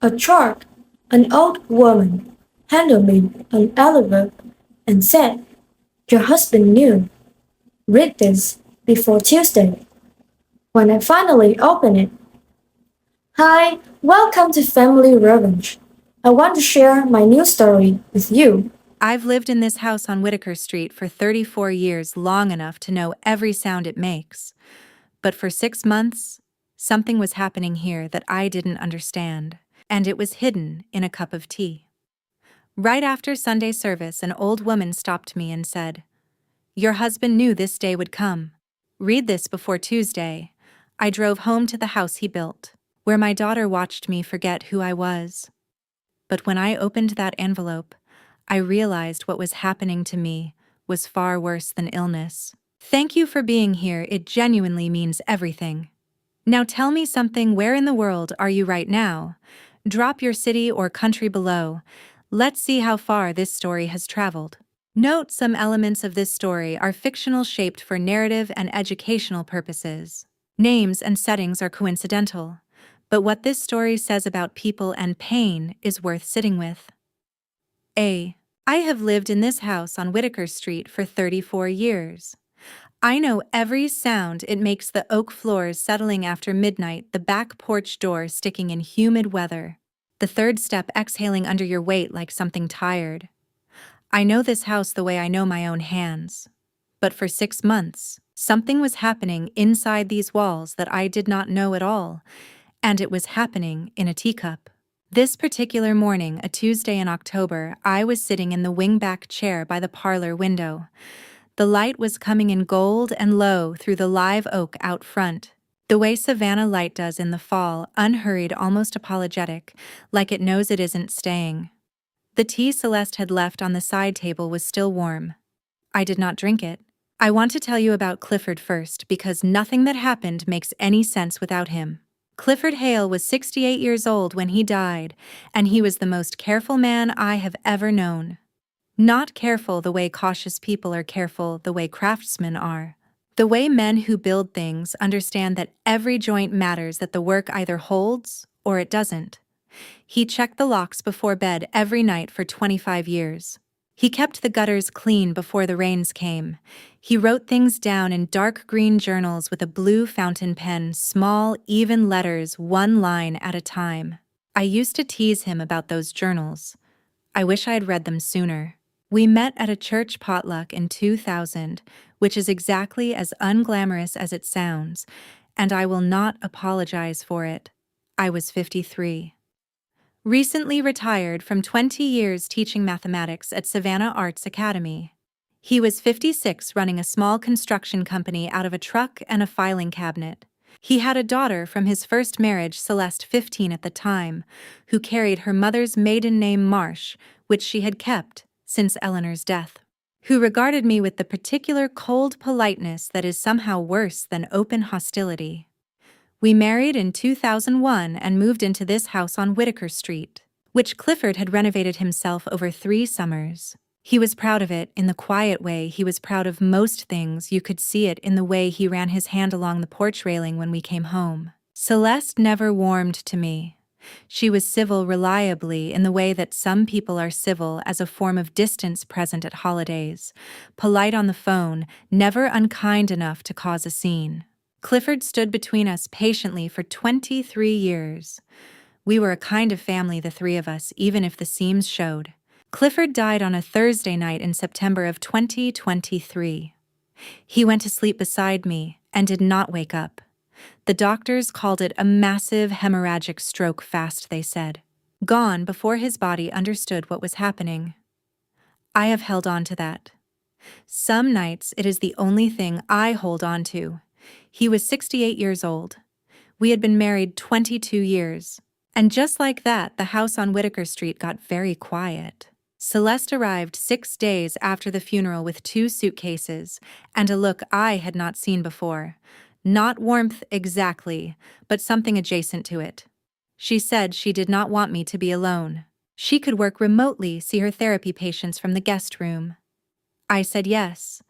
A chart, an old woman handed me an envelope and said, "Your husband knew. Read this before Tuesday." When I finally opened it, "Hi, welcome to Family Revenge. I want to share my new story with you." I've lived in this house on Whitaker Street for 34 years, long enough to know every sound it makes. But for 6 months, something was happening here that I didn't understand, and it was hidden in a cup of tea. Right after Sunday service, an old woman stopped me and said, "Your husband knew this day would come. Read this before Tuesday." I drove home to the house he built, where my daughter watched me forget who I was. But when I opened that envelope, I realized what was happening to me was far worse than illness. Thank you for being here, it genuinely means everything. Now tell me something, where in the world are you right now? Drop your city or country below. Let's see how far this story has traveled. Note, some elements of this story are fictional, shaped for narrative and educational purposes. Names and settings are coincidental, but what this story says about people and pain is worth sitting with. A. I have lived in this house on Whitaker Street for 34 years. I know every sound it makes: the oak floors settling after midnight, the back porch door sticking in humid weather, the third step exhaling under your weight like something tired. I know this house the way I know my own hands. But for 6 months, something was happening inside these walls that I did not know at all, and it was happening in a teacup. This particular morning, a Tuesday in October, I was sitting in the wingback chair by the parlor window. The light was coming in gold and low through the live oak out front, the way Savannah light does in the fall, unhurried, almost apologetic, like it knows it isn't staying. The tea Celeste had left on the side table was still warm. I did not drink it. I want to tell you about Clifford first, because nothing that happened makes any sense without him. Clifford Hale was 68 years old when he died, and he was the most careful man I have ever known. Not careful the way cautious people are careful, the way craftsmen are. The way men who build things understand that every joint matters, that the work either holds or it doesn't. He checked the locks before bed every night for 25 years. He kept the gutters clean before the rains came. He wrote things down in dark green journals with a blue fountain pen, small, even letters, one line at a time. I used to tease him about those journals. I wish I had read them sooner. We met at a church potluck in 2000, which is exactly as unglamorous as it sounds, and I will not apologize for it. I was 53. Recently retired from 20 years teaching mathematics at Savannah Arts Academy. He was 56, running a small construction company out of a truck and a filing cabinet. He had a daughter from his first marriage, Celeste, 15 at the time, who carried her mother's maiden name, Marsh, which she had kept since Eleanor's death, who regarded me with the particular cold politeness that is somehow worse than open hostility. We married in 2001 and moved into this house on Whitaker Street, which Clifford had renovated himself over 3 summers. He was proud of it in the quiet way he was proud of most things. You could see it in the way he ran his hand along the porch railing when we came home. Celeste never warmed to me. She was civil reliably, in the way that some people are civil as a form of distance present at holidays, polite on the phone, never unkind enough to cause a scene. Clifford stood between us patiently for 23 years. We were a kind of family, the three of us, even if the seams showed. Clifford died on a Thursday night in September of 2023. He went to sleep beside me and did not wake up. The doctors called it a massive hemorrhagic stroke, fast, they said. Gone before his body understood what was happening. I have held on to that. Some nights it is the only thing I hold on to. He was 68 years old. We had been married 22 years. And just like that, the house on Whitaker Street got very quiet. Celeste arrived 6 days after the funeral with 2 suitcases and a look I had not seen before. Not warmth exactly, but something adjacent to it. She said she did not want me to be alone. She could work remotely, see her therapy patients from the guest room. I said yes.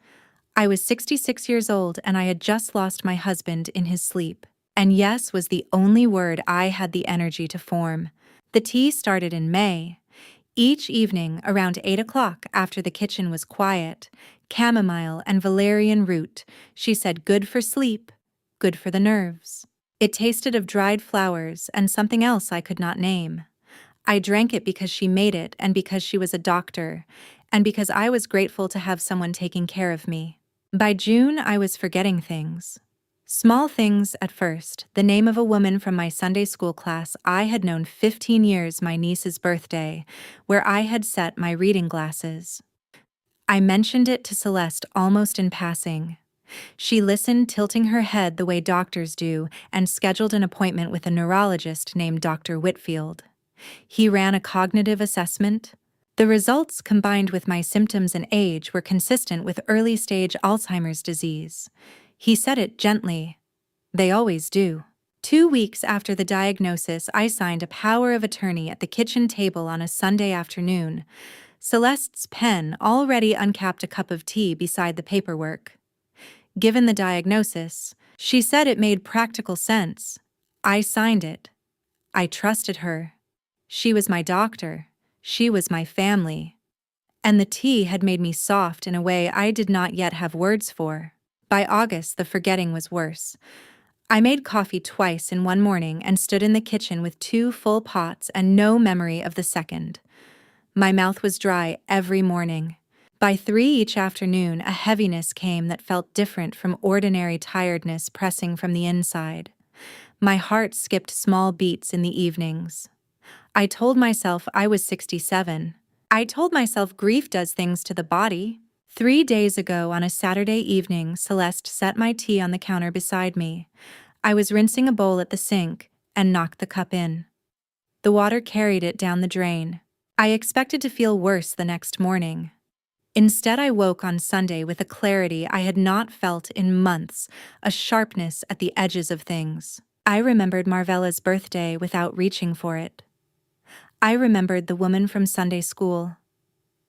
I was 66 years old and I had just lost my husband in his sleep. And yes was the only word I had the energy to form. The tea started in May. Each evening around 8 o'clock after the kitchen was quiet, chamomile and valerian root, she said good for sleep, good for the nerves. It tasted of dried flowers and something else I could not name. I drank it because she made it and because she was a doctor, and because I was grateful to have someone taking care of me. By June, I was forgetting things. Small things at first, the name of a woman from my Sunday school class I had known 15 years, my niece's birthday, where I had set my reading glasses. I mentioned it to Celeste almost in passing. She listened, tilting her head the way doctors do, and scheduled an appointment with a neurologist named Dr. Whitfield. He ran a cognitive assessment. The results, combined with my symptoms and age, were consistent with early-stage Alzheimer's disease. He said it gently. They always do. 2 weeks after the diagnosis, I signed a power of attorney at the kitchen table on a Sunday afternoon. Celeste's pen already uncapped a cup of tea beside the paperwork. Given the diagnosis, she said it made practical sense. I signed it. I trusted her. She was my doctor. She was my family. And the tea had made me soft in a way I did not yet have words for. By August, the forgetting was worse. I made coffee twice in one morning and stood in the kitchen with 2 full pots and no memory of the second. My mouth was dry every morning. By 3 each afternoon, a heaviness came that felt different from ordinary tiredness pressing from the inside. My heart skipped small beats in the evenings. I told myself I was 67. I told myself grief does things to the body. 3 days ago on a Saturday evening, Celeste set my tea on the counter beside me. I was rinsing a bowl at the sink and knocked the cup in. The water carried it down the drain. I expected to feel worse the next morning. Instead, I woke on Sunday with a clarity I had not felt in months, a sharpness at the edges of things. I remembered Marvella's birthday without reaching for it. I remembered the woman from Sunday school.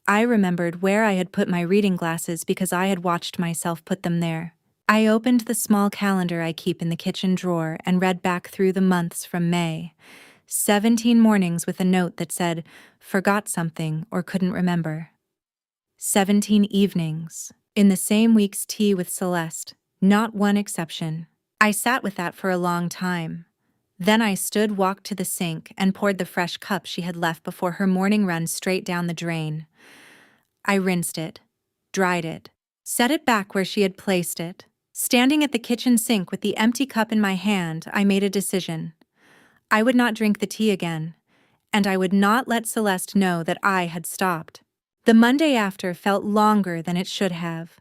I remembered where I had put my reading glasses because I had watched myself put them there. I opened the small calendar I keep in the kitchen drawer and read back through the months from May. 17 mornings with a note that said, forgot something or couldn't remember. 17 evenings, in the same week's tea with Celeste, not one exception. I sat with that for a long time. Then I walked to the sink and poured the fresh cup she had left before her morning run straight down the drain. I rinsed it, dried it, set it back where she had placed it. Standing at the kitchen sink with the empty cup in my hand, I made a decision. I would not drink the tea again, and I would not let Celeste know that I had stopped. The Monday after felt longer than it should have.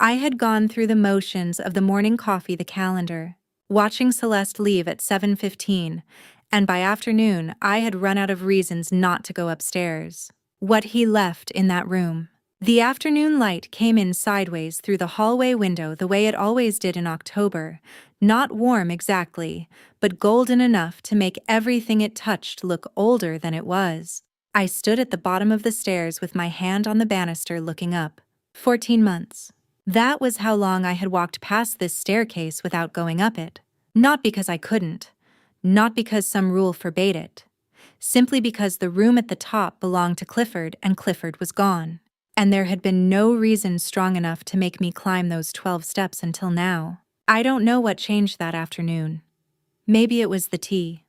I had gone through the motions of the morning coffee, the calendar, watching Celeste leave at 7:15, and by afternoon I had run out of reasons not to go upstairs. What he left in that room. The afternoon light came in sideways through the hallway window the way it always did in October, not warm exactly, but golden enough to make everything it touched look older than it was. I stood at the bottom of the stairs with my hand on the banister looking up. 14 months. That was how long I had walked past this staircase without going up it. Not because I couldn't. Not because some rule forbade it. Simply because the room at the top belonged to Clifford and Clifford was gone. And there had been no reason strong enough to make me climb those 12 steps until now. I don't know what changed that afternoon. Maybe it was the tea.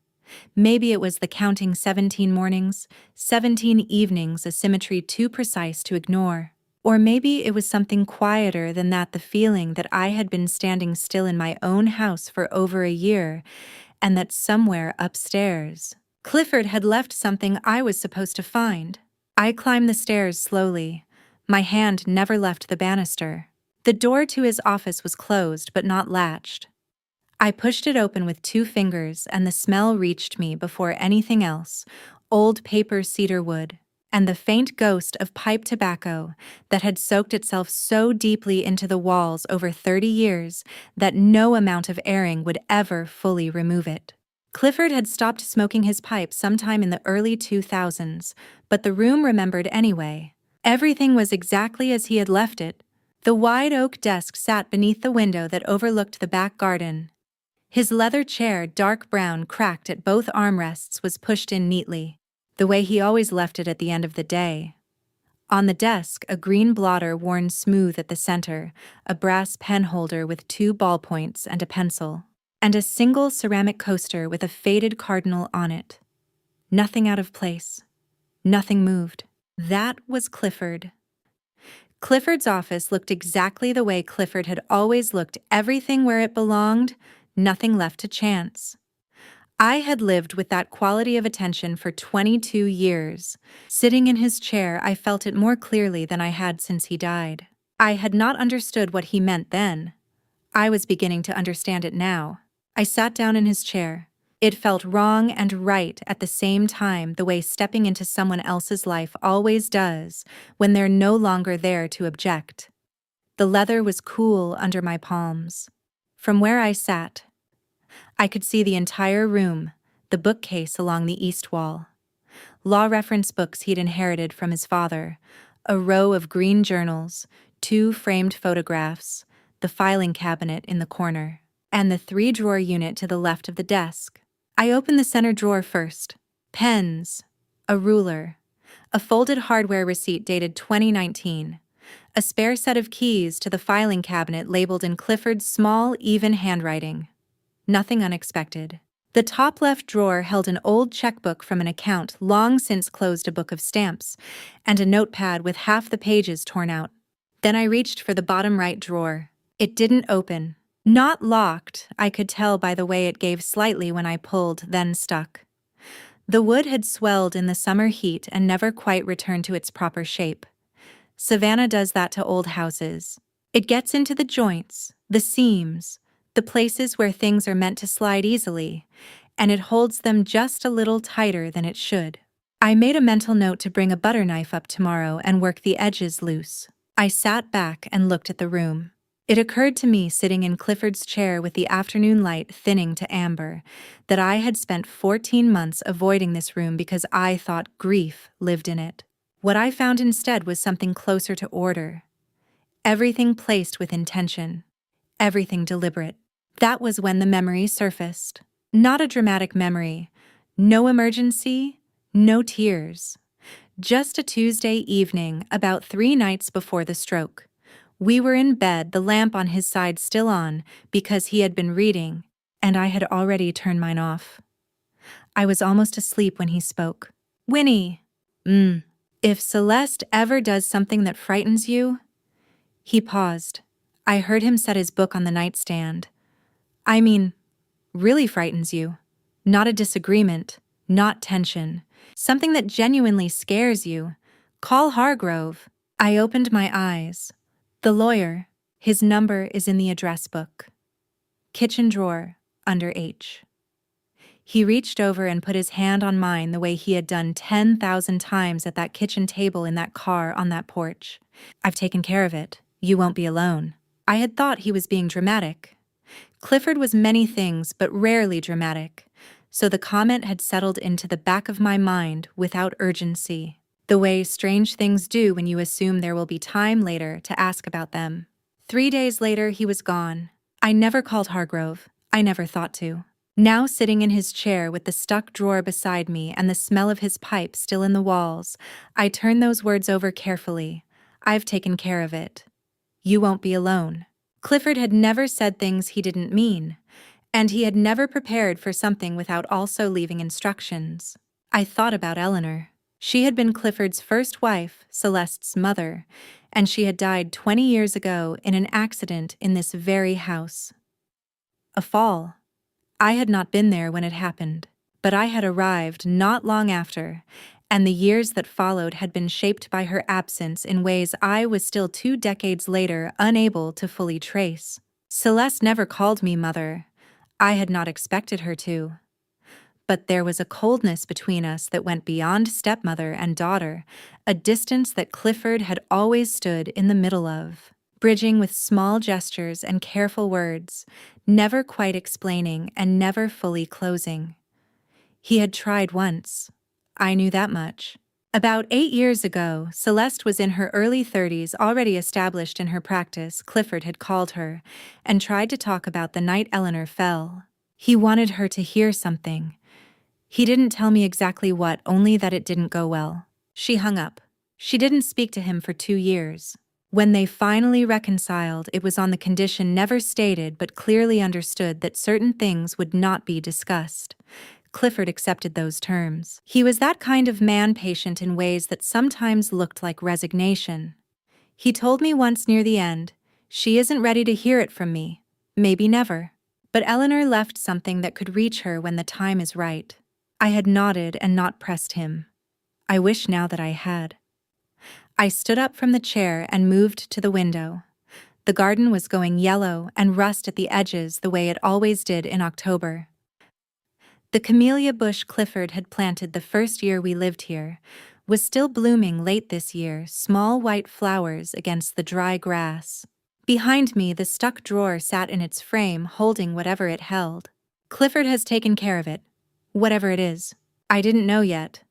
Maybe it was the counting 17 mornings, 17 evenings, a symmetry too precise to ignore. Or maybe it was something quieter than that, the feeling that I had been standing still in my own house for over a year, and that somewhere upstairs, Clifford had left something I was supposed to find. I climbed the stairs slowly. My hand never left the banister. The door to his office was closed but not latched. I pushed it open with 2 fingers and the smell reached me before anything else, old paper cedar wood, and the faint ghost of pipe tobacco that had soaked itself so deeply into the walls over 30 years that no amount of airing would ever fully remove it. Clifford had stopped smoking his pipe sometime in the early 2000s, but the room remembered anyway. Everything was exactly as he had left it. The wide oak desk sat beneath the window that overlooked the back garden. His leather chair, dark brown, cracked at both armrests, was pushed in neatly, the way he always left it at the end of the day. On the desk, a green blotter worn smooth at the center, a brass pen holder with 2 ballpoints and a pencil, and a single ceramic coaster with a faded cardinal on it. Nothing out of place. Nothing moved. That was Clifford. Clifford's office looked exactly the way Clifford had always looked, everything where it belonged, nothing left to chance. I had lived with that quality of attention for 22 years. Sitting in his chair, I felt it more clearly than I had since he died. I had not understood what he meant then. I was beginning to understand it now. I sat down in his chair. It felt wrong and right at the same time, the way stepping into someone else's life always does when they're no longer there to object. The leather was cool under my palms. From where I sat, I could see the entire room, the bookcase along the east wall, law reference books he'd inherited from his father, a row of green journals, 2 framed photographs, the filing cabinet in the corner, and the 3-drawer unit to the left of the desk. I opened the center drawer first. Pens, a ruler, a folded hardware receipt dated 2019, a spare set of keys to the filing cabinet labeled in Clifford's small, even handwriting. Nothing unexpected. The top left drawer held an old checkbook from an account long since closed, a book of stamps, and a notepad with half the pages torn out. Then I reached for the bottom right drawer. It didn't open. Not locked, I could tell by the way it gave slightly when I pulled, then stuck. The wood had swelled in the summer heat and never quite returned to its proper shape. Savannah does that to old houses. It gets into the joints, the seams, the places where things are meant to slide easily, and it holds them just a little tighter than it should. I made a mental note to bring a butter knife up tomorrow and work the edges loose. I sat back and looked at the room. It occurred to me, sitting in Clifford's chair with the afternoon light thinning to amber, that I had spent 14 months avoiding this room because I thought grief lived in it. What I found instead was something closer to order. Everything placed with intention. Everything deliberate. That was when the memory surfaced. Not a dramatic memory. No emergency. No tears. Just a Tuesday evening, about 3 nights before the stroke. We were in bed, the lamp on his side still on, because he had been reading, and I had already turned mine off. I was almost asleep when he spoke. "Winnie, if Celeste ever does something that frightens you..." He paused. I heard him set his book on the nightstand. "I mean, really frightens you. Not a disagreement, not tension. Something that genuinely scares you. Call Hargrove." I opened my eyes. The lawyer. His number is in the address book. Kitchen drawer, under H. He reached over and put his hand on mine the way he had done 10,000 times at that kitchen table, in that car, on that porch. "I've taken care of it. You won't be alone." I had thought he was being dramatic. Clifford was many things, but rarely dramatic, so the comment had settled into the back of my mind without urgency, the way strange things do when you assume there will be time later to ask about them. 3 days later, he was gone. I never called Hargrove. I never thought to. Now, sitting in his chair with the stuck drawer beside me and the smell of his pipe still in the walls, I turned those words over carefully. "I've taken care of it. You won't be alone." Clifford had never said things he didn't mean, and he had never prepared for something without also leaving instructions. I thought about Eleanor. She had been Clifford's first wife, Celeste's mother, and she had died 20 years ago in an accident in this very house. A fall. I had not been there when it happened, but I had arrived not long after, and the years that followed had been shaped by her absence in ways I was still 2 decades later unable to fully trace. Celeste never called me mother. I had not expected her to. But there was a coldness between us that went beyond stepmother and daughter, a distance that Clifford had always stood in the middle of, bridging with small gestures and careful words, never quite explaining and never fully closing. He had tried once. I knew that much. About 8 years ago, Celeste was in her early 30s, already established in her practice. Clifford had called her and tried to talk about the night Eleanor fell. He wanted her to hear something. He didn't tell me exactly what, only that it didn't go well. She hung up. She didn't speak to him for 2 years. When they finally reconciled, it was on the condition never stated but clearly understood that certain things would not be discussed. Clifford accepted those terms. He was that kind of man, patient in ways that sometimes looked like resignation. He told me once near the end, "She isn't ready to hear it from me. Maybe never." But Eleanor left something that could reach her when the time is right. I had nodded and not pressed him. I wish now that I had. I stood up from the chair and moved to the window. The garden was going yellow and rust at the edges the way it always did in October. The camellia bush Clifford had planted the first year we lived here was still blooming late this year, small white flowers against the dry grass. Behind me, the stuck drawer sat in its frame, holding whatever it held. Clifford has taken care of it, whatever it is. I didn't know yet.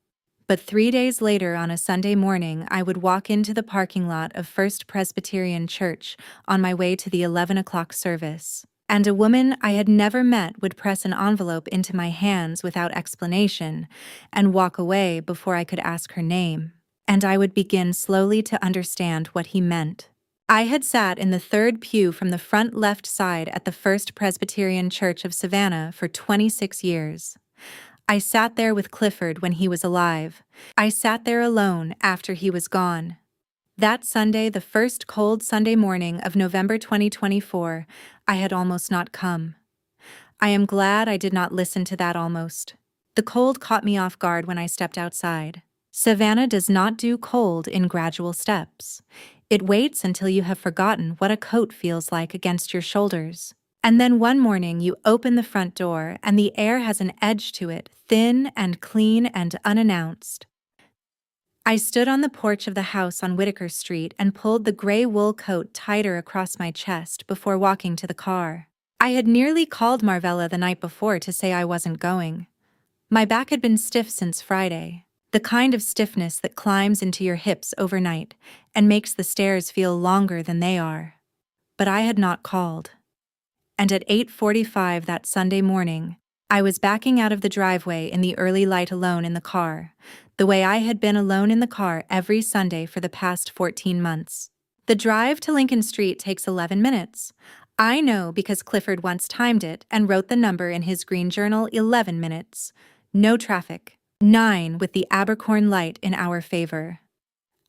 But 3 days later, on a Sunday morning, I would walk into the parking lot of First Presbyterian Church on my way to the 11 o'clock service. And a woman I had never met would press an envelope into my hands without explanation and walk away before I could ask her name. And I would begin slowly to understand what he meant. I had sat in the third pew from the front left side at the First Presbyterian Church of Savannah for 26 years. I sat there with Clifford when he was alive. I sat there alone after he was gone. That Sunday, the first cold Sunday morning of November 2024, I had almost not come. I am glad I did not listen to that almost. The cold caught me off guard when I stepped outside. Savannah does not do cold in gradual steps. It waits until you have forgotten what a coat feels like against your shoulders. And then one morning you open the front door and the air has an edge to it, thin and clean and unannounced. I stood on the porch of the house on Whitaker Street and pulled the gray wool coat tighter across my chest before walking to the car. I had nearly called Marvella the night before to say I wasn't going. My back had been stiff since Friday, the kind of stiffness that climbs into your hips overnight and makes the stairs feel longer than they are. But I had not called. And at 8:45 that Sunday morning, I was backing out of the driveway in the early light alone in the car, the way I had been alone in the car every Sunday for the past 14 months. The drive to Lincoln Street takes 11 minutes. I know because Clifford once timed it and wrote the number in his green journal, 11 minutes. No traffic. 9 with the Abercorn light in our favor.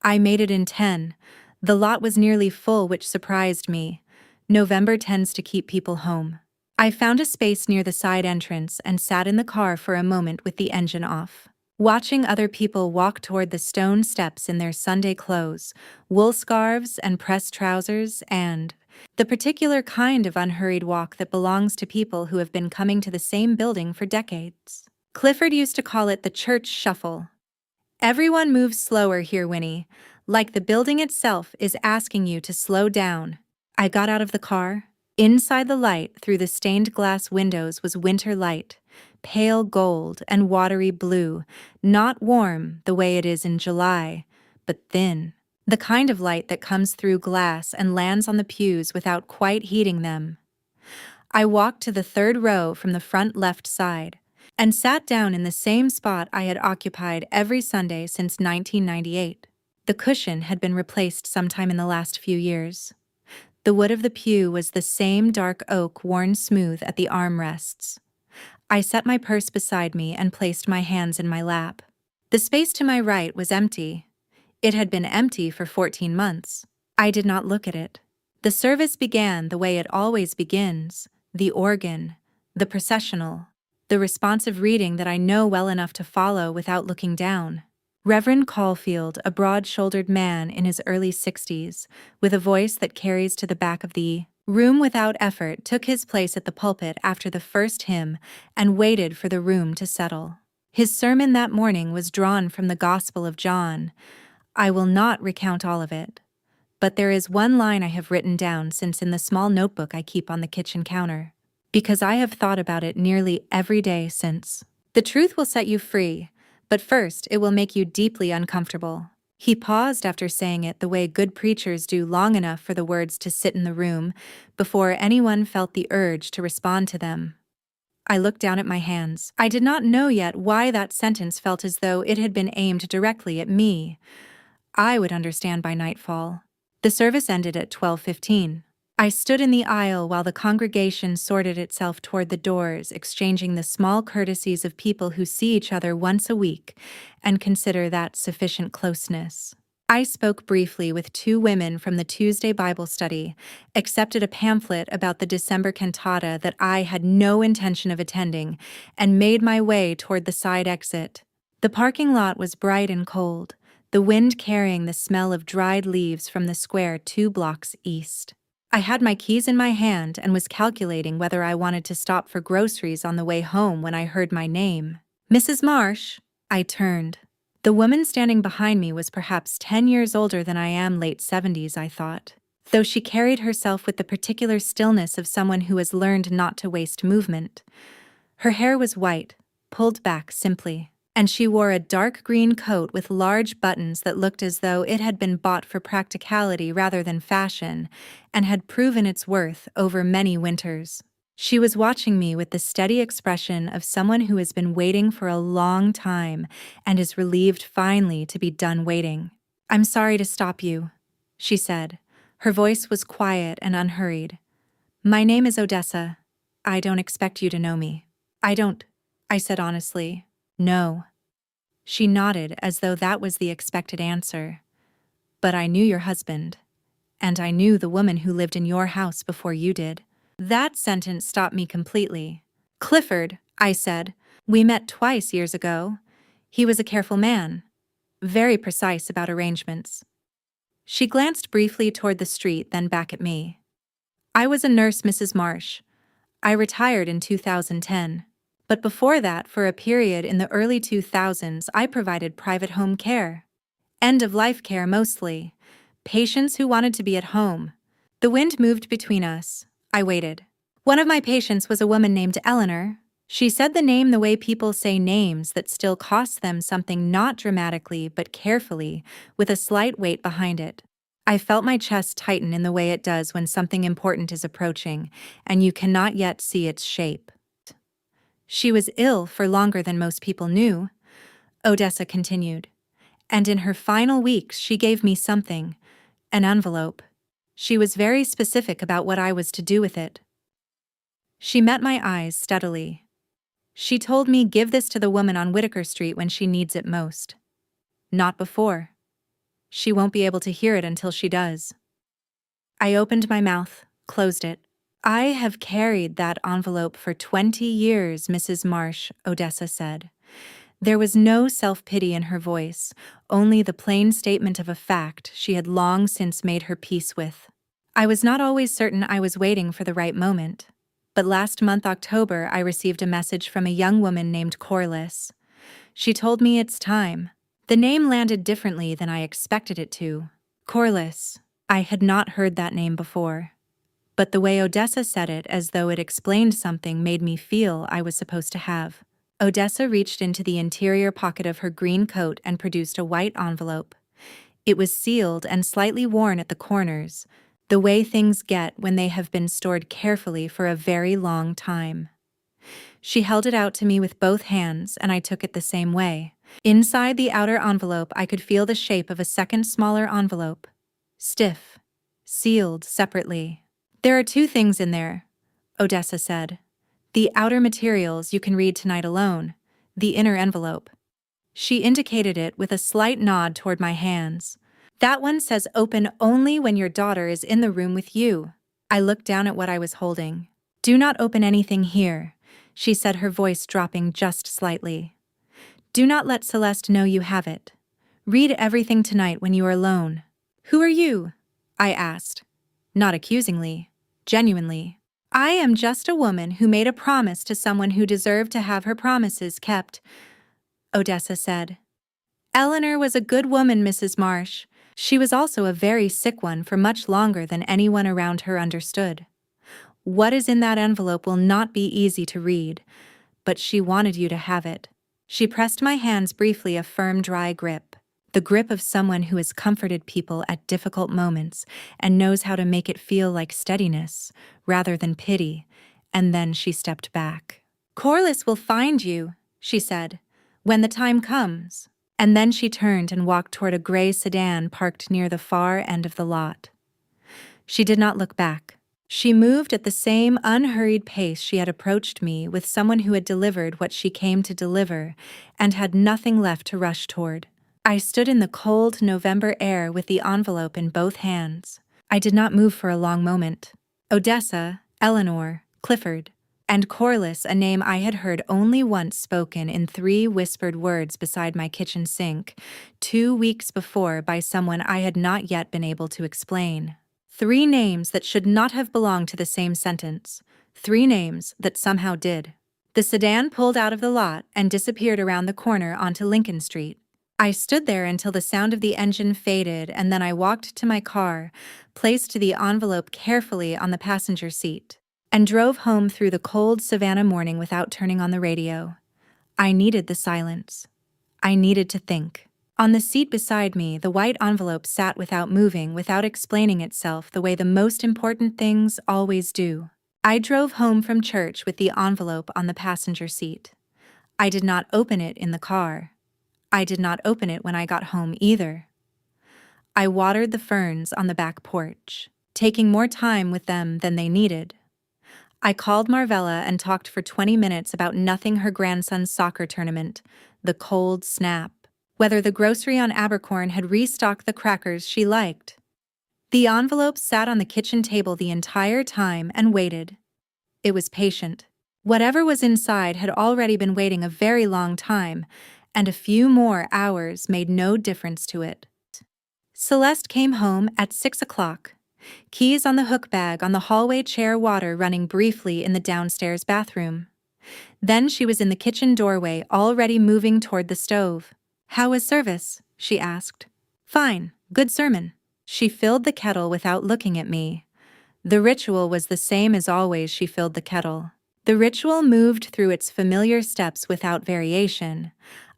I made it in 10. The lot was nearly full, which surprised me. November tends to keep people home. I found a space near the side entrance and sat in the car for a moment with the engine off, watching other people walk toward the stone steps in their Sunday clothes, wool scarves and pressed trousers, and the particular kind of unhurried walk that belongs to people who have been coming to the same building for decades. Clifford used to call it the church shuffle. Everyone moves slower here, Winnie, like the building itself is asking you to slow down. I got out of the car. Inside the light through the stained glass windows was winter light, pale gold and watery blue, not warm the way it is in July, but thin. The kind of light that comes through glass and lands on the pews without quite heating them. I walked to the third row from the front left side and sat down in the same spot I had occupied every Sunday since 1998. The cushion had been replaced sometime in the last few years. The wood of the pew was the same dark oak worn smooth at the armrests. I set my purse beside me and placed my hands in my lap. The space to my right was empty. It had been empty for 14 months. I did not look at it. The service began the way it always begins, the organ, the processional, the responsive reading that I know well enough to follow without looking down. Reverend Caulfield, a broad-shouldered man in his early 60s, with a voice that carries to the back of the room without effort, took his place at the pulpit after the first hymn and waited for the room to settle. His sermon that morning was drawn from the Gospel of John. I will not recount all of it, but there is one line I have written down since in the small notebook I keep on the kitchen counter, because I have thought about it nearly every day since. The truth will set you free, but first it will make you deeply uncomfortable. He paused after saying it the way good preachers do, long enough for the words to sit in the room before anyone felt the urge to respond to them. I looked down at my hands. I did not know yet why that sentence felt as though it had been aimed directly at me. I would understand by nightfall. The service ended at 12:15. I stood in the aisle while the congregation sorted itself toward the doors, exchanging the small courtesies of people who see each other once a week and consider that sufficient closeness. I spoke briefly with two women from the Tuesday Bible study, accepted a pamphlet about the December cantata that I had no intention of attending, and made my way toward the side exit. The parking lot was bright and cold, the wind carrying the smell of dried leaves from the square 2 blocks east. I had my keys in my hand and was calculating whether I wanted to stop for groceries on the way home when I heard my name. Mrs. Marsh. I turned. The woman standing behind me was perhaps 10 years older than I am, late 70s, I thought, though she carried herself with the particular stillness of someone who has learned not to waste movement. Her hair was white, pulled back simply, and she wore a dark green coat with large buttons that looked as though it had been bought for practicality rather than fashion, and had proven its worth over many winters. She was watching me with the steady expression of someone who has been waiting for a long time and is relieved finally to be done waiting. "I'm sorry to stop you," she said. Her voice was quiet and unhurried. "My name is Odessa. I don't expect you to know me." "I don't," I said honestly. "No." She nodded as though that was the expected answer. "But I knew your husband, and I knew the woman who lived in your house before you did." That sentence stopped me completely. "Clifford," I said. "We met twice years ago. He was a careful man, very precise about arrangements." She glanced briefly toward the street, then back at me. "I was a nurse, Mrs. Marsh. I retired in 2010. But before that, for a period in the early 2000s, I provided private home care. End-of-life care mostly. Patients who wanted to be at home." The wind moved between us. I waited. "One of my patients was a woman named Eleanor." She said the name the way people say names that still cost them something, not dramatically but carefully, with a slight weight behind it. I felt my chest tighten in the way it does when something important is approaching, and you cannot yet see its shape. "She was ill for longer than most people knew," Odessa continued. "And in her final weeks she gave me something, an envelope. She was very specific about what I was to do with it." She met my eyes steadily. "She told me, give this to the woman on Whitaker Street when she needs it most. Not before. She won't be able to hear it until she does." I opened my mouth, closed it. "I have carried that envelope for 20 years, Mrs. Marsh," Odessa said. There was no self-pity in her voice, only the plain statement of a fact she had long since made her peace with. "I was not always certain I was waiting for the right moment. But last month, October, I received a message from a young woman named Corliss. She told me it's time." The name landed differently than I expected it to. Corliss. I had not heard that name before. But the way Odessa said it, as though it explained something, made me feel I was supposed to have. Odessa reached into the interior pocket of her green coat and produced a white envelope. It was sealed and slightly worn at the corners, the way things get when they have been stored carefully for a very long time. She held it out to me with both hands, and I took it the same way. Inside the outer envelope, I could feel the shape of a second smaller envelope. Stiff. Sealed separately. "There are 2 things in there," Odessa said. "The outer materials you can read tonight alone. The inner envelope." She indicated it with a slight nod toward my hands. "That one says open only when your daughter is in the room with you." I looked down at what I was holding. "Do not open anything here," she said, her voice dropping just slightly. "Do not let Celeste know you have it. Read everything tonight when you are alone." "Who are you?" I asked. Not accusingly, genuinely. "I am just a woman who made a promise to someone who deserved to have her promises kept," Odessa said. "Eleanor was a good woman, Mrs. Marsh. She was also a very sick one for much longer than anyone around her understood. What is in that envelope will not be easy to read, but she wanted you to have it." She pressed my hands briefly, a firm, dry grip. The grip of someone who has comforted people at difficult moments and knows how to make it feel like steadiness rather than pity, and then she stepped back. Corliss will find you, she said, when the time comes. And then she turned and walked toward a gray sedan parked near the far end of the lot. She did not look back. She moved at the same unhurried pace she had approached me with someone who had delivered what she came to deliver and had nothing left to rush toward. I stood in the cold November air with the envelope in both hands. I did not move for a long moment. Odessa, Eleanor, Clifford, and Corliss, a name I had heard only once spoken in 3 whispered words beside my kitchen sink, 2 weeks before by someone I had not yet been able to explain. 3 names that should not have belonged to the same sentence. 3 names that somehow did. The sedan pulled out of the lot and disappeared around the corner onto Lincoln Street. I stood there until the sound of the engine faded, and then I walked to my car, placed the envelope carefully on the passenger seat, and drove home through the cold Savannah morning without turning on the radio. I needed the silence. I needed to think. On the seat beside me, the white envelope sat without moving, without explaining itself the way the most important things always do. I drove home from church with the envelope on the passenger seat. I did not open it in the car. I did not open it when I got home either. I watered the ferns on the back porch, taking more time with them than they needed. I called Marvella and talked for 20 minutes about nothing her grandson's soccer tournament, the cold snap, whether the grocery on Abercorn had restocked the crackers she liked. The envelope sat on the kitchen table the entire time and waited. It was patient. Whatever was inside had already been waiting a very long time, and a few more hours made no difference to it. Celeste came home at 6 o'clock. Keys on the hook bag on the hallway chair, water running briefly in the downstairs bathroom. Then she was in the kitchen doorway, already moving toward the stove. "How was service?" she asked. "Fine, good sermon." She filled the kettle without looking at me. The ritual was the same as always. She filled the kettle. The ritual moved through its familiar steps without variation.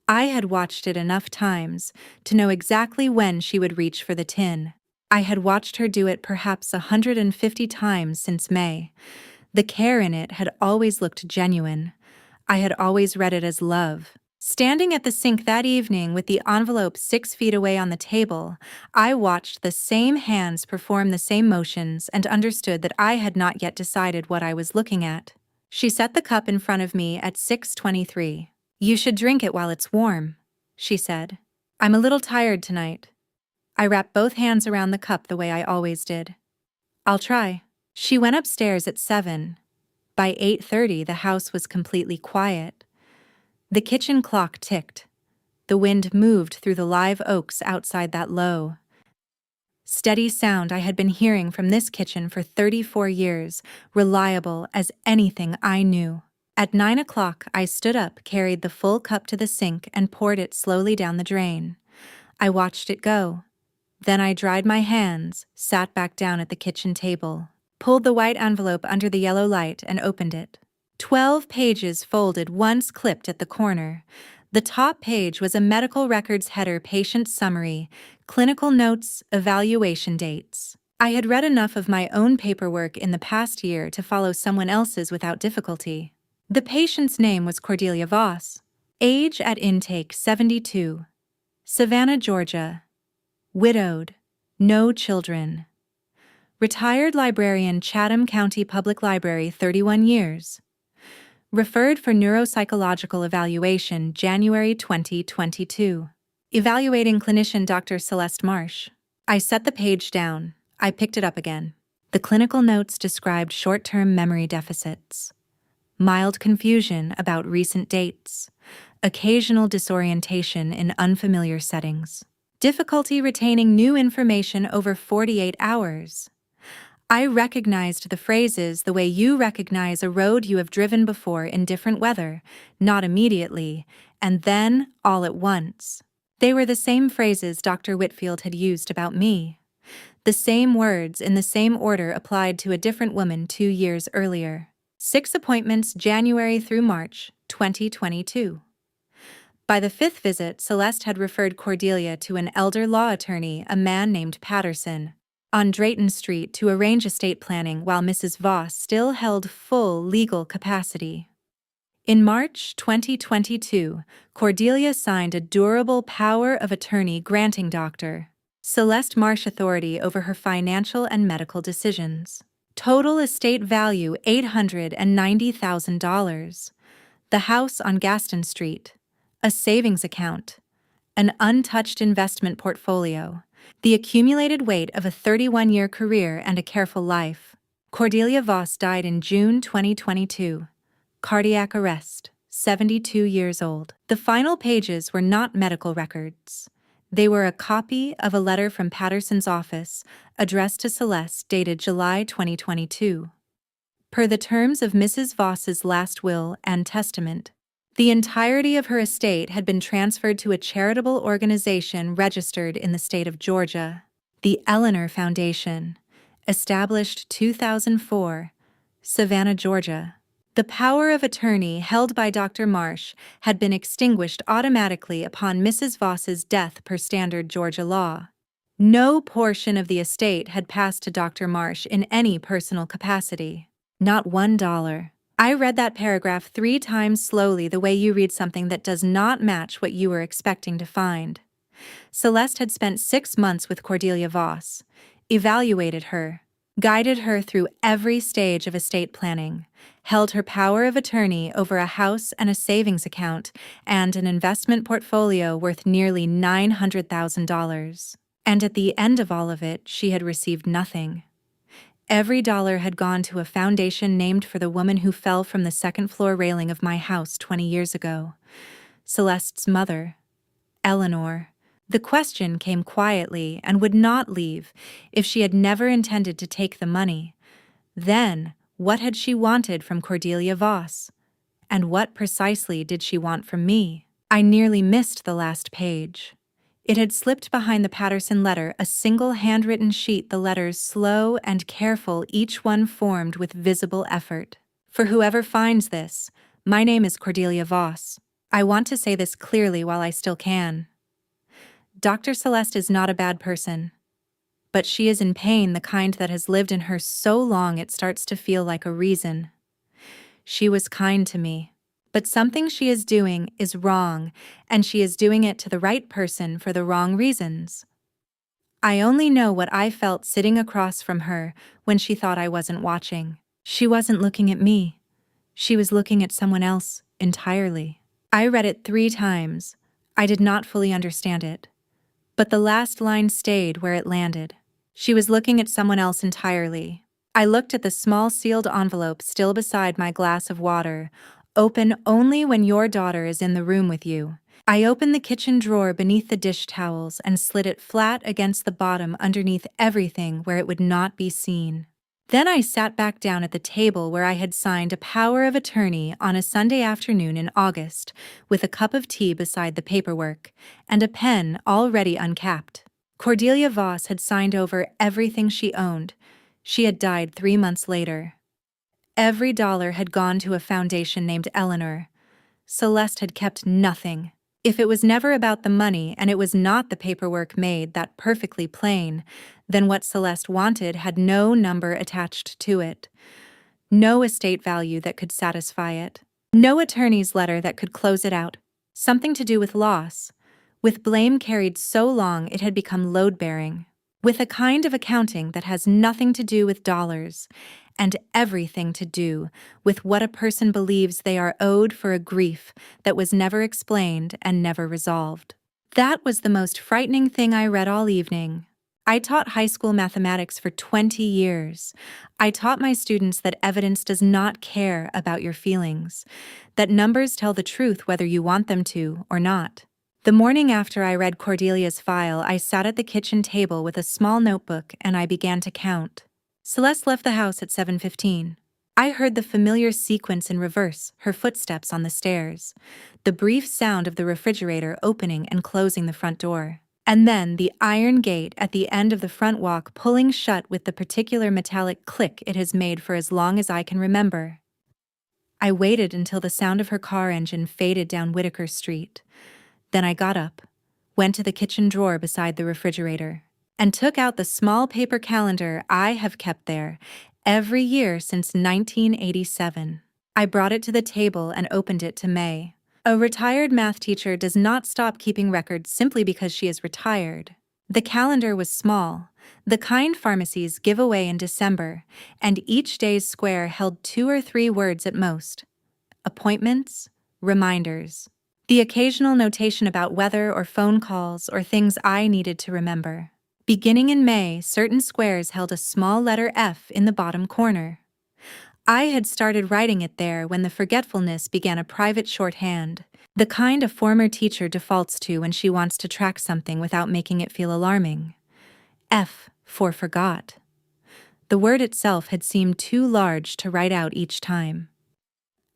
I had watched it enough times to know exactly when she would reach for the tin. I had watched her do it perhaps 150 times since May. The care in it had always looked genuine. I had always read it as love. Standing at the sink that evening with the envelope 6 feet away on the table, I watched the same hands perform the same motions and understood that I had not yet decided what I was looking at. She set the cup in front of me at 6:23. "You should drink it while it's warm," she said. "I'm a little tired tonight." I wrapped both hands around the cup the way I always did. "I'll try." She went upstairs at 7. By 8:30, the house was completely quiet. The kitchen clock ticked. The wind moved through the live oaks outside that low, steady sound I had been hearing from this kitchen for 34 years, reliable as anything I knew. At 9 o'clock, I stood up, carried the full cup to the sink, and poured it slowly down the drain. I watched it go. Then I dried my hands, sat back down at the kitchen table, pulled the white envelope under the yellow light, and opened it. 12 pages folded, once clipped at the corner. The top page was a medical records header, patient summary, clinical notes, evaluation dates. I had read enough of my own paperwork in the past year to follow someone else's without difficulty. The patient's name was Cordelia Voss. Age at intake 72. Savannah, Georgia. Widowed. No children. Retired librarian, Chatham County Public Library, 31 years. Referred for neuropsychological evaluation, January 2022. Evaluating clinician, Dr. Celeste Marsh. I set the page down. I picked it up again. The clinical notes described short-term memory deficits, mild confusion about recent dates, occasional disorientation in unfamiliar settings, difficulty retaining new information over 48 hours. I recognized the phrases the way you recognize a road you have driven before in different weather, not immediately, and then all at once. They were the same phrases Dr. Whitfield had used about me. The same words in the same order applied to a different woman 2 years earlier. 6 appointments, January through March, 2022. By the 5th visit, Celeste had referred Cordelia to an elder law attorney, a man named Patterson, on Drayton Street to arrange estate planning while Mrs. Voss still held full legal capacity. In March 2022, Cordelia signed a durable power of attorney granting Dr. Celeste Marsh authority over her financial and medical decisions. Total estate value $890,000. The house on Gaston Street. A savings account. An untouched investment portfolio. The accumulated weight of a 31-year career and a careful life. Cordelia Voss died in June 2022. Cardiac arrest, 72 years old. The final pages were not medical records. They were a copy of a letter from Patterson's office, addressed to Celeste, dated July 2022. Per the terms of Mrs. Voss's last will and testament, the entirety of her estate had been transferred to a charitable organization registered in the state of Georgia, the Eleanor Foundation, established 2004, Savannah, Georgia. The power of attorney held by Dr. Marsh had been extinguished automatically upon Mrs. Voss's death per standard Georgia law. No portion of the estate had passed to Dr. Marsh in any personal capacity. Not $1. I read that paragraph 3 times slowly, the way you read something that does not match what you were expecting to find. Celeste had spent 6 months with Cordelia Voss, evaluated her, guided her through every stage of estate planning, held her power of attorney over a house and a savings account and an investment portfolio worth nearly $900,000. And at the end of all of it, she had received nothing. Every dollar had gone to a foundation named for the woman who fell from the second-floor railing of my house 20 years ago. Celeste's mother, Eleanor. The question came quietly and would not leave if she had never intended to take the money. Then, what had she wanted from Cordelia Voss? And what precisely did she want from me? I nearly missed the last page. It had slipped behind the Patterson letter, a single handwritten sheet, the letters slow and careful, each one formed with visible effort. For whoever finds this, my name is Cordelia Voss. I want to say this clearly while I still can. Dr. Celeste is not a bad person, but she is in pain, the kind that has lived in her so long it starts to feel like a reason. She was kind to me, but something she is doing is wrong, and she is doing it to the right person for the wrong reasons. I only know what I felt sitting across from her when she thought I wasn't watching. She wasn't looking at me. She was looking at someone else entirely. I read it 3 times. I did not fully understand it, but the last line stayed where it landed. She was looking at someone else entirely. I looked at the small sealed envelope still beside my glass of water, open only when your daughter is in the room with you. I opened the kitchen drawer beneath the dish towels and slid it flat against the bottom underneath everything where it would not be seen. Then I sat back down at the table where I had signed a power of attorney on a Sunday afternoon in August, with a cup of tea beside the paperwork and a pen already uncapped. Cordelia Voss had signed over everything she owned. She had died 3 months later. Every dollar had gone to a foundation named Eleanor. Celeste had kept nothing. If it was never about the money and it was not the paperwork made that perfectly plain, then what Celeste wanted had no number attached to it. No estate value that could satisfy it. No attorney's letter that could close it out. Something to do with loss. With blame carried so long it had become load-bearing. With a kind of accounting that has nothing to do with dollars, and everything to do with what a person believes they are owed for a grief that was never explained and never resolved. That was the most frightening thing I read all evening. I taught high school mathematics for 20 years. I taught my students that evidence does not care about your feelings, that numbers tell the truth whether you want them to or not. The morning after I read Cordelia's file, I sat at the kitchen table with a small notebook and I began to count. Celeste left the house at 7:15. I heard the familiar sequence in reverse, her footsteps on the stairs, the brief sound of the refrigerator opening and closing the front door, and then the iron gate at the end of the front walk pulling shut with the particular metallic click it has made for as long as I can remember. I waited until the sound of her car engine faded down Whitaker Street. Then I got up, went to the kitchen drawer beside the refrigerator, and took out the small paper calendar I have kept there every year since 1987. I brought it to the table and opened it to May. A retired math teacher does not stop keeping records simply because she is retired. The calendar was small, the kind pharmacies give away in December, and each day's square held 2 or 3 words at most. Appointments, reminders, the occasional notation about weather or phone calls or things I needed to remember. Beginning in May, certain squares held a small letter F in the bottom corner. I had started writing it there when the forgetfulness began a private shorthand, the kind a former teacher defaults to when she wants to track something without making it feel alarming. F for forgot. The word itself had seemed too large to write out each time.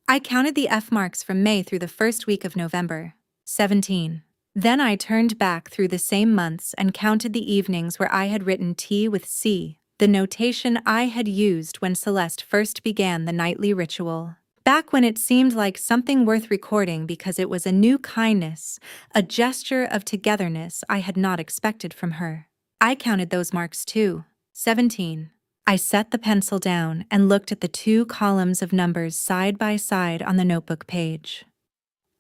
I counted the F marks from May through the first week of November. 17. Then I turned back through the same months and counted the evenings where I had written T with C, the notation I had used when Celeste first began the nightly ritual. Back when it seemed like something worth recording because it was a new kindness, a gesture of togetherness I had not expected from her. I counted those marks too. 17. I set the pencil down and looked at the 2 columns of numbers side by side on the notebook page.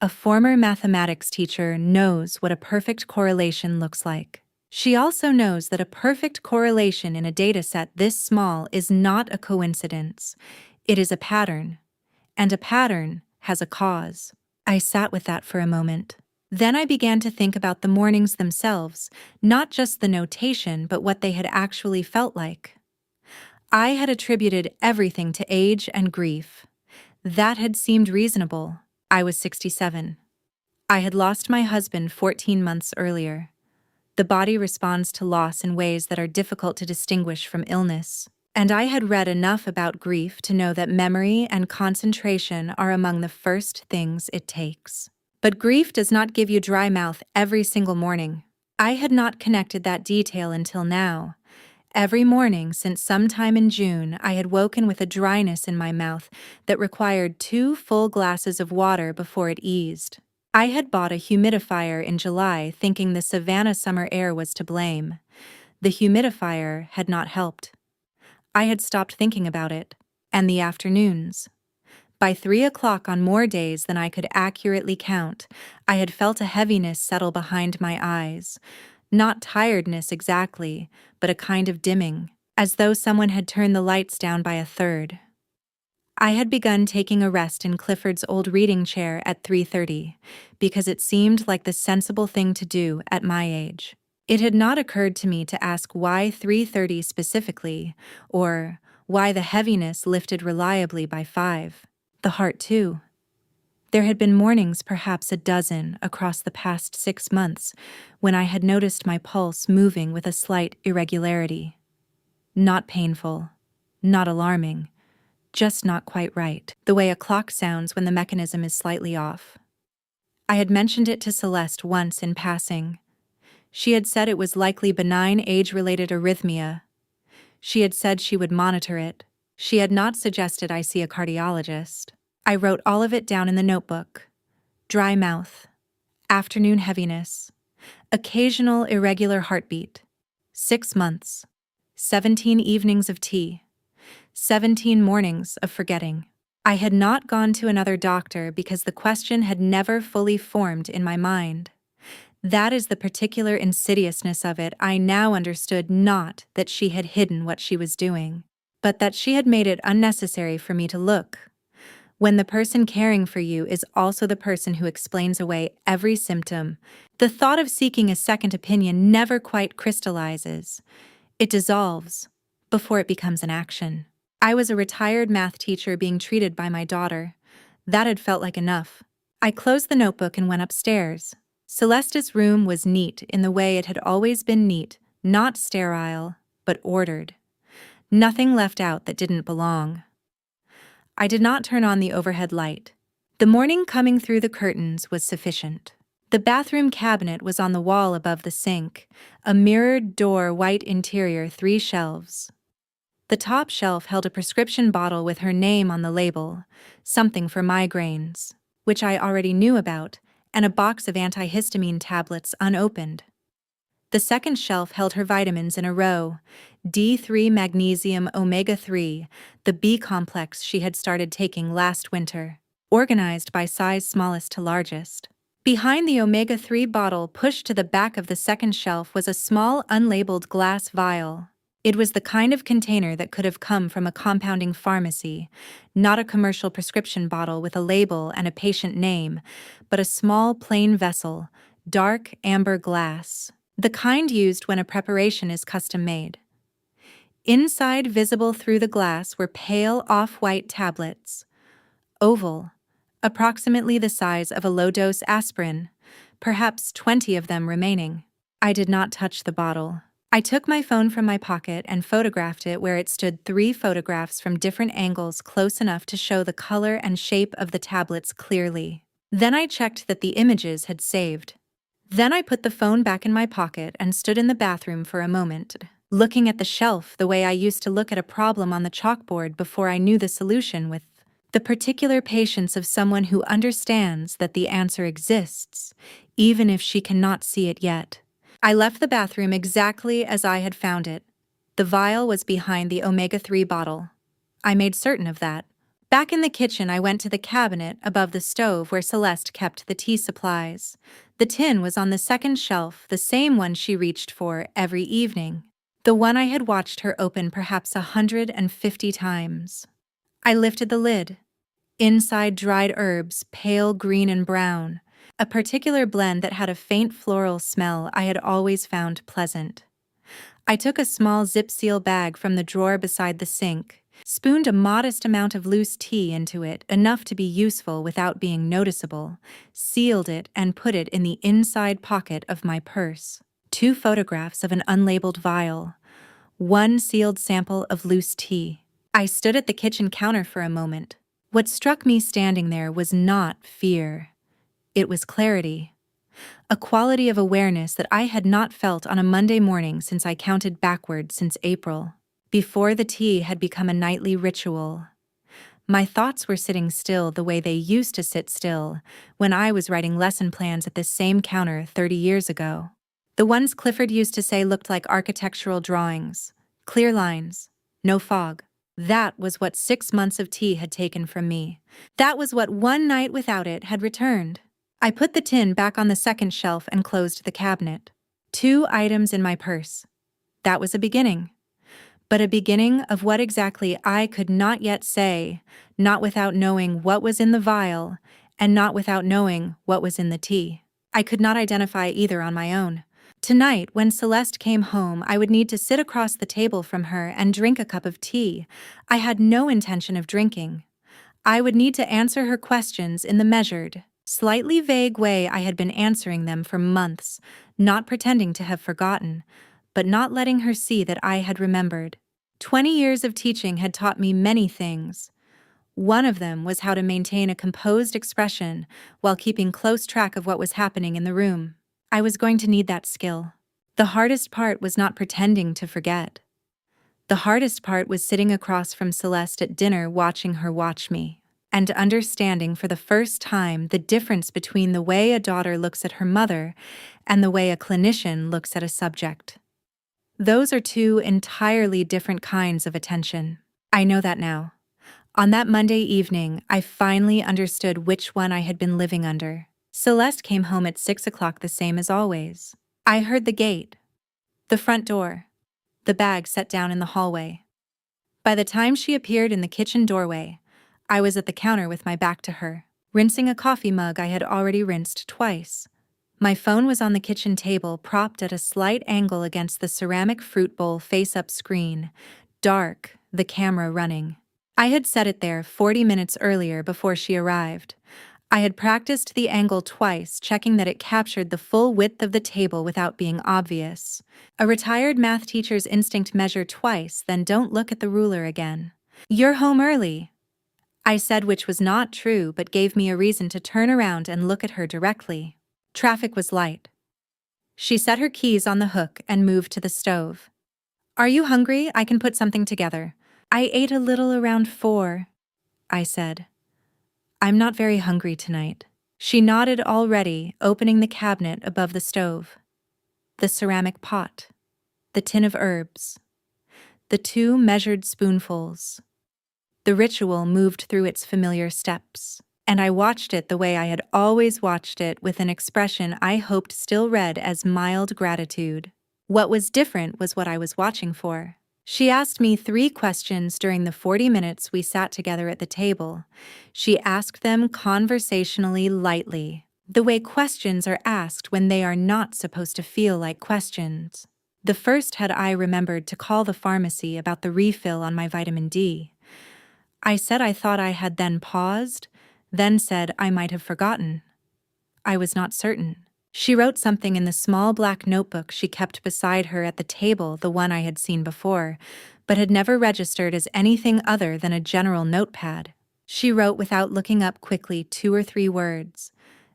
A former mathematics teacher knows what a perfect correlation looks like. She also knows that a perfect correlation in a dataset this small is not a coincidence. It is a pattern. And a pattern has a cause. I sat with that for a moment. Then I began to think about the mornings themselves, not just the notation, but what they had actually felt like. I had attributed everything to age and grief. That had seemed reasonable. I was 67. I had lost my husband 14 months earlier. The body responds to loss in ways that are difficult to distinguish from illness. And I had read enough about grief to know that memory and concentration are among the first things it takes. But grief does not give you dry mouth every single morning. I had not connected that detail until now. Every morning since sometime in June, I had woken with a dryness in my mouth that required 2 full glasses of water before it eased. I had bought a humidifier in July thinking the Savannah summer air was to blame. The humidifier had not helped. I had stopped thinking about it. And the afternoons. By 3 o'clock on more days than I could accurately count, I had felt a heaviness settle behind my eyes. Not tiredness exactly, but a kind of dimming, as though someone had turned the lights down by a third. I had begun taking a rest in Clifford's old reading chair at 3:30, because it seemed like the sensible thing to do at my age. It had not occurred to me to ask why 3:30 specifically, or why the heaviness lifted reliably by 5. The heart too. There had been mornings, perhaps a dozen, across the past 6 months, when I had noticed my pulse moving with a slight irregularity. Not painful, not alarming, just not quite right, the way a clock sounds when the mechanism is slightly off. I had mentioned it to Celeste once in passing. She had said it was likely benign age-related arrhythmia. She had said she would monitor it. She had not suggested I see a cardiologist. I wrote all of it down in the notebook. Dry mouth, afternoon heaviness, occasional irregular heartbeat, 6 months, 17 evenings of tea, 17 mornings of forgetting. I had not gone to another doctor because the question had never fully formed in my mind. That is the particular insidiousness of it. I now understood not that she had hidden what she was doing, but that she had made it unnecessary for me to look. When the person caring for you is also the person who explains away every symptom, the thought of seeking a second opinion never quite crystallizes. It dissolves before it becomes an action. I was a retired math teacher being treated by my daughter. That had felt like enough. I closed the notebook and went upstairs. Celeste's room was neat in the way it had always been neat, not sterile, but ordered. Nothing left out that didn't belong. I did not turn on the overhead light. The morning coming through the curtains was sufficient. The bathroom cabinet was on the wall above the sink, a mirrored door, white interior, 3 shelves. The top shelf held a prescription bottle with her name on the label, something for migraines, which I already knew about, and a box of antihistamine tablets unopened. The second shelf held her vitamins in a row: D3, magnesium, omega-3, the B complex she had started taking last winter, organized by size smallest to largest. Behind the omega-3 bottle pushed to the back of the second shelf was a small unlabeled glass vial. It was the kind of container that could have come from a compounding pharmacy, not a commercial prescription bottle with a label and a patient name, but a small plain vessel, dark amber glass, the kind used when a preparation is custom-made. Inside, visible through the glass, were pale off-white tablets, oval, approximately the size of a low-dose aspirin, perhaps 20 of them remaining. I did not touch the bottle. I took my phone from my pocket and photographed it where it stood, 3 photographs from different angles close enough to show the color and shape of the tablets clearly. Then I checked that the images had saved. Then I put the phone back in my pocket and stood in the bathroom for a moment, looking at the shelf the way I used to look at a problem on the chalkboard before I knew the solution, with the particular patience of someone who understands that the answer exists, even if she cannot see it yet. I left the bathroom exactly as I had found it. The vial was behind the omega-3 bottle. I made certain of that. Back in the kitchen, I went to the cabinet above the stove where Celeste kept the tea supplies. The tin was on the second shelf, the same one she reached for every evening. The one I had watched her open perhaps 150 times. I lifted the lid. Inside, dried herbs, pale green and brown, a particular blend that had a faint floral smell I had always found pleasant. I took a small zip-seal bag from the drawer beside the sink, spooned a modest amount of loose tea into it, enough to be useful without being noticeable, sealed it, and put it in the inside pocket of my purse. 2 photographs of an unlabeled vial, 1 sealed sample of loose tea. I stood at the kitchen counter for a moment. What struck me standing there was not fear. It was clarity. A quality of awareness that I had not felt on a Monday morning since I counted backward since April, before the tea had become a nightly ritual. My thoughts were sitting still the way they used to sit still when I was writing lesson plans at this same counter 30 years ago. The ones Clifford used to say looked like architectural drawings, clear lines, no fog. That was what 6 months of tea had taken from me. That was what one night without it had returned. I put the tin back on the second shelf and closed the cabinet. 2 items in my purse. That was a beginning. But a beginning of what exactly I could not yet say, not without knowing what was in the vial, and not without knowing what was in the tea. I could not identify either on my own. Tonight, when Celeste came home, I would need to sit across the table from her and drink a cup of tea. I had no intention of drinking. I would need to answer her questions in the measured, slightly vague way I had been answering them for months, not pretending to have forgotten, but not letting her see that I had remembered. 20 years of teaching had taught me many things. One of them was how to maintain a composed expression while keeping close track of what was happening in the room. I was going to need that skill. The hardest part was not pretending to forget. The hardest part was sitting across from Celeste at dinner, watching her watch me, and understanding for the first time the difference between the way a daughter looks at her mother and the way a clinician looks at a subject. Those are 2 entirely different kinds of attention. I know that now. On that Monday evening, I finally understood which one I had been living under. Celeste came home at 6 o'clock, the same as always. I heard the gate, the front door, the bag set down in the hallway. By the time she appeared in the kitchen doorway, I was at the counter with my back to her, rinsing a coffee mug I had already rinsed twice. My phone was on the kitchen table, propped at a slight angle against the ceramic fruit bowl face-up screen, dark, the camera running. I had set it there 40 minutes earlier before she arrived. I had practiced the angle twice, checking that it captured the full width of the table without being obvious. A retired math teacher's instinct: measure twice, then don't look at the ruler again. "You're home early," I said, which was not true but gave me a reason to turn around and look at her directly. Traffic was light. She set her keys on the hook and moved to the stove. "Are you hungry? I can put something together." "I ate a little around 4, I said. "I'm not very hungry tonight." She nodded already, opening the cabinet above the stove. the ceramic pot, the tin of herbs, the 2 measured spoonfuls. The ritual moved through its familiar steps, and I watched it the way I had always watched it, with an expression I hoped still read as mild gratitude. What was different was what I was watching for. She asked me 3 questions during the 40 minutes we sat together at the table. She asked them conversationally lightly, the way questions are asked when they are not supposed to feel like questions. The first had I remembered to call the pharmacy about the refill on my vitamin D. I said I thought I had, then paused, then said I might have forgotten. I was not certain. She wrote something in the small black notebook she kept beside her at the table, the one I had seen before, but had never registered as anything other than a general notepad. She wrote without looking up quickly 2 or 3 words.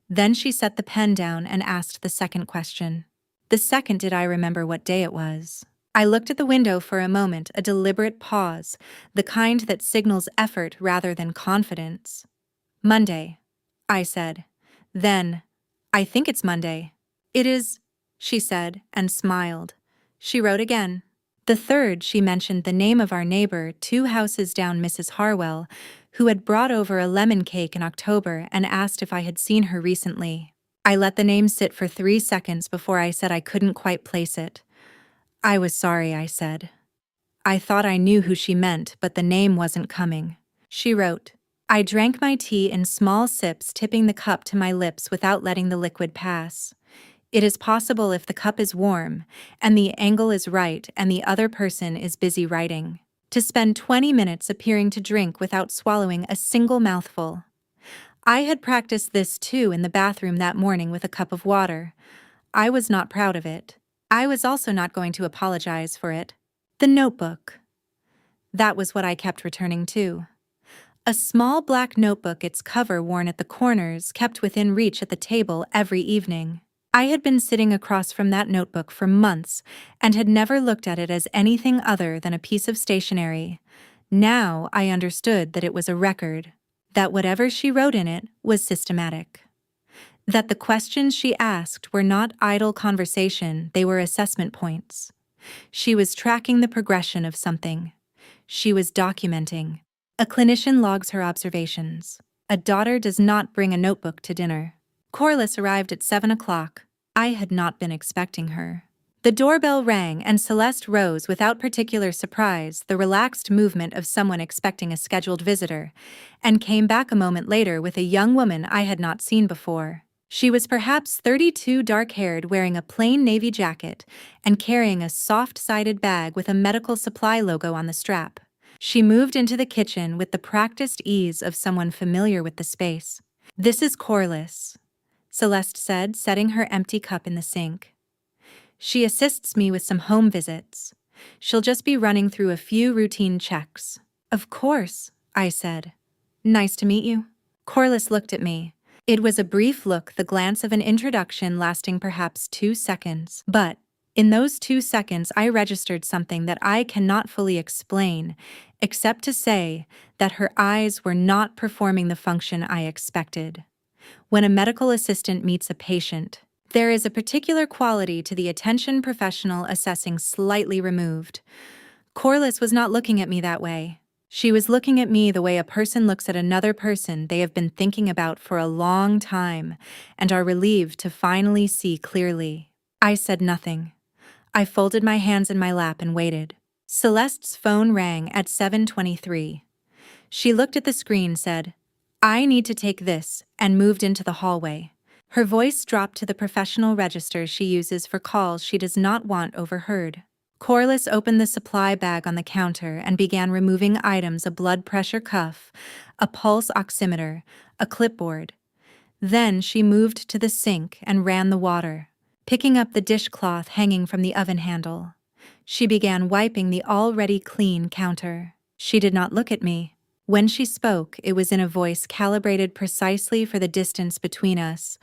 Then she set the pen down and asked the second question. The second did I remember what day it was. I looked at the window for a moment, a deliberate pause, the kind that signals effort rather than confidence. Monday, I said. Then, I think it's Monday. It is, she said, and smiled. She wrote again. The third, she mentioned the name of our neighbor, 2 houses down, Mrs. Harwell, who had brought over a lemon cake in October, and asked if I had seen her recently. I let the name sit for 3 seconds before I said I couldn't quite place it. I was sorry, I said. I thought I knew who she meant, but the name wasn't coming. She wrote. I drank my tea in small sips, tipping the cup to my lips without letting the liquid pass. It is possible if the cup is warm, and the angle is right, and the other person is busy writing, to spend 20 minutes appearing to drink without swallowing a single mouthful. I had practiced this too in the bathroom that morning with a cup of water. I was not proud of it. I was also not going to apologize for it. The notebook. That was what I kept returning to. A small black notebook, its cover worn at the corners, kept within reach at the table every evening. I had been sitting across from that notebook for months and had never looked at it as anything other than a piece of stationery. Now I understood that it was a record, that whatever she wrote in it was systematic. That the questions she asked were not idle conversation, they were assessment points. She was tracking the progression of something. She was documenting. A clinician logs her observations. A daughter does not bring a notebook to dinner. Corliss arrived at 7 o'clock. I had not been expecting her. The doorbell rang and Celeste rose without particular surprise, the relaxed movement of someone expecting a scheduled visitor, and came back a moment later with a young woman I had not seen before. She was perhaps 32, dark-haired, wearing a plain navy jacket and carrying a soft-sided bag with a medical supply logo on the strap. She moved into the kitchen with the practiced ease of someone familiar with the space. "This is Corliss," Celeste said, setting her empty cup in the sink. "She assists me with some home visits. She'll just be running through a few routine checks." "Of course," I said. "Nice to meet you." Corliss looked at me. It was a brief look, the glance of an introduction lasting perhaps 2 seconds. But, in those 2 seconds, I registered something that I cannot fully explain, except to say that her eyes were not performing the function I expected. When a medical assistant meets a patient, there is a particular quality to the attention professional assessing slightly removed. Corliss was not looking at me that way. She was looking at me the way a person looks at another person they have been thinking about for a long time and are relieved to finally see clearly. I said nothing. I folded my hands in my lap and waited. Celeste's phone rang at 7:23. She looked at the screen, said, "I need to take this," and moved into the hallway. Her voice dropped to the professional register she uses for calls she does not want overheard. Corliss opened the supply bag on the counter and began removing items: a blood pressure cuff, a pulse oximeter, a clipboard. Then she moved to the sink and ran the water, picking up the dishcloth hanging from the oven handle. She began wiping the already clean counter. She did not look at me. When she spoke, it was in a voice calibrated precisely for the distance between us,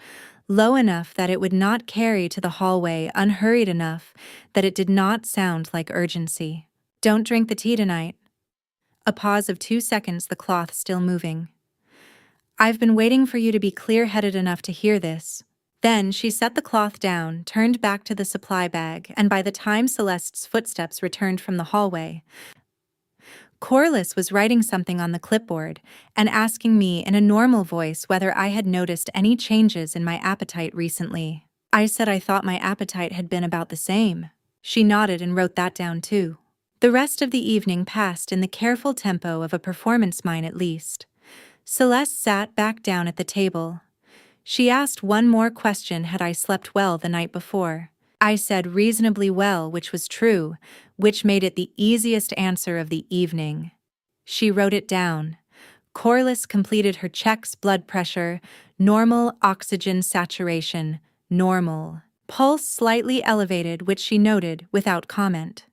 low enough that it would not carry to the hallway, unhurried enough that it did not sound like urgency. "Don't drink the tea tonight." A pause of 2 seconds, the cloth still moving. "I've been waiting for you to be clear-headed enough to hear this. Then she set the cloth down, turned back to the supply bag, and by the time Celeste's footsteps returned from the hallway, Corliss was writing something on the clipboard and asking me in a normal voice whether I had noticed any changes in my appetite recently. I said I thought my appetite had been about the same. She nodded and wrote that down too. The rest of the evening passed in the careful tempo of a performance mine at least. Celeste sat back down at the table. She asked one more question: had I slept well the night before? I said reasonably well, which was true, which made it the easiest answer of the evening. She wrote it down. Corliss completed her checks: blood pressure, normal; oxygen saturation, normal; pulse slightly elevated, which she noted without comment.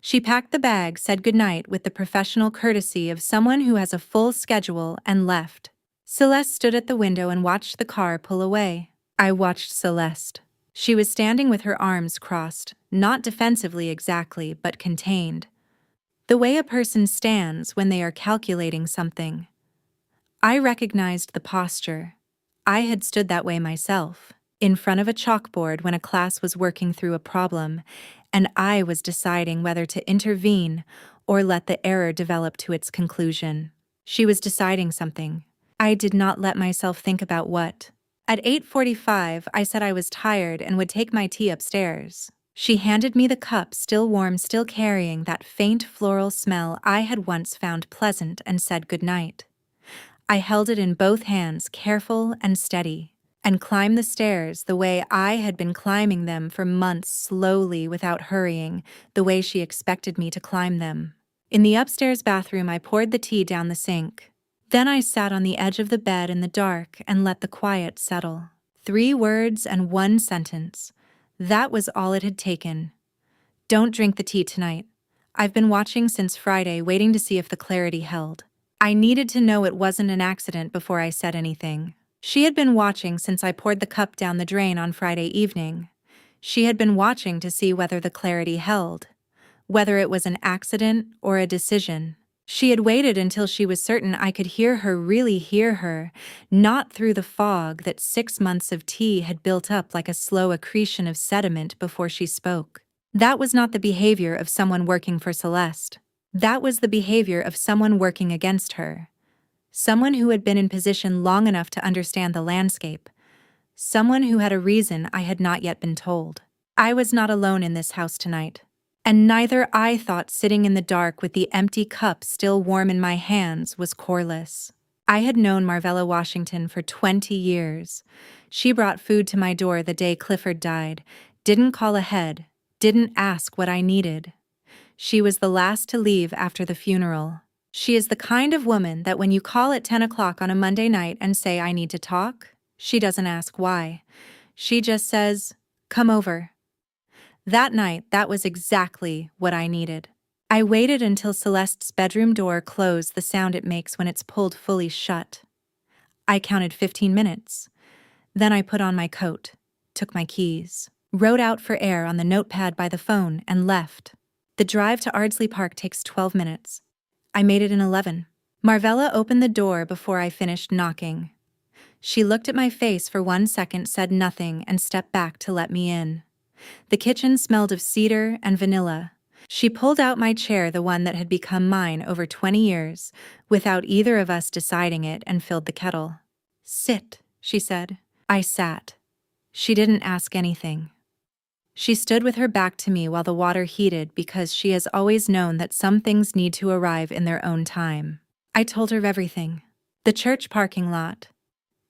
She packed the bag, said goodnight with the professional courtesy of someone who has a full schedule, and left. Celeste stood at the window and watched the car pull away. I watched Celeste. She was standing with her arms crossed, not defensively exactly, but contained. The way a person stands when they are calculating something. I recognized the posture. I had stood that way myself, in front of a chalkboard when a class was working through a problem, and I was deciding whether to intervene or let the error develop to its conclusion. She was deciding something. I did not let myself think about what. At 8:45, I said I was tired and would take my tea upstairs. She handed me the cup, still warm, still carrying that faint floral smell I had once found pleasant, and said goodnight. I held it in both hands, careful and steady, and climbed the stairs the way I had been climbing them for months, slowly, without hurrying, the way she expected me to climb them. In the upstairs bathroom, I poured the tea down the sink. Then I sat on the edge of the bed in the dark and let the quiet settle. 3 words and 1 sentence. That was all it had taken. Don't drink the tea tonight. I've been watching since Friday, waiting to see if the clarity held. I needed to know it wasn't an accident before I said anything. She had been watching since I poured the cup down the drain on Friday evening. She had been watching to see whether the clarity held, whether it was an accident or a decision. She had waited until she was certain I could hear her, really hear her, not through the fog that 6 months of tea had built up like a slow accretion of sediment before she spoke. That was not the behavior of someone working for Celeste. That was the behavior of someone working against her. Someone who had been in position long enough to understand the landscape. Someone who had a reason I had not yet been told. I was not alone in this house tonight. And neither, I thought, sitting in the dark with the empty cup still warm in my hands, was Corliss. I had known Marvella Washington for 20 years. She brought food to my door the day Clifford died, didn't call ahead, didn't ask what I needed. She was the last to leave after the funeral. She is the kind of woman that when you call at 10 o'clock on a Monday night and say, "I need to talk," she doesn't ask why. She just says, "Come over." That night, that was exactly what I needed. I waited until Celeste's bedroom door closed, the sound it makes when it's pulled fully shut. I counted 15 minutes. Then I put on my coat, took my keys, wrote out for air on the notepad by the phone, and left. The drive to Ardsley Park takes 12 minutes. I made it in 11. Marvella opened the door before I finished knocking. She looked at my face for 1 second, said nothing, and stepped back to let me in. The kitchen smelled of cedar and vanilla. She pulled out my chair, the one that had become mine over 20 years, without either of us deciding it, and filled the kettle. "Sit," she said. I sat. She didn't ask anything. She stood with her back to me while the water heated, because she has always known that some things need to arrive in their own time. I told her everything. The church parking lot.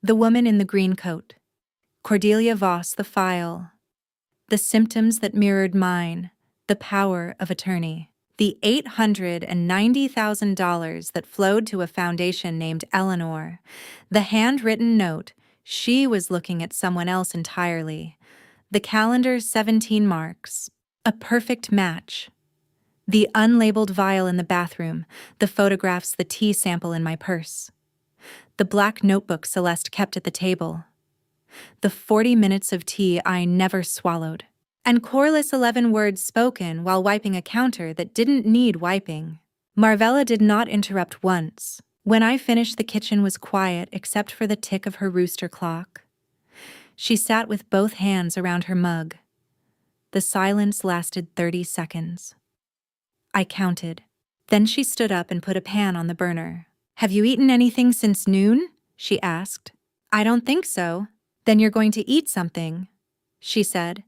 The woman in the green coat. Cordelia Voss, the file. The symptoms that mirrored mine, the power of attorney, the $890,000 that flowed to a foundation named Eleanor, the handwritten note, she was looking at someone else entirely, the calendar's 17 marks, a perfect match, the unlabeled vial in the bathroom, the photographs, the tea sample in my purse, the black notebook Celeste kept at the table, the 40 minutes of tea I never swallowed, and Corliss' 11 words spoken while wiping a counter that didn't need wiping. Marvella did not interrupt once. When I finished, the kitchen was quiet except for the tick of her rooster clock. She sat with both hands around her mug. The silence lasted 30 seconds. I counted. Then she stood up and put a pan on the burner. "Have you eaten anything since noon?" she asked. "I don't think so." "Then you're going to eat something," she said,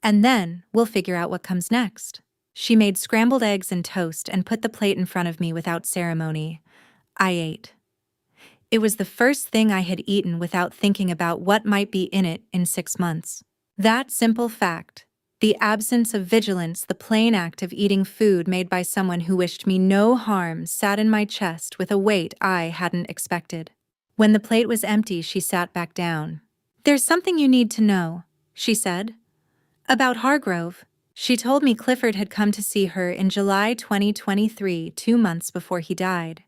"and then we'll figure out what comes next." She made scrambled eggs and toast and put the plate in front of me without ceremony. I ate. It was the first thing I had eaten without thinking about what might be in it in 6 months. That simple fact, the absence of vigilance, the plain act of eating food made by someone who wished me no harm, sat in my chest with a weight I hadn't expected. When the plate was empty, she sat back down. "There's something you need to know," she said. "About Hargrove." She told me Clifford had come to see her in July 2023, 2 months before he died.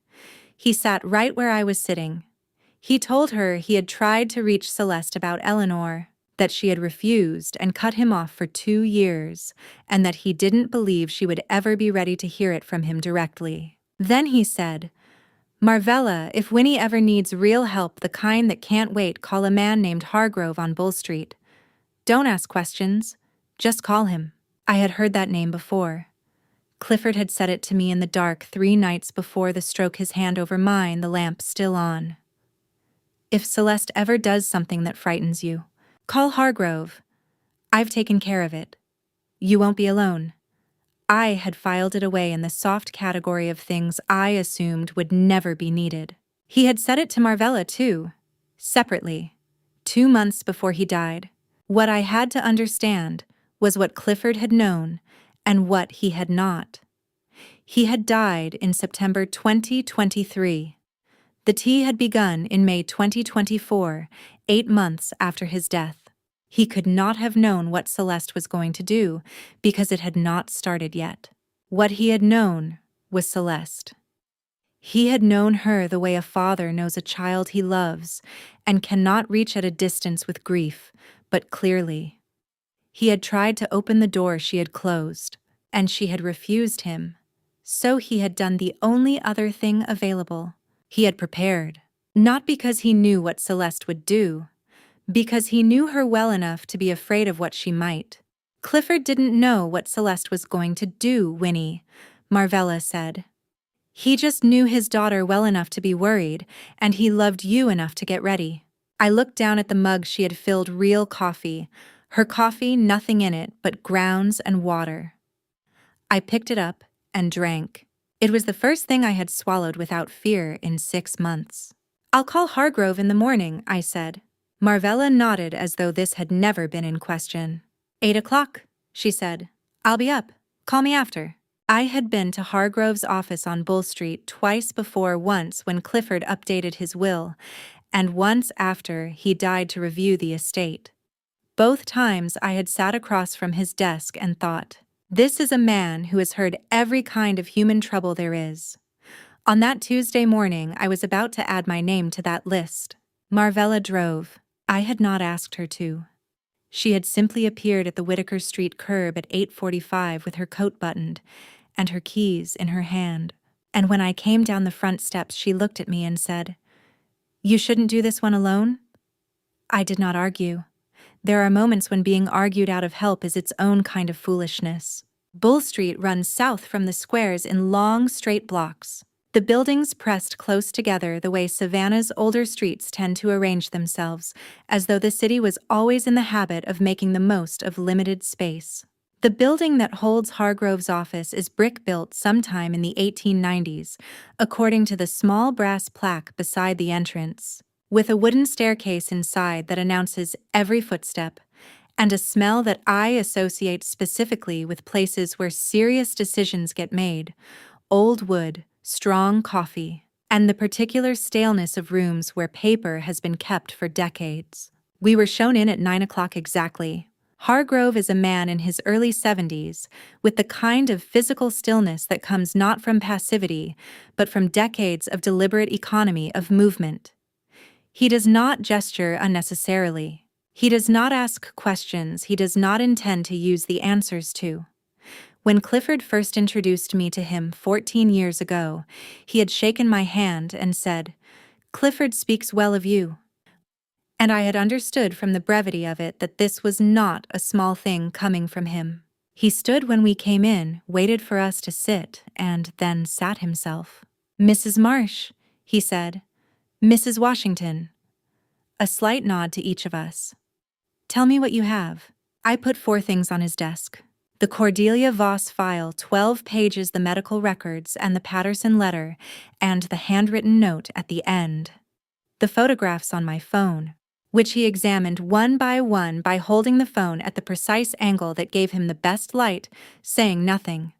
He sat right where I was sitting. He told her he had tried to reach Celeste about Eleanor, that she had refused and cut him off for 2 years, and that he didn't believe she would ever be ready to hear it from him directly. Then he said, "Marvella, if Winnie ever needs real help, the kind that can't wait, call a man named Hargrove on Bull Street. Don't ask questions, just call him." I had heard that name before. Clifford had said it to me in the dark 3 nights before the stroke, his hand over mine, the lamp still on. "If Celeste ever does something that frightens you, call Hargrove. I've taken care of it. You won't be alone." I had filed it away in the soft category of things I assumed would never be needed. He had said it to Marvella too, separately, 2 months before he died. What I had to understand was what Clifford had known and what he had not. He had died in September 2023. The tea had begun in May 2024, 8 months after his death. He could not have known what Celeste was going to do because it had not started yet. What he had known was Celeste. He had known her the way a father knows a child he loves and cannot reach at a distance with grief, but clearly. He had tried to open the door she had closed, and she had refused him. So he had done the only other thing available. He had prepared, not because he knew what Celeste would do, because he knew her well enough to be afraid of what she might. "Clifford didn't know what Celeste was going to do, Winnie," Marvella said. "He just knew his daughter well enough to be worried, and he loved you enough to get ready." I looked down at the mug she had filled real coffee. Her coffee, nothing in it but grounds and water. I picked it up and drank. It was the first thing I had swallowed without fear in 6 months. "I'll call Hargrove in the morning," I said. Marvella nodded as though this had never been in question. 8 o'clock, she said. "I'll be up. Call me after." I had been to Hargrove's office on Bull Street twice before, once when Clifford updated his will, and once after he died to review the estate. Both times I had sat across from his desk and thought, this is a man who has heard every kind of human trouble there is. On that Tuesday morning, I was about to add my name to that list. Marvella drove. I had not asked her to. She had simply appeared at the Whitaker Street curb at 8:45 with her coat buttoned and her keys in her hand. And when I came down the front steps, she looked at me and said, "You shouldn't do this one alone?" I did not argue. There are moments when being argued out of help is its own kind of foolishness. Bull Street runs south from the squares in long, straight blocks. The buildings pressed close together the way Savannah's older streets tend to arrange themselves, as though the city was always in the habit of making the most of limited space. The building that holds Hargrove's office is brick-built sometime in the 1890s, according to the small brass plaque beside the entrance, with a wooden staircase inside that announces every footstep, and a smell that I associate specifically with places where serious decisions get made: old wood, strong coffee, and the particular staleness of rooms where paper has been kept for decades. We were shown in at 9 o'clock exactly. Hargrove is a man in his early 70s, with the kind of physical stillness that comes not from passivity, but from decades of deliberate economy of movement. He does not gesture unnecessarily. He does not ask questions he does not intend to use the answers to. When Clifford first introduced me to him 14 years ago, he had shaken my hand and said, "Clifford speaks well of you." And I had understood from the brevity of it that this was not a small thing coming from him. He stood when we came in, waited for us to sit, and then sat himself. "Mrs. Marsh," he said. "Mrs. Washington." A slight nod to each of us. "Tell me what you have." I put 4 things on his desk. The Cordelia Voss file, 12 pages, the medical records, and the Patterson letter, and the handwritten note at the end. The photographs on my phone, which he examined one by holding the phone at the precise angle that gave him the best light, saying nothing.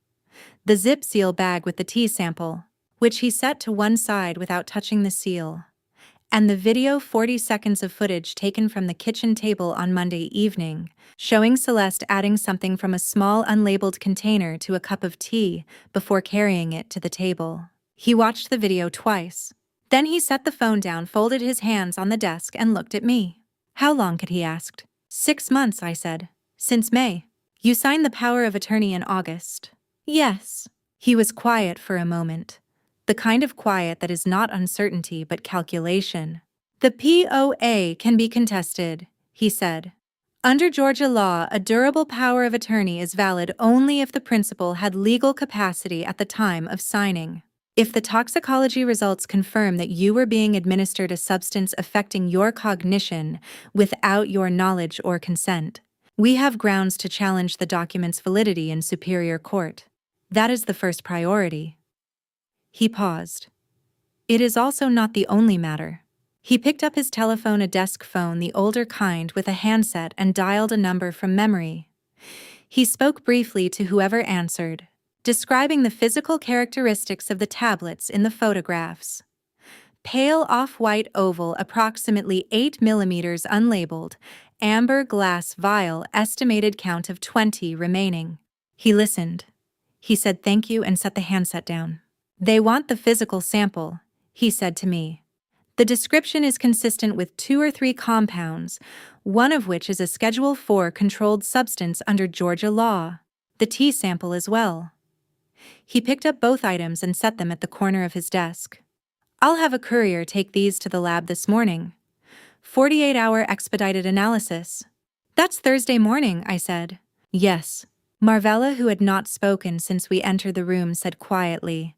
The zip seal bag with the tea sample, which he set to one side without touching the seal. And the video 40 seconds of footage taken from the kitchen table on Monday evening, showing Celeste adding something from a small unlabeled container to a cup of tea before carrying it to the table. He watched the video twice. Then he set the phone down, folded his hands on the desk, and looked at me. "How long?" he asked. 6 months, I said. "Since May." "You signed the power of attorney in August." "Yes." He was quiet for a moment. The kind of quiet that is not uncertainty but calculation. "The POA can be contested," he said. "Under Georgia law, a durable power of attorney is valid only if the principal had legal capacity at the time of signing. If the toxicology results confirm that you were being administered a substance affecting your cognition without your knowledge or consent, we have grounds to challenge the document's validity in superior court. That is the first priority." He paused. "It is also not the only matter." He picked up his telephone, a desk phone, the older kind with a handset, and dialed a number from memory. He spoke briefly to whoever answered, describing the physical characteristics of the tablets in the photographs. Pale off-white oval, approximately 8 millimeters, unlabeled, amber glass vial, estimated count of 20 remaining. He listened. He said thank you and set the handset down. "They want the physical sample," he said to me. "The description is consistent with 2 or 3 compounds, one of which is a Schedule 4 controlled substance under Georgia law. The tea sample as well." He picked up both items and set them at the corner of his desk. "I'll have a courier take these to the lab this morning. 48-hour expedited analysis." "That's Thursday morning," I said. "Yes." Marvella, who had not spoken since we entered the room, said quietly,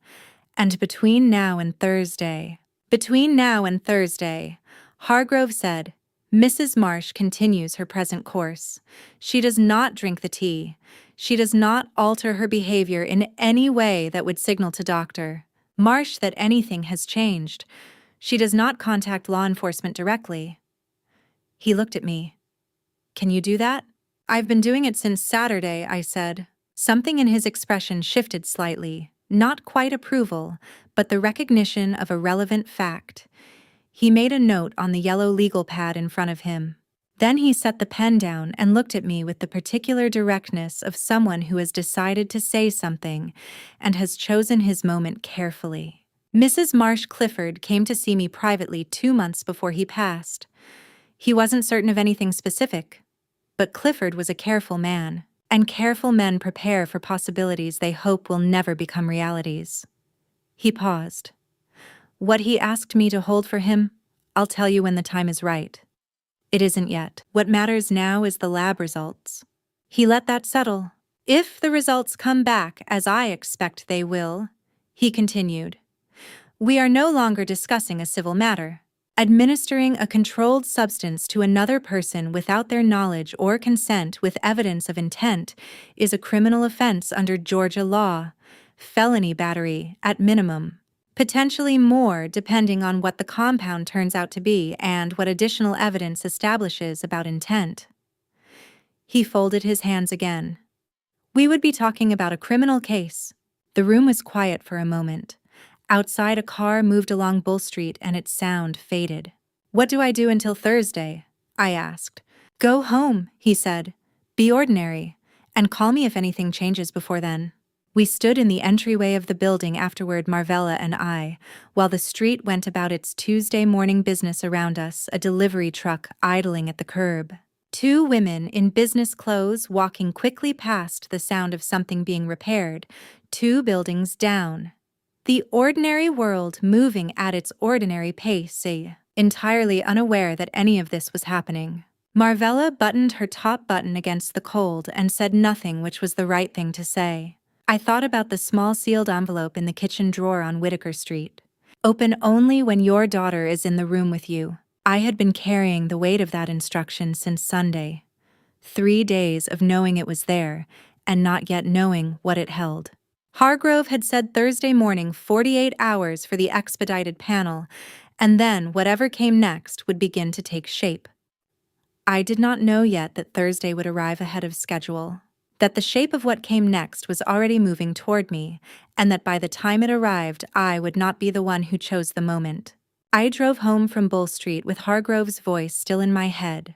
"And between now and Thursday." "Between now and Thursday," Hargrove said, "Mrs. Marsh continues her present course. She does not drink the tea. She does not alter her behavior in any way that would signal to Dr. Marsh that anything has changed. She does not contact law enforcement directly." He looked at me. "Can you do that?" "I've been doing it since Saturday," I said. Something in his expression shifted slightly, not quite approval, but the recognition of a relevant fact. He made a note on the yellow legal pad in front of him. Then he set the pen down and looked at me with the particular directness of someone who has decided to say something and has chosen his moment carefully. "Mrs. Marsh Clifford came to see me privately 2 months before he passed. He wasn't certain of anything specific, but Clifford was a careful man, and careful men prepare for possibilities they hope will never become realities." He paused. "What he asked me to hold for him, I'll tell you when the time is right. It isn't yet. What matters now is the lab results." He let that settle. "If the results come back as I expect they will," he continued, "we are no longer discussing a civil matter. Administering a controlled substance to another person without their knowledge or consent with evidence of intent is a criminal offense under Georgia law, felony battery at minimum. Potentially more depending on what the compound turns out to be and what additional evidence establishes about intent." He folded his hands again. "We would be talking about a criminal case." The room was quiet for a moment. Outside, a car moved along Bull Street and its sound faded. "What do I do until Thursday?" I asked. "Go home," he said. "Be ordinary, and call me if anything changes before then." We stood in the entryway of the building afterward, Marvella and I, while the street went about its Tuesday morning business around us, a delivery truck idling at the curb. 2 women in business clothes walking quickly past, the sound of something being repaired, 2 buildings down. The ordinary world moving at its ordinary pace, entirely unaware that any of this was happening. Marvella buttoned her top button against the cold and said nothing, which was the right thing to say. I thought about the small sealed envelope in the kitchen drawer on Whitaker Street. Open only when your daughter is in the room with you. I had been carrying the weight of that instruction since Sunday. 3 days of knowing it was there, and not yet knowing what it held. Hargrove had said Thursday morning 48 hours for the expedited panel, and then whatever came next would begin to take shape. I did not know yet that Thursday would arrive ahead of schedule, that the shape of what came next was already moving toward me, and that by the time it arrived, I would not be the one who chose the moment. I drove home from Bull Street with Hargrove's voice still in my head.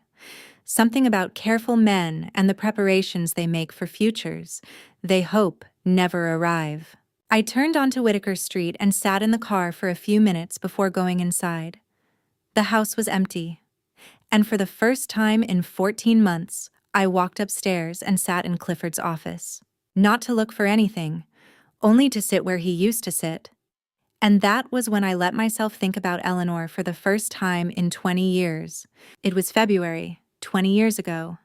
Something about careful men and the preparations they make for futures they hope never arrive. I turned onto Whitaker Street and sat in the car for a few minutes before going inside. The house was empty, and for the first time in 14 months, I walked upstairs and sat in Clifford's office. Not to look for anything, only to sit where he used to sit. And that was when I let myself think about Eleanor for the first time in 20 years. It was February, 20 years ago.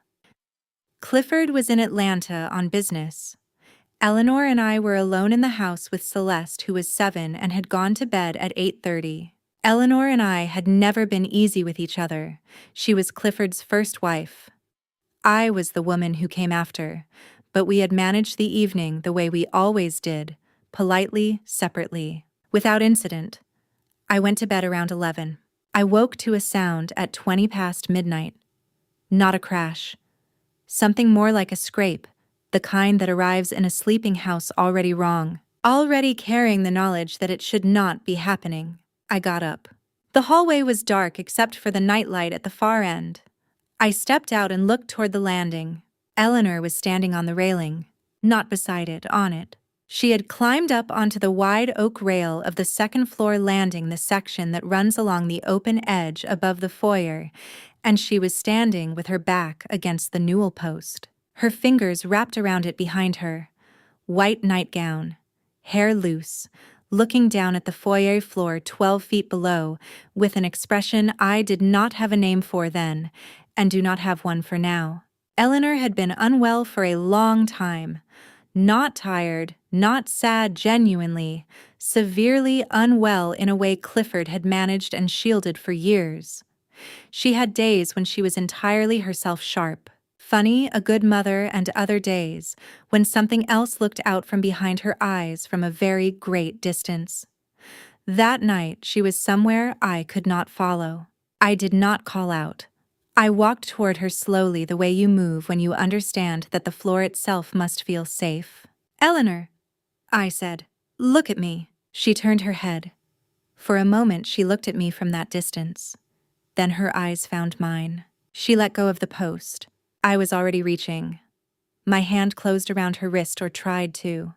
Clifford was in Atlanta on business. Eleanor and I were alone in the house with Celeste, who was 7 and had gone to bed at 8:30. Eleanor and I had never been easy with each other. She was Clifford's first wife. I was the woman who came after, but we had managed the evening the way we always did, politely, separately, without incident. I went to bed around 11. I woke to a sound at 20 past midnight. Not a crash. Something more like a scrape, the kind that arrives in a sleeping house already wrong, already carrying the knowledge that it should not be happening. I got up. The hallway was dark except for the nightlight at the far end. I stepped out and looked toward the landing. Eleanor was standing on the railing, not beside it, on it. She had climbed up onto the wide oak rail of the second-floor landing, the section that runs along the open edge above the foyer, and she was standing with her back against the newel post, her fingers wrapped around it behind her. White nightgown, hair loose, looking down at the foyer floor 12 feet below, with an expression I did not have a name for then, and do not have one for now. Eleanor had been unwell for a long time. Not tired, not sad genuinely, severely unwell in a way Clifford had managed and shielded for years. She had days when she was entirely herself, sharp, funny, a good mother, and other days when something else looked out from behind her eyes from a very great distance. That night she was somewhere I could not follow. I did not call out. I walked toward her slowly, the way you move when you understand that the floor itself must feel safe. "Eleanor," I said, "look at me." She turned her head. For a moment she looked at me from that distance. Then her eyes found mine. She let go of the post. I was already reaching. My hand closed around her wrist, or tried to.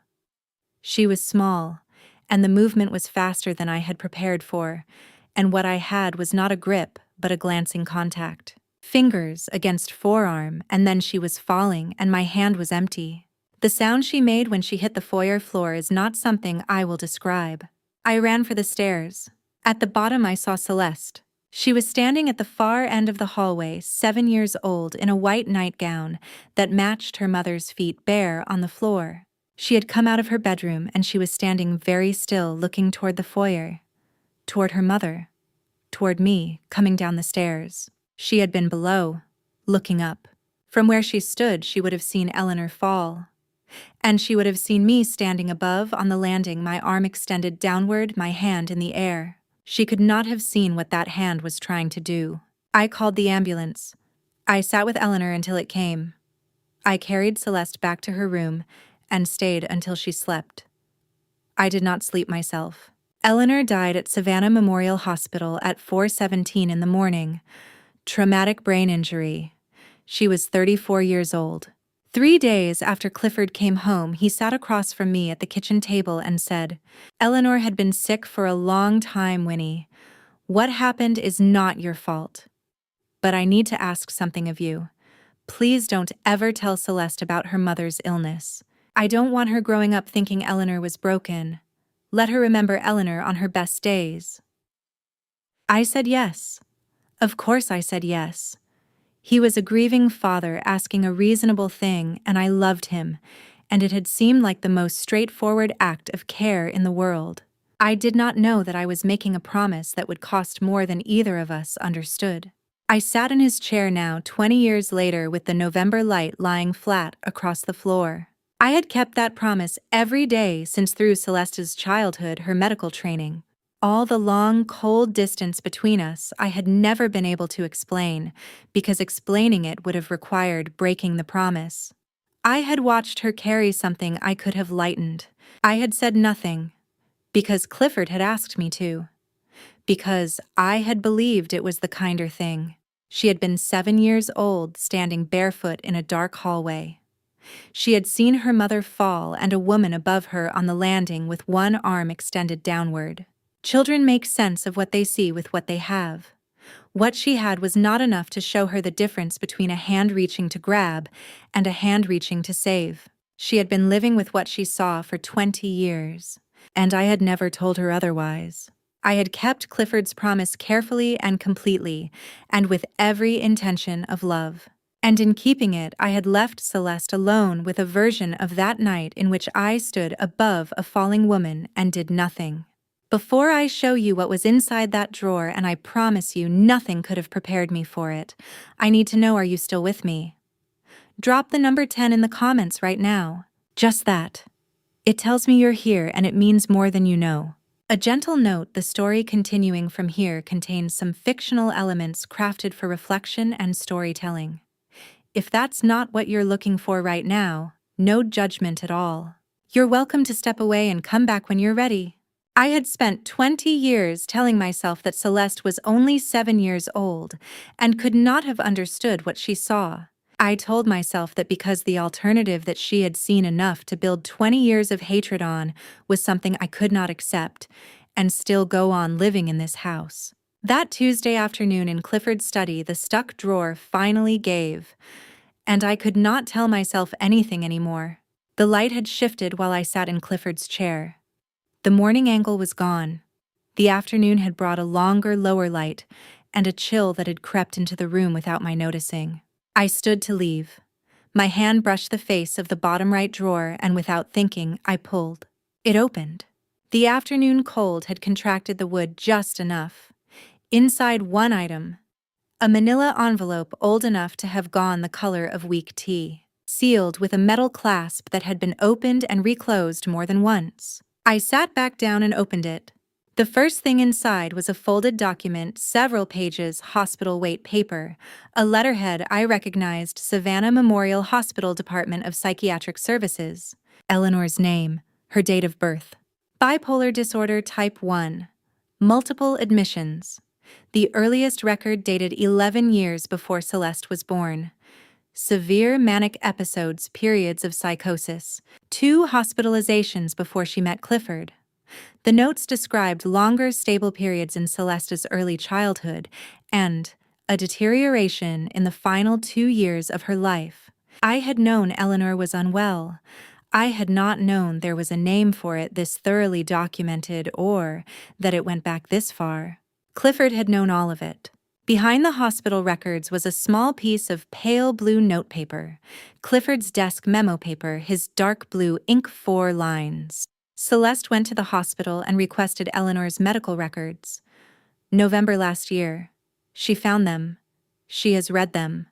She was small, and the movement was faster than I had prepared for, and what I had was not a grip, but a glancing contact. Fingers against forearm, and then she was falling, and my hand was empty. The sound she made when she hit the foyer floor is not something I will describe. I ran for the stairs. At the bottom I saw Celeste. She was standing at the far end of the hallway, 7 years old, in a white nightgown that matched her mother's feet, bare on the floor. She had come out of her bedroom, and she was standing very still, looking toward the foyer, toward her mother, toward me, coming down the stairs. She had been below, looking up. From where she stood, she would have seen Eleanor fall. And she would have seen me standing above on the landing, my arm extended downward, my hand in the air. She could not have seen what that hand was trying to do. I called the ambulance. I sat with Eleanor until it came. I carried Celeste back to her room and stayed until she slept. I did not sleep myself. Eleanor died at Savannah Memorial Hospital at 4:17 in the morning. Traumatic brain injury. She was 34 years old. 3 days after Clifford came home, he sat across from me at the kitchen table and said, "Eleanor had been sick for a long time, Winnie. What happened is not your fault. But I need to ask something of you. Please don't ever tell Celeste about her mother's illness. I don't want her growing up thinking Eleanor was broken. Let her remember Eleanor on her best days." I said yes. Of course I said yes. He was a grieving father asking a reasonable thing, and I loved him, and it had seemed like the most straightforward act of care in the world. I did not know that I was making a promise that would cost more than either of us understood. I sat in his chair now 20 years later with the November light lying flat across the floor. I had kept that promise every day since through Celeste's childhood, her medical training. All the long, cold distance between us I had never been able to explain, because explaining it would have required breaking the promise. I had watched her carry something I could have lightened. I had said nothing, because Clifford had asked me to. Because I had believed it was the kinder thing. She had been 7 years old, standing barefoot in a dark hallway. She had seen her mother fall and a woman above her on the landing with one arm extended downward. Children make sense of what they see with what they have. What she had was not enough to show her the difference between a hand reaching to grab and a hand reaching to save. She had been living with what she saw for 20 years, and I had never told her otherwise. I had kept Clifford's promise carefully and completely, and with every intention of love. And in keeping it, I had left Celeste alone with a version of that night in which I stood above a falling woman and did nothing. Before I show you what was inside that drawer, and I promise you nothing could have prepared me for it, I need to know, are you still with me? Drop the number 10 in the comments right now. Just that. It tells me you're here, and it means more than you know. A gentle note: the story continuing from here contains some fictional elements crafted for reflection and storytelling. If that's not what you're looking for right now, no judgment at all. You're welcome to step away and come back when you're ready. I had spent 20 years telling myself that Celeste was only 7 years old and could not have understood what she saw. I told myself that because the alternative that she had seen enough to build 20 years of hatred on was something I could not accept and still go on living in this house. That Tuesday afternoon in Clifford's study, the stuck drawer finally gave, and I could not tell myself anything anymore. The light had shifted while I sat in Clifford's chair. The morning angle was gone. The afternoon had brought a longer, lower light and a chill that had crept into the room without my noticing. I stood to leave. My hand brushed the face of the bottom right drawer, and without thinking, I pulled. It opened. The afternoon cold had contracted the wood just enough. Inside one item, a manila envelope old enough to have gone the color of weak tea, sealed with a metal clasp that had been opened and reclosed more than once. I sat back down and opened it. The first thing inside was a folded document, several pages, hospital weight paper, a letterhead I recognized: Savannah Memorial Hospital Department of Psychiatric Services, Eleanor's name, her date of birth. Bipolar disorder type 1. Multiple admissions. The earliest record dated 11 years before Celeste was born. Severe manic episodes, periods of psychosis. 2 hospitalizations before she met Clifford. The notes described longer, stable periods in Celeste's early childhood and a deterioration in the final 2 years of her life. I had known Eleanor was unwell. I had not known there was a name for it this thoroughly documented, or that it went back this far. Clifford had known all of it. Behind the hospital records was a small piece of pale blue notepaper, Clifford's desk memo paper, his dark blue ink, 4 lines. Celeste went to the hospital and requested Eleanor's medical records. November last year. She found them. She has read them.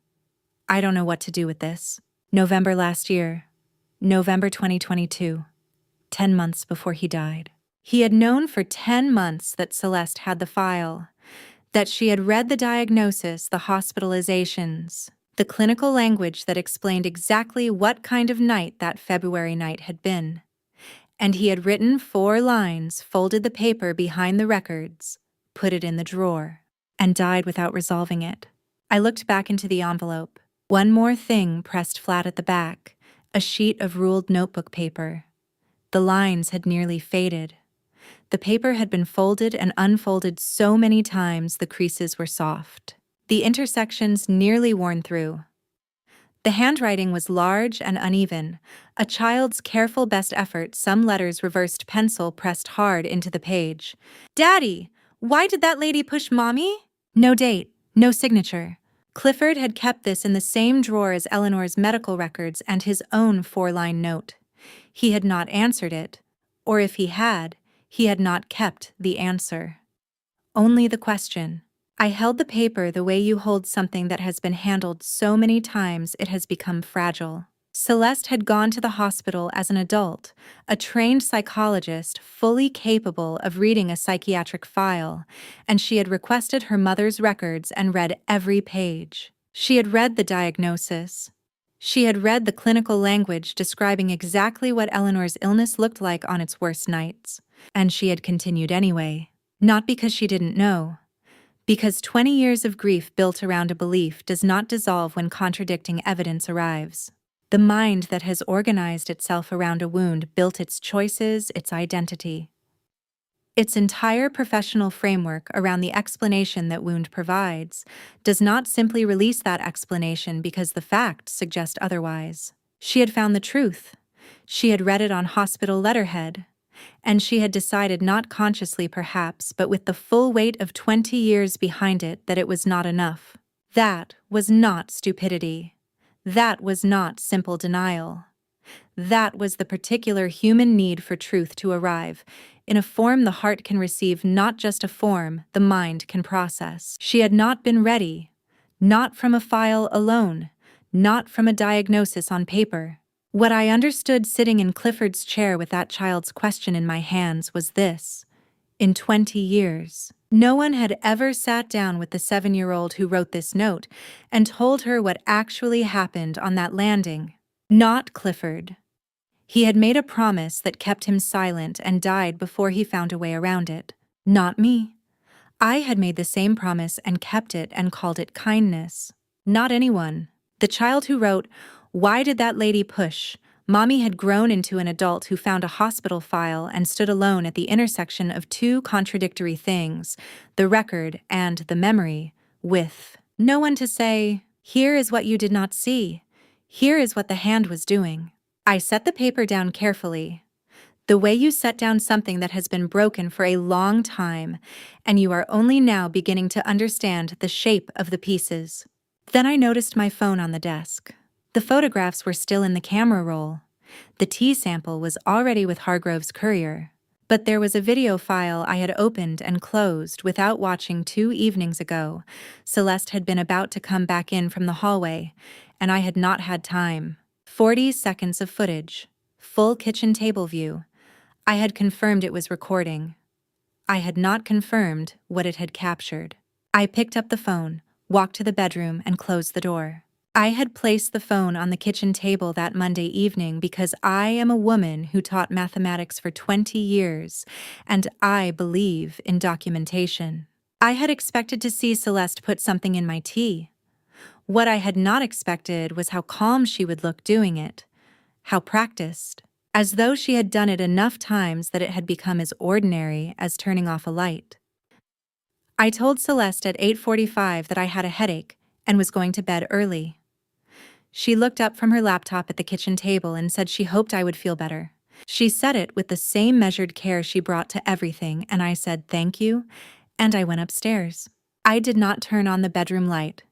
I don't know what to do with this. November last year. November 2022. 10 months before he died. He had known for 10 months that Celeste had the file, that she had read the diagnosis, the hospitalizations, the clinical language that explained exactly what kind of night that February night had been. And he had written 4 lines, folded the paper behind the records, put it in the drawer, and died without resolving it. I looked back into the envelope. One more thing pressed flat at the back, a sheet of ruled notebook paper. The lines had nearly faded. The paper had been folded and unfolded so many times the creases were soft. The intersections nearly worn through. The handwriting was large and uneven, a child's careful best effort, some letters reversed pencil pressed hard into the page. "Daddy, Why did that lady push Mommy? No date, no signature. Clifford had kept this in the same drawer as Eleanor's medical records and his own 4-line note. He had not answered it, or if he had not kept the answer. Only the question. I held the paper the way you hold something that has been handled so many times it has become fragile. Celeste had gone to the hospital as an adult, a trained psychologist fully capable of reading a psychiatric file, and she had requested her mother's records and read every page. She had read the diagnosis. She had read the clinical language describing exactly what Eleanor's illness looked like on its worst nights. And she had continued anyway. Not because she didn't know. Because 20 years of grief built around a belief does not dissolve when contradicting evidence arrives. The mind that has organized itself around a wound built its choices, its identity. Its entire professional framework around the explanation that wound provides does not simply release that explanation because the facts suggest otherwise. She had found the truth. She had read it on hospital letterhead. And she had decided, not consciously perhaps, but with the full weight of 20 years behind it, that it was not enough. That was not stupidity. That was not simple denial. That was the particular human need for truth to arrive, in a form the heart can receive, not just a form the mind can process. She had not been ready, not from a file alone, not from a diagnosis on paper. What I understood sitting in Clifford's chair with that child's question in my hands was this. In 20 years, no one had ever sat down with the 7-year-old who wrote this note and told her what actually happened on that landing. Not Clifford. He had made a promise that kept him silent and died before he found a way around it. Not me. I had made the same promise and kept it and called it kindness. Not anyone. The child who wrote, "Why did that lady push?" Mommy had grown into an adult who found a hospital file and stood alone at the intersection of two contradictory things, the record and the memory, with no one to say, "Here is what you did not see. Here is what the hand was doing." I set the paper down carefully. The way you set down something that has been broken for a long time, and you are only now beginning to understand the shape of the pieces. Then I noticed my phone on the desk. The photographs were still in the camera roll. The tea sample was already with Hargrove's courier. But there was a video file I had opened and closed without watching 2 evenings ago. Celeste had been about to come back in from the hallway, and I had not had time. 40 seconds of footage. Full kitchen table view. I had confirmed it was recording. I had not confirmed what it had captured. I picked up the phone, walked to the bedroom, and closed the door. I had placed the phone on the kitchen table that Monday evening because I am a woman who taught mathematics for 20 years, and I believe in documentation. I had expected to see Celeste put something in my tea. What I had not expected was how calm she would look doing it, how practiced, as though she had done it enough times that it had become as ordinary as turning off a light. I told Celeste at 8:45 that I had a headache and was going to bed early. She looked up from her laptop at the kitchen table and said she hoped I would feel better. She said it with the same measured care she brought to everything, and I said thank you, and I went upstairs. I did not turn on the bedroom light.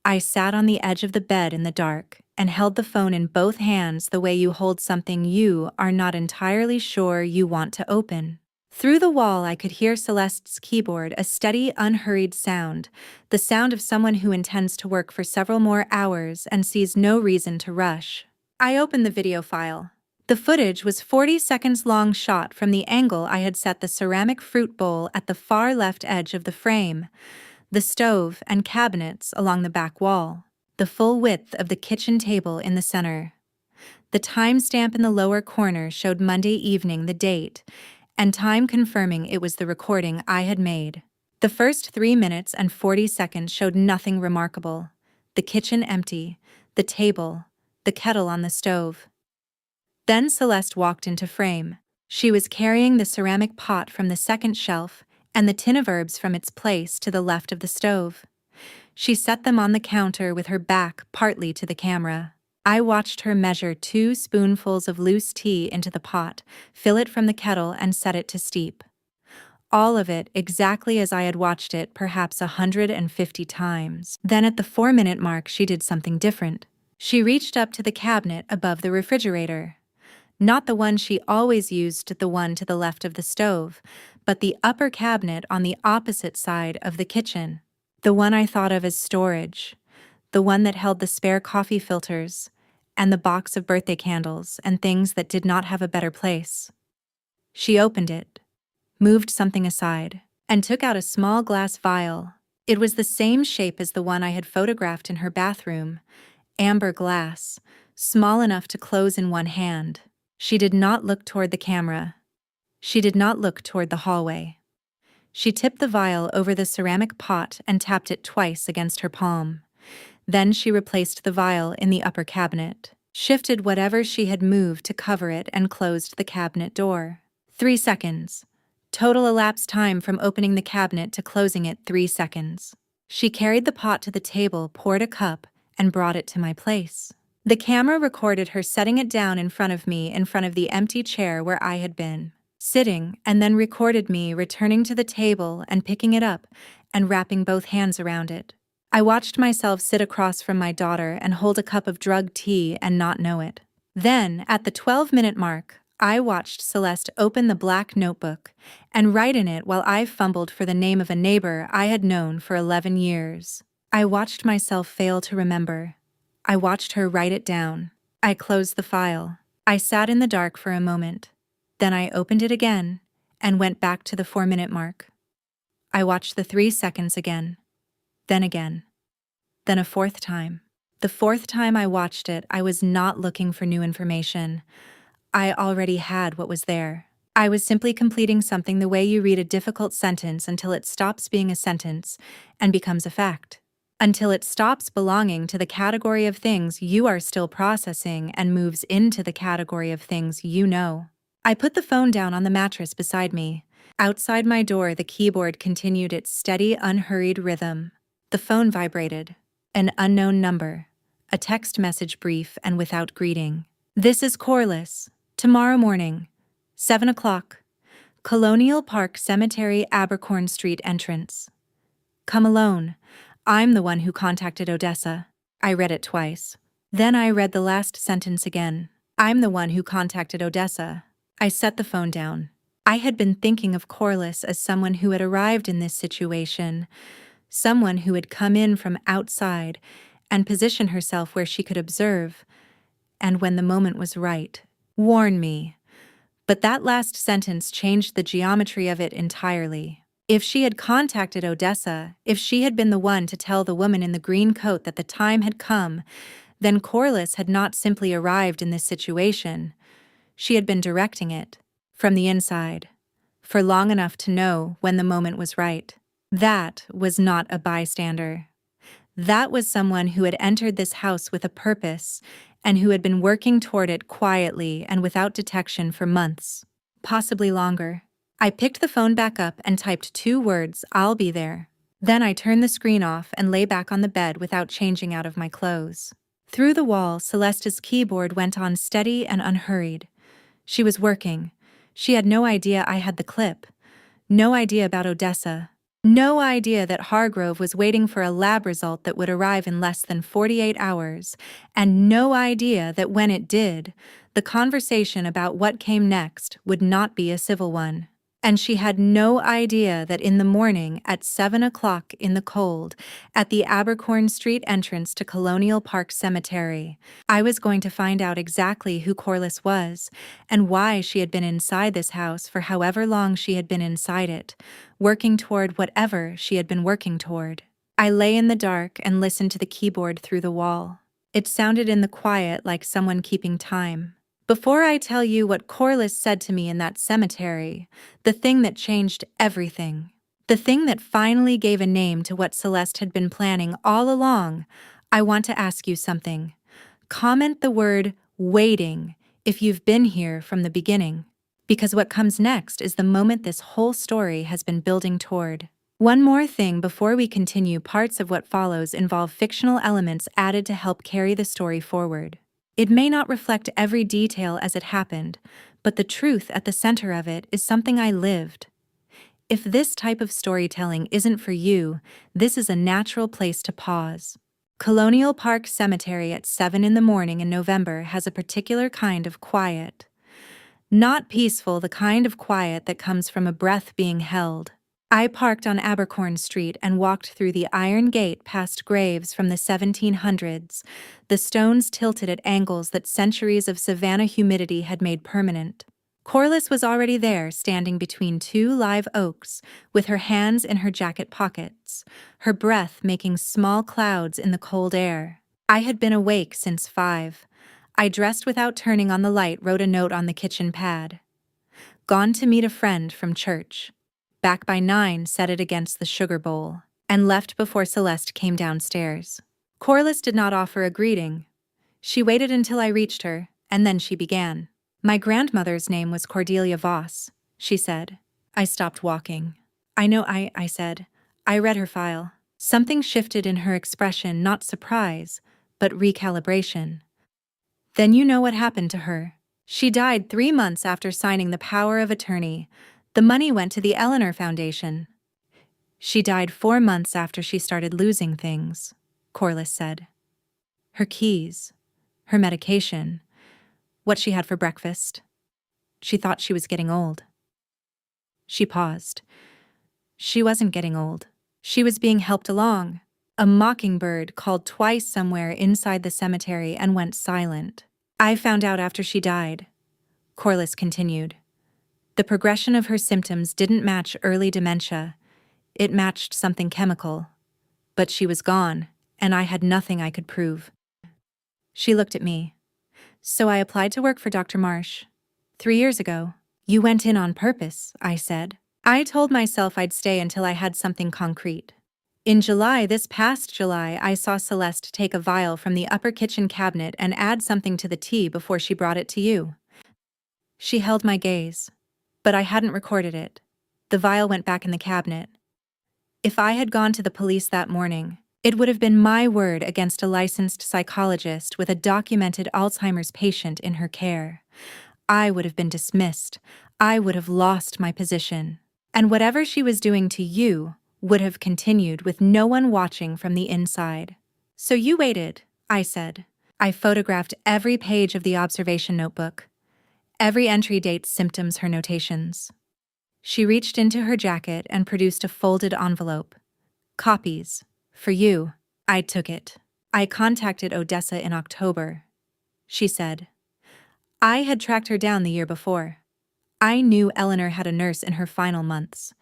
I sat on the edge of the bed in the dark and held the phone in both hands the way you hold something you are not entirely sure you want to open. Through the wall I could hear Celeste's keyboard, a steady, unhurried sound, the sound of someone who intends to work for several more hours and sees no reason to rush. I opened the video file. The footage was 40 seconds long, shot from the angle I had set the ceramic fruit bowl at the far left edge of the frame, the stove and cabinets along the back wall, the full width of the kitchen table in the center. The timestamp in the lower corner showed Monday evening, the date, and time confirming it was the recording I had made. The first 3 minutes and 40 seconds showed nothing remarkable. The kitchen empty, the table, the kettle on the stove. Then Celeste walked into frame. She was carrying the ceramic pot from the second shelf and the tin of herbs from its place to the left of the stove. She set them on the counter with her back partly to the camera. I watched her measure 2 spoonfuls of loose tea into the pot, fill it from the kettle, and set it to steep. All of it exactly as I had watched it perhaps 150 times. Then at the 4-minute mark she did something different. She reached up to the cabinet above the refrigerator. Not the one she always used, the one to the left of the stove, but the upper cabinet on the opposite side of the kitchen. The one I thought of as storage. The one that held the spare coffee filters and the box of birthday candles and things that did not have a better place. She opened it, moved something aside, and took out a small glass vial. It was the same shape as the one I had photographed in her bathroom, amber glass, small enough to close in one hand. She did not look toward the camera. She did not look toward the hallway. She tipped the vial over the ceramic pot and tapped it twice against her palm. Then she replaced the vial in the upper cabinet, shifted whatever she had moved to cover it, and closed the cabinet door. 3 seconds. Total elapsed time from opening the cabinet to closing it, 3 seconds. She carried the pot to the table, poured a cup, and brought it to my place. The camera recorded her setting it down in front of me, in front of the empty chair where I had been sitting, and then recorded me returning to the table and picking it up and wrapping both hands around it. I watched myself sit across from my daughter and hold a cup of drugged tea and not know it. Then, at the 12-minute mark, I watched Celeste open the black notebook and write in it while I fumbled for the name of a neighbor I had known for 11 years. I watched myself fail to remember. I watched her write it down. I closed the file. I sat in the dark for a moment. Then I opened it again and went back to the 4-minute mark. I watched the 3 seconds again. Then again. Then a 4th time. The 4th time I watched it, I was not looking for new information. I already had what was there. I was simply completing something the way you read a difficult sentence until it stops being a sentence and becomes a fact. Until it stops belonging to the category of things you are still processing and moves into the category of things you know. I put the phone down on the mattress beside me. Outside my door, the keyboard continued its steady, unhurried rhythm. The phone vibrated. An unknown number. A text message, brief and without greeting. "This is Corliss. Tomorrow morning. 7 o'clock. Colonial Park Cemetery, Abercorn Street entrance. Come alone. I'm the one who contacted Odessa." I read it twice. Then I read the last sentence again. I'm the one who contacted Odessa. I set the phone down. I had been thinking of Corliss as someone who had arrived in this situation, someone who had come in from outside and positioned herself where she could observe, and when the moment was right, warn me. But that last sentence changed the geometry of it entirely. If she had contacted Odessa, if she had been the one to tell the woman in the green coat that the time had come, then Corliss had not simply arrived in this situation. She had been directing it, from the inside, for long enough to know when the moment was right. That was not a bystander. That was someone who had entered this house with a purpose and who had been working toward it quietly and without detection for months, possibly longer. I picked the phone back up and typed 2 words, "I'll be there." Then I turned the screen off and lay back on the bed without changing out of my clothes. Through the wall, Celeste's keyboard went on steady and unhurried. She was working. She had no idea I had the clip. No idea about Odessa. No idea that Hargrove was waiting for a lab result that would arrive in less than 48 hours. And no idea that when it did, the conversation about what came next would not be a civil one. And she had no idea that in the morning at 7 o'clock in the cold, at the Abercorn Street entrance to Colonial Park Cemetery, I was going to find out exactly who Corliss was and why she had been inside this house for however long she had been inside it, working toward whatever she had been working toward. I lay in the dark and listened to the keyboard through the wall. It sounded in the quiet like someone keeping time. Before I tell you what Corliss said to me in that cemetery, the thing that changed everything, the thing that finally gave a name to what Celeste had been planning all along, I want to ask you something. Comment the word waiting if you've been here from the beginning, because what comes next is the moment this whole story has been building toward. One more thing before we continue. Parts of what follows involve fictional elements added to help carry the story forward. It may not reflect every detail as it happened, but the truth at the center of it is something I lived. If this type of storytelling isn't for you, this is a natural place to pause. Colonial Park Cemetery at 7 in the morning in November has a particular kind of quiet. Not peaceful, the kind of quiet that comes from a breath being held. I parked on Abercorn Street and walked through the iron gate past graves from the 1700s, the stones tilted at angles that centuries of savanna humidity had made permanent. Corliss was already there, standing between two live oaks, with her hands in her jacket pockets, her breath making small clouds in the cold air. I had been awake since 5. I dressed without turning on the light, wrote a note on the kitchen pad. Gone to meet a friend from church. Back by 9, set it against the sugar bowl, and left before Celeste came downstairs. Corliss did not offer a greeting. She waited until I reached her, and then she began. My grandmother's name was Cordelia Voss, she said. I stopped walking. I know, I said. I read her file. Something shifted in her expression, not surprise, but recalibration. Then you know what happened to her. She died 3 months after signing the power of attorney. The money went to the Eleanor Foundation. She died 4 months after she started losing things, Corliss said. Her keys, her medication, what she had for breakfast. She thought she was getting old. She paused. She wasn't getting old. She was being helped along. A mockingbird called twice somewhere inside the cemetery and went silent. I found out after she died, Corliss continued. The progression of her symptoms didn't match early dementia. It matched something chemical. But she was gone, and I had nothing I could prove. She looked at me. So I applied to work for Dr. Marsh. 3 years ago. You went in on purpose, I said. I told myself I'd stay until I had something concrete. In July, this past July, I saw Celeste take a vial from the upper kitchen cabinet and add something to the tea before she brought it to you. She held my gaze, but I hadn't recorded it. The vial went back in the cabinet. If I had gone to the police that morning, it would have been my word against a licensed psychologist with a documented Alzheimer's patient in her care. I would have been dismissed. I would have lost my position. And whatever she was doing to you would have continued with no one watching from the inside. So you waited, I said. I photographed every page of the observation notebook. Every entry dates symptoms, her notations. She reached into her jacket and produced a folded envelope. Copies. For you. I took it. I contacted Odessa in October. She said. I had tracked her down the year before. I knew Eleanor had a nurse in her final months.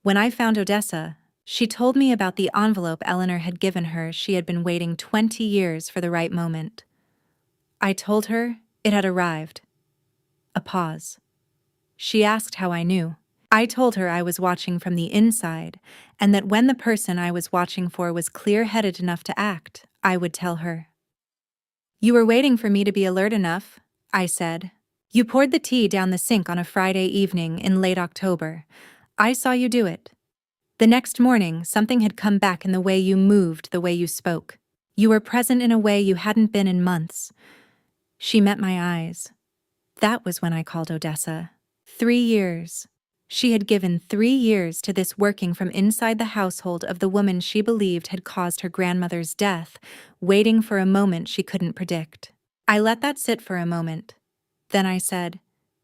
When I found Odessa, she told me about the envelope Eleanor had given her. She had been waiting 20 years for the right moment. I told her it had arrived. A pause. She asked how I knew. I told her I was watching from the inside, and that when the person I was watching for was clear-headed enough to act, I would tell her. You were waiting for me to be alert enough, I said. You poured the tea down the sink on a Friday evening in late October. I saw you do it. The next morning, something had come back in the way you moved, the way you spoke. You were present in a way you hadn't been in months. She met my eyes. That was when I called Odessa. 3 years. She had given 3 years to this, working from inside the household of the woman she believed had caused her grandmother's death, waiting for a moment she couldn't predict. I let that sit for a moment. Then I said,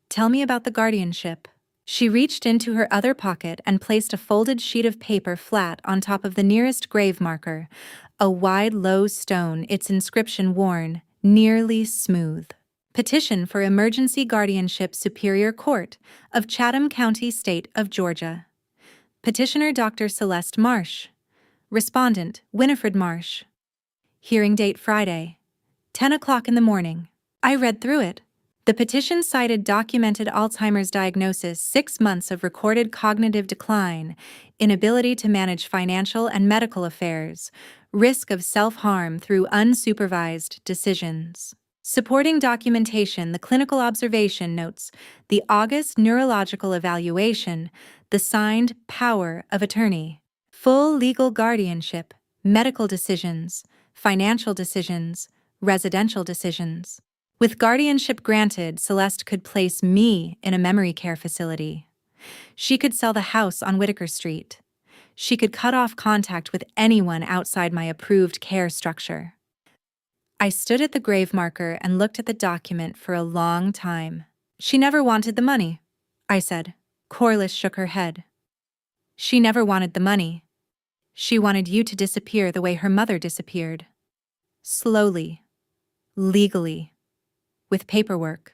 "Tell me about the guardianship." She reached into her other pocket and placed a folded sheet of paper flat on top of the nearest grave marker, a wide, low stone, its inscription worn, nearly smooth. Petition for Emergency Guardianship, Superior Court of Chatham County, State of Georgia. Petitioner Dr. Celeste Marsh. Respondent Winifred Marsh. Hearing date Friday, 10 o'clock in the morning. I read through it. The petition cited documented Alzheimer's diagnosis, 6 months of recorded cognitive decline, inability to manage financial and medical affairs, risk of self-harm through unsupervised decisions. Supporting documentation, the clinical observation notes, the August neurological evaluation, the signed power of attorney, full legal guardianship, medical decisions, financial decisions, residential decisions. With guardianship granted, Celeste could place me in a memory care facility. She could sell the house on Whitaker Street. She could cut off contact with anyone outside my approved care structure. I stood at the grave marker and looked at the document for a long time. She never wanted the money, I said. Corliss shook her head. She never wanted the money. She wanted you to disappear the way her mother disappeared. Slowly. Legally. With paperwork.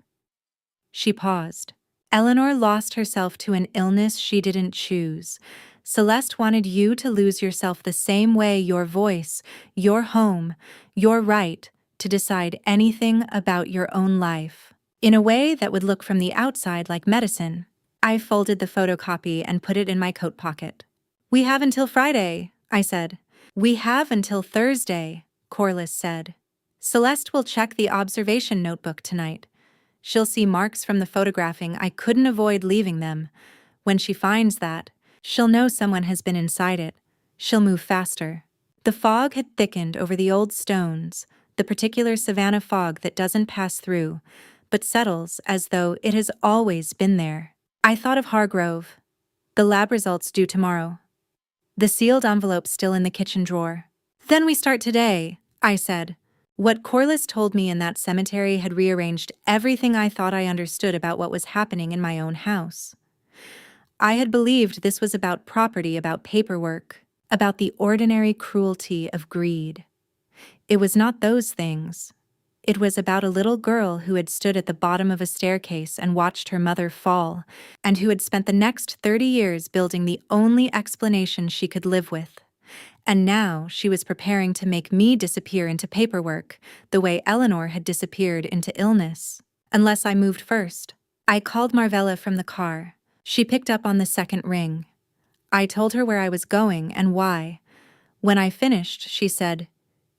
She paused. Eleanor lost herself to an illness she didn't choose. Celeste wanted you to lose yourself the same way your voice, your home, your right to decide anything about your own life. In a way that would look from the outside like medicine. I folded the photocopy and put it in my coat pocket. We have until Friday, I said. We have until Thursday, Corliss said. Celeste will check the observation notebook tonight. She'll see marks from the photographing I couldn't avoid leaving them. When she finds that, she'll know someone has been inside it. She'll move faster. The fog had thickened over the old stones, the particular savanna fog that doesn't pass through, but settles as though it has always been there. I thought of Hargrove. The lab results due tomorrow. The sealed envelope still in the kitchen drawer. Then we start today, I said. What Corliss told me in that cemetery had rearranged everything I thought I understood about what was happening in my own house. I had believed this was about property, about paperwork, about the ordinary cruelty of greed. It was not those things. It was about a little girl who had stood at the bottom of a staircase and watched her mother fall, and who had spent the next 30 years building the only explanation she could live with. And now she was preparing to make me disappear into paperwork, the way Eleanor had disappeared into illness. Unless I moved first. I called Marvella from the car. She picked up on the second ring. I told her where I was going and why. When I finished, she said,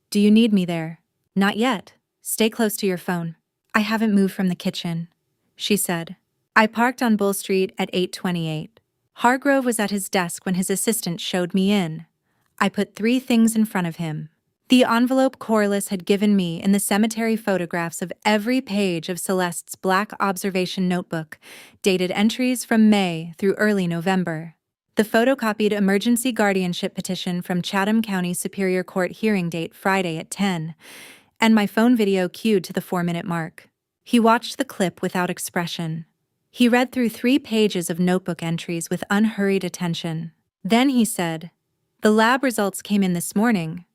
"Do you need me there?" "Not yet. Stay close to your phone." "I haven't moved from the kitchen," she said. I parked on Bull Street at 8:28. Hargrove was at his desk when his assistant showed me in. I put 3 things in front of him. The envelope Corliss had given me in the cemetery photographs of every page of Celeste's black observation notebook, dated entries from May through early November. The photocopied emergency guardianship petition from Chatham County Superior Court hearing date Friday at 10, and my phone video cued to the 4-minute mark. He watched the clip without expression. He read through 3 pages of notebook entries with unhurried attention. Then he said, "The lab results came in this morning,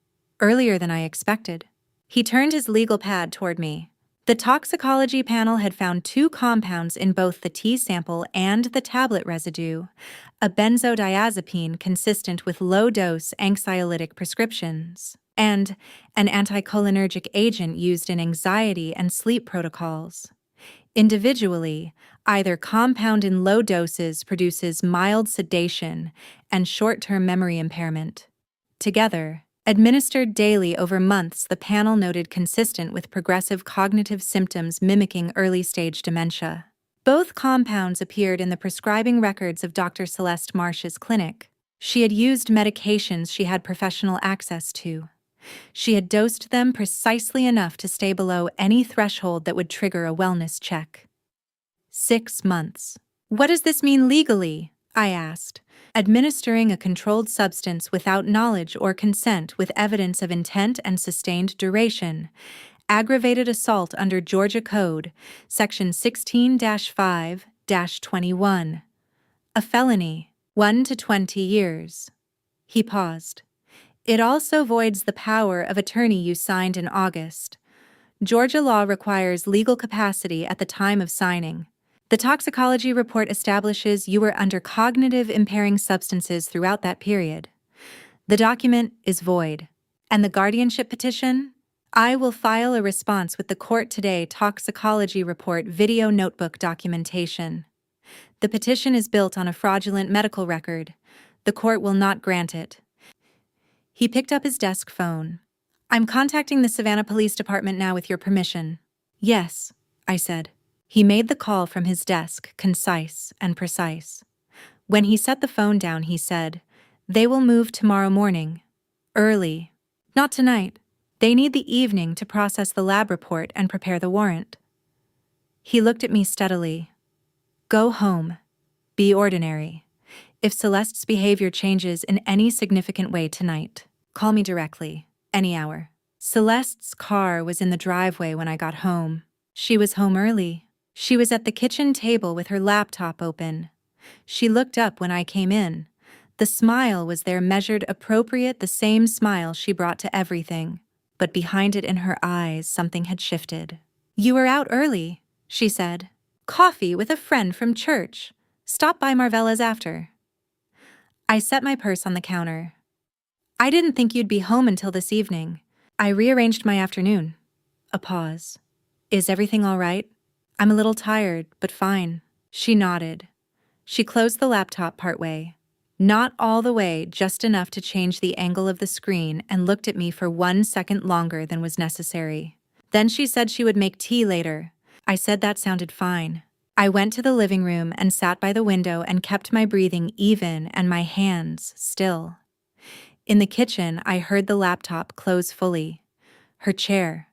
earlier than I expected." He turned his legal pad toward me. The toxicology panel had found 2 compounds in both the T sample and the tablet residue, a benzodiazepine consistent with low-dose anxiolytic prescriptions, and an anticholinergic agent used in anxiety and sleep protocols. Individually, either compound in low doses produces mild sedation and short-term memory impairment. Together, administered daily over months, the panel noted consistent with progressive cognitive symptoms mimicking early-stage dementia. Both compounds appeared in the prescribing records of Dr. Celeste Marsh's clinic. She had used medications she had professional access to. She had dosed them precisely enough to stay below any threshold that would trigger a wellness check. 6 months. What does this mean legally? I asked. Administering a controlled substance without knowledge or consent with evidence of intent and sustained duration. Aggravated assault under Georgia Code, Section 16-5-21. A felony, 1 to 20 years. He paused. It also voids the power of attorney you signed in August. Georgia law requires legal capacity at the time of signing. The toxicology report establishes you were under cognitive impairing substances throughout that period. The document is void. And the guardianship petition? I will file a response with the court today. Toxicology report video notebook documentation. The petition is built on a fraudulent medical record. The court will not grant it. He picked up his desk phone. "I'm contacting the Savannah Police Department now with your permission." "Yes," I said. He made the call from his desk, concise and precise. When he set the phone down, he said, "They will move tomorrow morning. Early. Not tonight. They need the evening to process the lab report and prepare the warrant." He looked at me steadily. "Go home. Be ordinary. If Celeste's behavior changes in any significant way tonight, call me directly, any hour. Celeste's car was in the driveway when I got home. She was home early. She was at the kitchen table with her laptop open. She looked up when I came in. The smile was there, measured appropriate, the same smile she brought to everything. But behind it, in her eyes, something had shifted. "You were out early," she said. "Coffee with a friend from church. Stop by Marvella's after." I set my purse on the counter. "I didn't think you'd be home until this evening. I rearranged my afternoon." A pause. "Is everything all right?" "I'm a little tired, but fine." She nodded. She closed the laptop partway. Not all the way, just enough to change the angle of the screen, and looked at me for 1 second longer than was necessary. Then she said she would make tea later. I said that sounded fine. I went to the living room and sat by the window and kept my breathing even and my hands still. In the kitchen, I heard the laptop close fully. Her chair.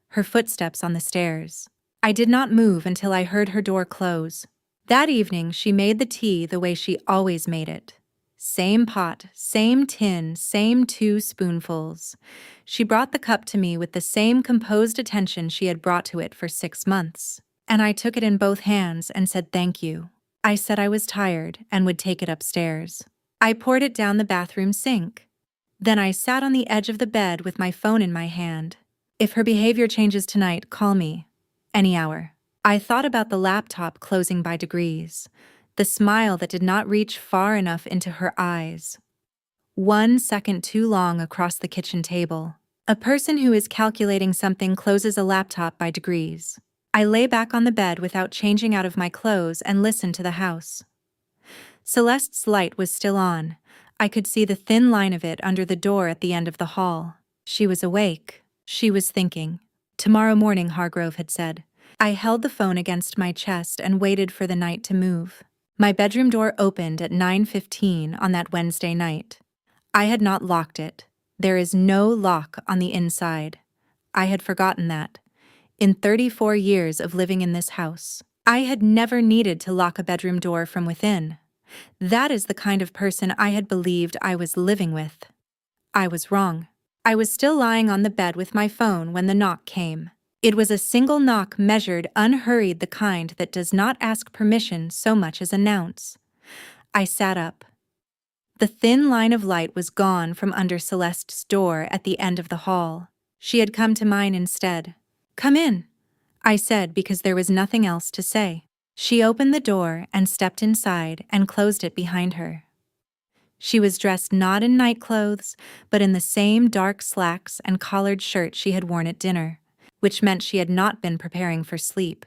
Her footsteps on the stairs. I did not move until I heard her door close. That evening, she made the tea the way she always made it. Same pot, same tin, same 2 spoonfuls. She brought the cup to me with the same composed attention she had brought to it for 6 months. And I took it in both hands and said thank you. I said I was tired and would take it upstairs. I poured it down the bathroom sink. Then I sat on the edge of the bed with my phone in my hand. If her behavior changes tonight, call me. Any hour. I thought about the laptop closing by degrees, the smile that did not reach far enough into her eyes. 1 second too long across the kitchen table. A person who is calculating something closes a laptop by degrees. I lay back on the bed without changing out of my clothes and listened to the house. Celeste's light was still on. I could see the thin line of it under the door at the end of the hall. She was awake. She was thinking. "Tomorrow morning," Hargrove had said. I held the phone against my chest and waited for the night to move. My bedroom door opened at 9:15 on that Wednesday night. I had not locked it. There is no lock on the inside. I had forgotten that. In 34 years of living in this house, I had never needed to lock a bedroom door from within. That is the kind of person I had believed I was living with. I was wrong. I was still lying on the bed with my phone when the knock came. It was a single knock, measured, unhurried, the kind that does not ask permission so much as announce. I sat up. The thin line of light was gone from under Celeste's door at the end of the hall. She had come to mine instead. "Come in," I said, because there was nothing else to say. She opened the door and stepped inside and closed it behind her. She was dressed not in nightclothes, but in the same dark slacks and collared shirt she had worn at dinner, which meant she had not been preparing for sleep.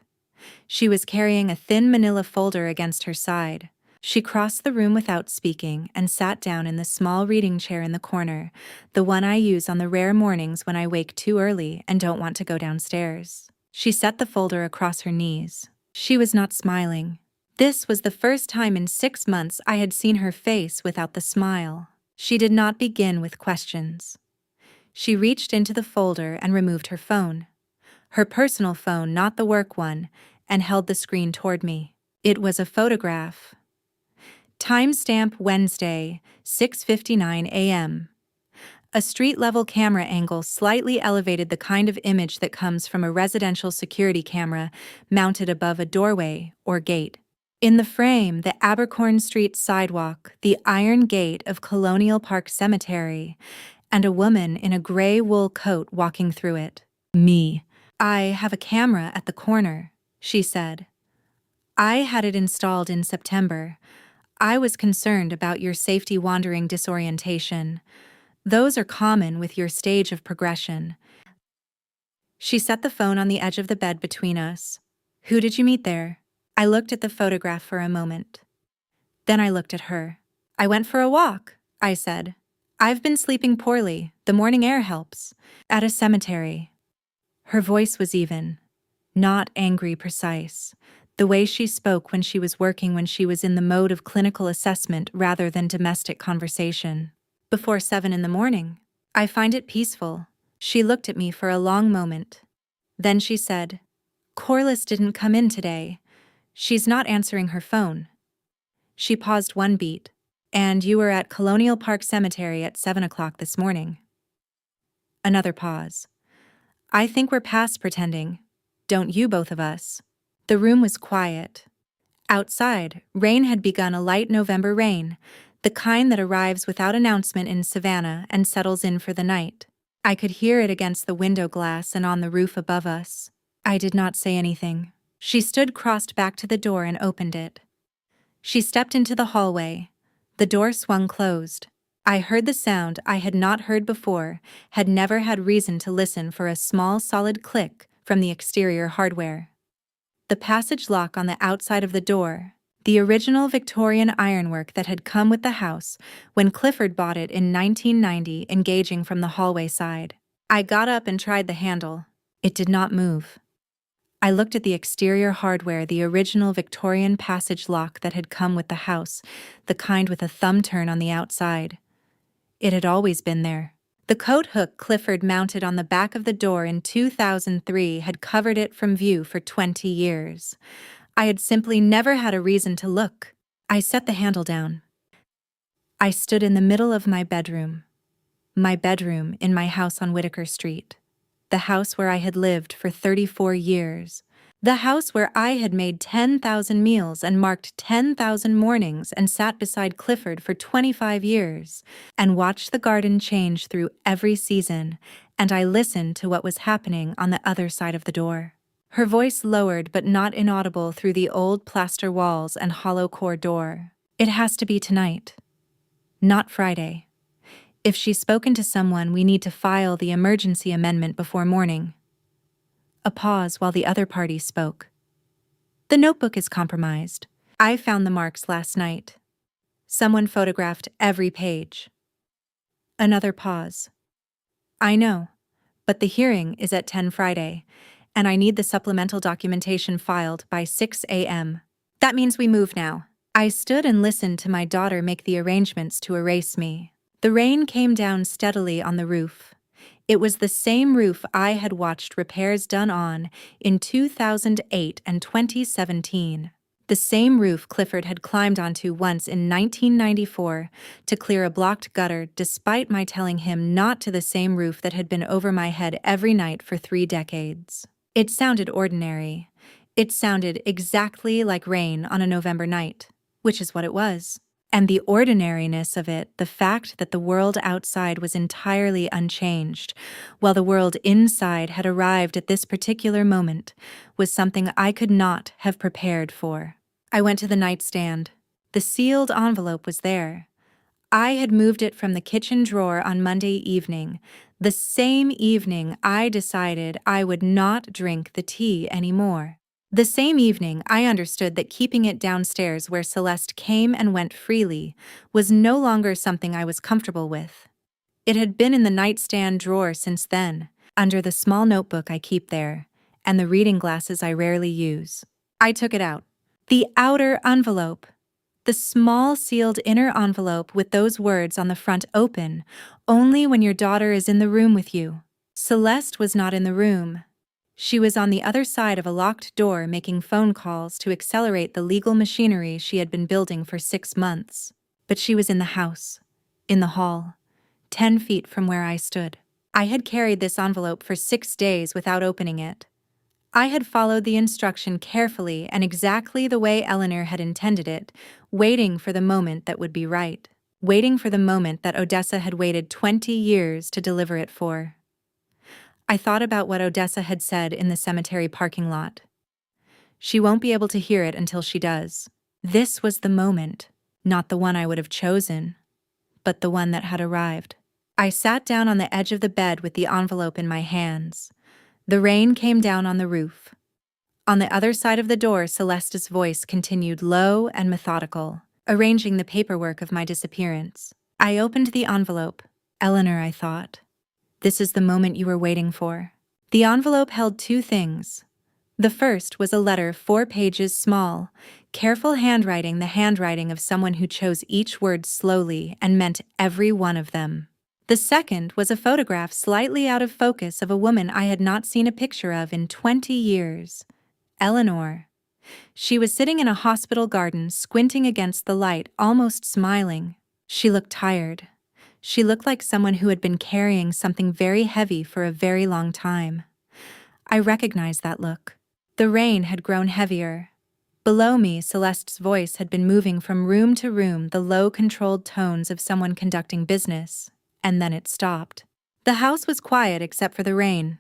She was carrying a thin manila folder against her side. She crossed the room without speaking and sat down in the small reading chair in the corner, the one I use on the rare mornings when I wake too early and don't want to go downstairs. She set the folder across her knees. She was not smiling. This was the first time in 6 months I had seen her face without the smile. She did not begin with questions. She reached into the folder and removed her phone. Her personal phone, not the work one, and held the screen toward me. It was a photograph. Timestamp Wednesday, 6:59 a.m. A street-level camera angle slightly elevated the kind of image that comes from a residential security camera mounted above a doorway or gate. In the frame, the Abercorn Street sidewalk, the iron gate of Colonial Park Cemetery, and a woman in a gray wool coat walking through it. Me. "I have a camera at the corner," she said. "I had it installed in September. I was concerned about your safety wandering disorientation. Those are common with your stage of progression." She set the phone on the edge of the bed between us. "Who did you meet there?" I looked at the photograph for a moment. Then I looked at her. "I went for a walk," I said. "I've been sleeping poorly. The morning air helps. At a cemetery." Her voice was even, not angry, precise. The way she spoke when she was working, when she was in the mode of clinical assessment rather than domestic conversation. "Before 7 in the morning. I find it peaceful." She looked at me for a long moment. Then she said, "Corliss didn't come in today. She's not answering her phone." She paused one beat. And you were at Colonial Park Cemetery at 7 o'clock this morning. Another pause. I think we're past pretending. Don't you, both of us? The room was quiet. Outside, rain had begun, a light November rain, the kind that arrives without announcement in Savannah and settles in for the night. I could hear it against the window glass and on the roof above us. I did not say anything. She stood crossed back to the door and opened it. She stepped into the hallway. The door swung closed. I heard the sound I had not heard before, had never had reason to listen for, a small solid click from the exterior hardware. The passage lock on the outside of the door, the original Victorian ironwork that had come with the house when Clifford bought it in 1990, engaging from the hallway side. I got up and tried the handle. It did not move. I looked at the exterior hardware, the original Victorian passage lock that had come with the house, the kind with a thumb turn on the outside. It had always been there. The coat hook Clifford mounted on the back of the door in 2003 had covered it from view for 20 years. I had simply never had a reason to look. I set the handle down. I stood in the middle of my bedroom in my house on Whitaker Street, the house where I had lived for 34 years, the house where I had made 10,000 meals and marked 10,000 mornings and sat beside Clifford for 25 years and watched the garden change through every season, and I listened to what was happening on the other side of the door. Her voice lowered but not inaudible through the old plaster walls and hollow core door. It has to be tonight, not Friday. If she's spoken to someone, we need to file the emergency amendment before morning. A pause while the other party spoke. The notebook is compromised. I found the marks last night. Someone photographed every page. Another pause. I know, but the hearing is at 10 Friday, and I need the supplemental documentation filed by 6 a.m. That means we move now. I stood and listened to my daughter make the arrangements to erase me. The rain came down steadily on the roof. It was the same roof I had watched repairs done on in 2008 and 2017. The same roof Clifford had climbed onto once in 1994 to clear a blocked gutter, despite my telling him not to, the same roof that had been over my head every night for 3 decades. It sounded ordinary. It sounded exactly like rain on a November night, which is what it was. And the ordinariness of it, the fact that the world outside was entirely unchanged, while the world inside had arrived at this particular moment, was something I could not have prepared for. I went to the nightstand. The sealed envelope was there. I had moved it from the kitchen drawer on Monday evening, the same evening I decided I would not drink the tea anymore. The same evening, I understood that keeping it downstairs where Celeste came and went freely was no longer something I was comfortable with. It had been in the nightstand drawer since then, under the small notebook I keep there, and the reading glasses I rarely use. I took it out. The outer envelope. The small sealed inner envelope with those words on the front: open only when your daughter is in the room with you. Celeste was not in the room. She was on the other side of a locked door making phone calls to accelerate the legal machinery she had been building for 6 months. But she was in the house, in the hall, 10 feet from where I stood. I had carried this envelope for 6 days without opening it. I had followed the instruction carefully and exactly the way Eleanor had intended it, waiting for the moment that would be right, waiting for the moment that Odessa had waited 20 years to deliver it for. I thought about what Odessa had said in the cemetery parking lot. She won't be able to hear it until she does. This was the moment, not the one I would have chosen, but the one that had arrived. I sat down on the edge of the bed with the envelope in my hands. The rain came down on the roof. On the other side of the door, Celeste's voice continued low and methodical, arranging the paperwork of my disappearance. I opened the envelope. Eleanor, I thought. This is the moment you were waiting for. The envelope held 2 things. The first was a letter 4 pages small, careful handwriting, the handwriting of someone who chose each word slowly and meant every one of them. The second was a photograph slightly out of focus of a woman I had not seen a picture of in 20 years. Eleanor, She was sitting in a hospital garden, squinting against the light, almost smiling. She looked tired. She looked like someone who had been carrying something very heavy for a very long time. I recognized that look. The rain had grown heavier. Below me, Celeste's voice had been moving from room to room, the low, controlled tones of someone conducting business, and then it stopped. The house was quiet except for the rain.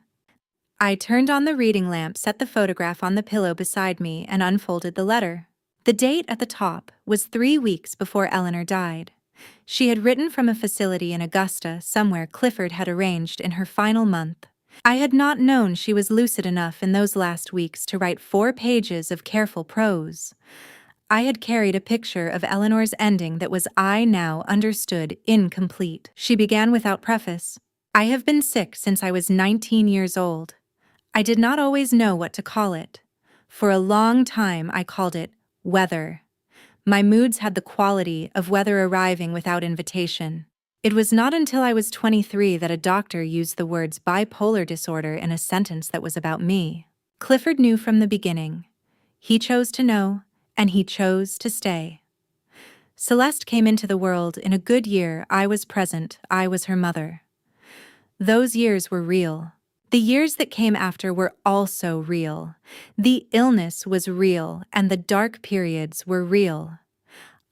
I turned on the reading lamp, set the photograph on the pillow beside me, and unfolded the letter. The date at the top was 3 weeks before Eleanor died. She had written from a facility in Augusta, somewhere Clifford had arranged in her final month. I had not known she was lucid enough in those last weeks to write 4 pages of careful prose. I had carried a picture of Eleanor's ending that was, I now understood, incomplete. She began without preface. I have been sick since I was 19 years old. I did not always know what to call it. For a long time I called it weather. My moods had the quality of weather arriving without invitation. It was not until I was 23 that a doctor used the words bipolar disorder in a sentence that was about me. Clifford knew from the beginning. He chose to know, and he chose to stay. Celeste came into the world in a good year. I was present. I was her mother. Those years were real. The years that came after were also real. The illness was real, and the dark periods were real.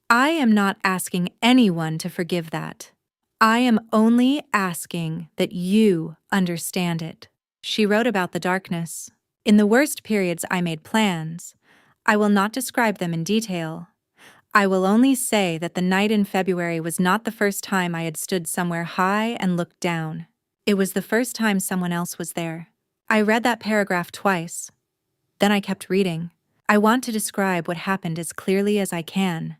I am not asking anyone to forgive that. I am only asking that you understand it. She wrote about the darkness. In the worst periods I made plans. I will not describe them in detail. I will only say that the night in February was not the first time I had stood somewhere high and looked down. It was the first time someone else was there. I read that paragraph twice. Then I kept reading. I want to describe what happened as clearly as I can,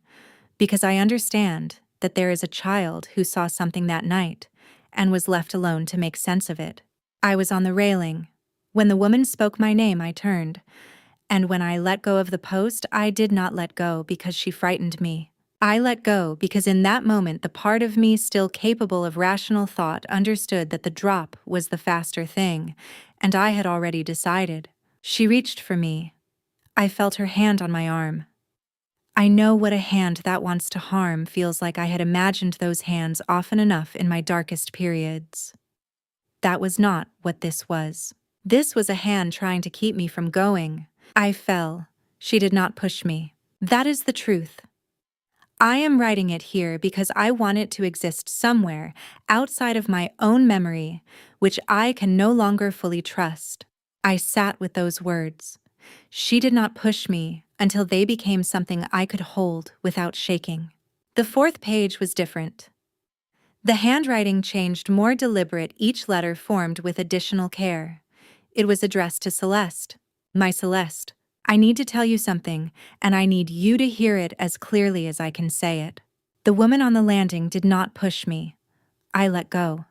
because I understand that there is a child who saw something that night and was left alone to make sense of it. I was on the railing. When the woman spoke my name, I turned. And when I let go of the post, I did not let go because she frightened me. I let go because in that moment the part of me still capable of rational thought understood that the drop was the faster thing, and I had already decided. She reached for me. I felt her hand on my arm. I know what a hand that wants to harm feels like. I had imagined those hands often enough in my darkest periods. That was not what this was. This was a hand trying to keep me from going. I fell. She did not push me. That is the truth. I am writing it here because I want it to exist somewhere outside of my own memory, which I can no longer fully trust. I sat with those words. She did not push me until they became something I could hold without shaking. The 4th page was different. The handwriting changed, more deliberate, each letter formed with additional care. It was addressed to Celeste. My Celeste, I need to tell you something, and I need you to hear it as clearly as I can say it. The woman on the landing did not push me. I let go.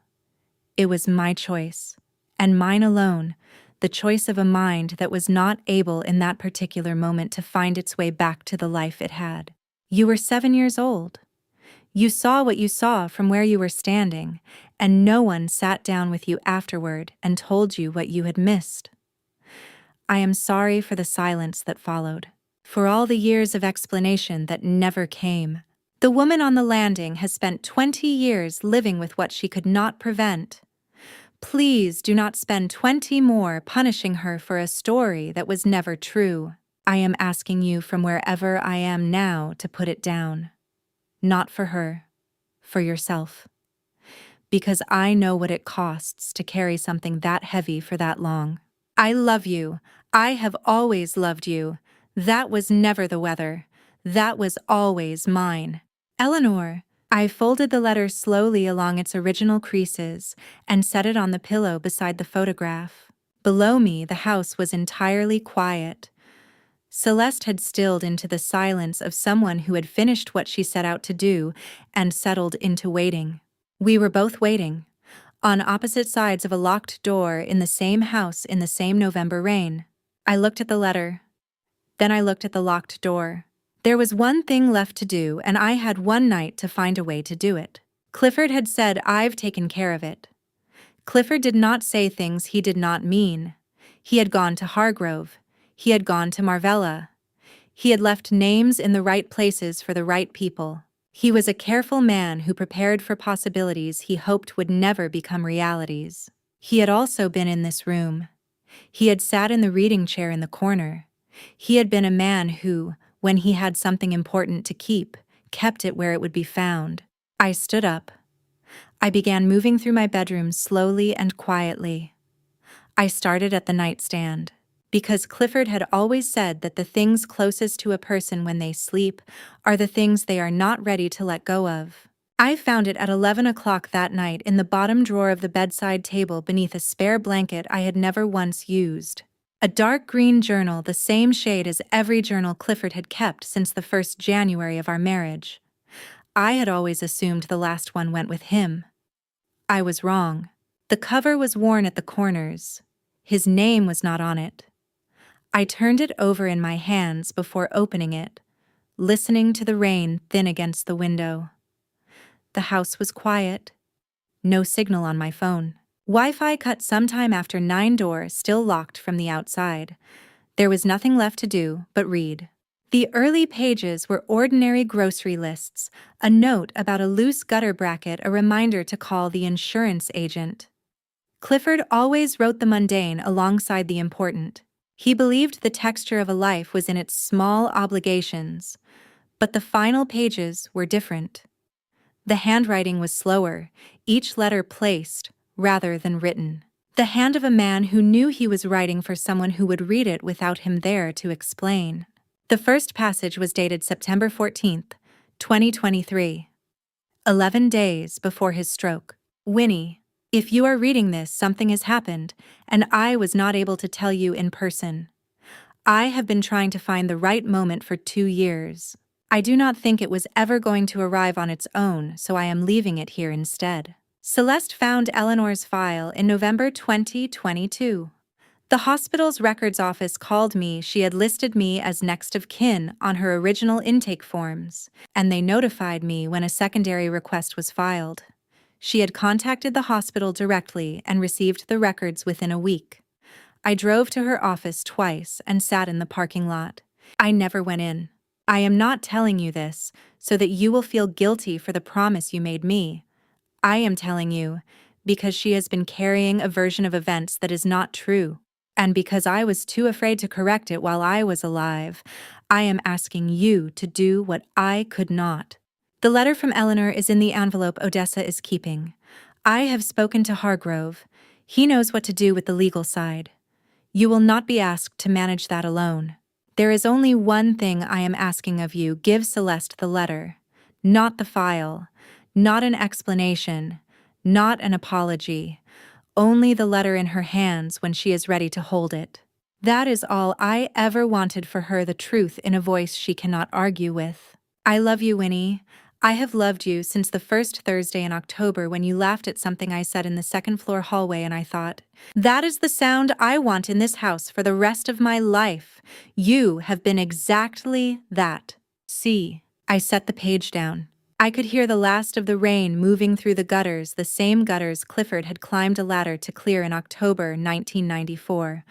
It was my choice, and mine alone, the choice of a mind that was not able in that particular moment to find its way back to the life it had. You were 7 years old. You saw what you saw from where you were standing, and no one sat down with you afterward and told you what you had missed. I am sorry for the silence that followed, for all the years of explanation that never came. The woman on the landing has spent 20 years living with what she could not prevent. Please do not spend 20 more punishing her for a story that was never true. I am asking you from wherever I am now to put it down. Not for her, for yourself. Because I know what it costs to carry something that heavy for that long. I love you. I have always loved you. That was never the weather. That was always mine. Eleanor. I folded the letter slowly along its original creases and set it on the pillow beside the photograph. Below me, the house was entirely quiet. Celeste had stilled into the silence of someone who had finished what she set out to do and settled into waiting. We were both waiting, on opposite sides of a locked door in the same house in the same November rain. I looked at the letter. Then I looked at the locked door. There was one thing left to do, and I had one night to find a way to do it. Clifford had said, "I've taken care of it." Clifford did not say things he did not mean. He had gone to Hargrove. He had gone to Marvella. He had left names in the right places for the right people. He was a careful man who prepared for possibilities he hoped would never become realities. He had also been in this room. He had sat in the reading chair in the corner. He had been a man who, when he had something important to keep, kept it where it would be found. I stood up. I began moving through my bedroom slowly and quietly. I started at the nightstand, because Clifford had always said that the things closest to a person when they sleep are the things they are not ready to let go of. I found it at 11 o'clock that night in the bottom drawer of the bedside table beneath a spare blanket I had never once used. A dark green journal, the same shade as every journal Clifford had kept since the 1st January of our marriage. I had always assumed the last one went with him. I was wrong. The cover was worn at the corners. His name was not on it. I turned it over in my hands before opening it, listening to the rain thin against the window. The house was quiet. No signal on my phone. Wi-Fi cut sometime after 9 doors still locked from the outside. There was nothing left to do but read. The early pages were ordinary grocery lists, a note about a loose gutter bracket, a reminder to call the insurance agent. Clifford always wrote the mundane alongside the important. He believed the texture of a life was in its small obligations, but the final pages were different. The handwriting was slower, each letter placed rather than written. The hand of a man who knew he was writing for someone who would read it without him there to explain. The first passage was dated September 14th, 2023. 11 days before his stroke. Winnie, if you are reading this, something has happened, and I was not able to tell you in person. I have been trying to find the right moment for 2 years. I do not think it was ever going to arrive on its own, so I am leaving it here instead. Celeste found Eleanor's file in November 2022. The hospital's records office called me. She had listed me as next of kin on her original intake forms, and they notified me when a secondary request was filed. She had contacted the hospital directly and received the records within a week. I drove to her office twice and sat in the parking lot. I never went in. I am not telling you this so that you will feel guilty for the promise you made me. I am telling you because she has been carrying a version of events that is not true. And because I was too afraid to correct it while I was alive, I am asking you to do what I could not. The letter from Eleanor is in the envelope Odessa is keeping. I have spoken to Hargrove. He knows what to do with the legal side. You will not be asked to manage that alone. There is only one thing I am asking of you. Give Celeste the letter, not the file, not an explanation, not an apology, only the letter in her hands when she is ready to hold it. That is all I ever wanted for her, the truth in a voice she cannot argue with. I love you, Winnie. I have loved you since the first Thursday in October when you laughed at something I said in the second-floor hallway, and I thought, that is the sound I want in this house for the rest of my life. You have been exactly that. See, I set the page down. I could hear the last of the rain moving through the gutters, the same gutters Clifford had climbed a ladder to clear in October 1994,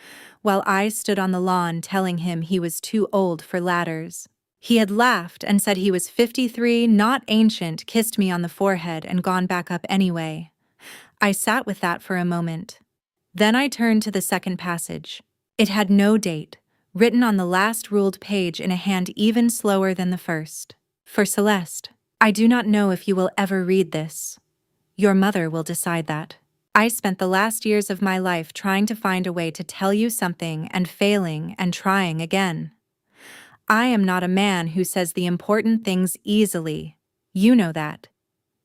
while I stood on the lawn telling him he was too old for ladders. He had laughed and said he was 53, not ancient, kissed me on the forehead, and gone back up anyway. I sat with that for a moment. Then I turned to the second passage. It had no date, written on the last ruled page in a hand even slower than the first. For Celeste, I do not know if you will ever read this. Your mother will decide that. I spent the last years of my life trying to find a way to tell you something and failing and trying again. I am not a man who says the important things easily. You know that.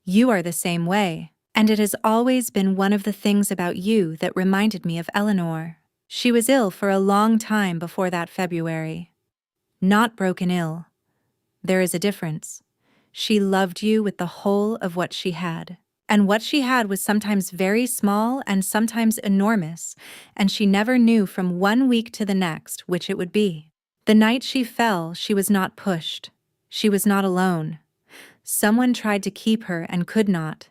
You are the same way, and it has always been one of the things about you that reminded me of Eleanor. She was ill for a long time before that February. Not broken ill. There is a difference. She loved you with the whole of what she had. And what she had was sometimes very small and sometimes enormous, and she never knew from one week to the next which it would be. The night she fell, she was not pushed. She was not alone. Someone tried to keep her and could not,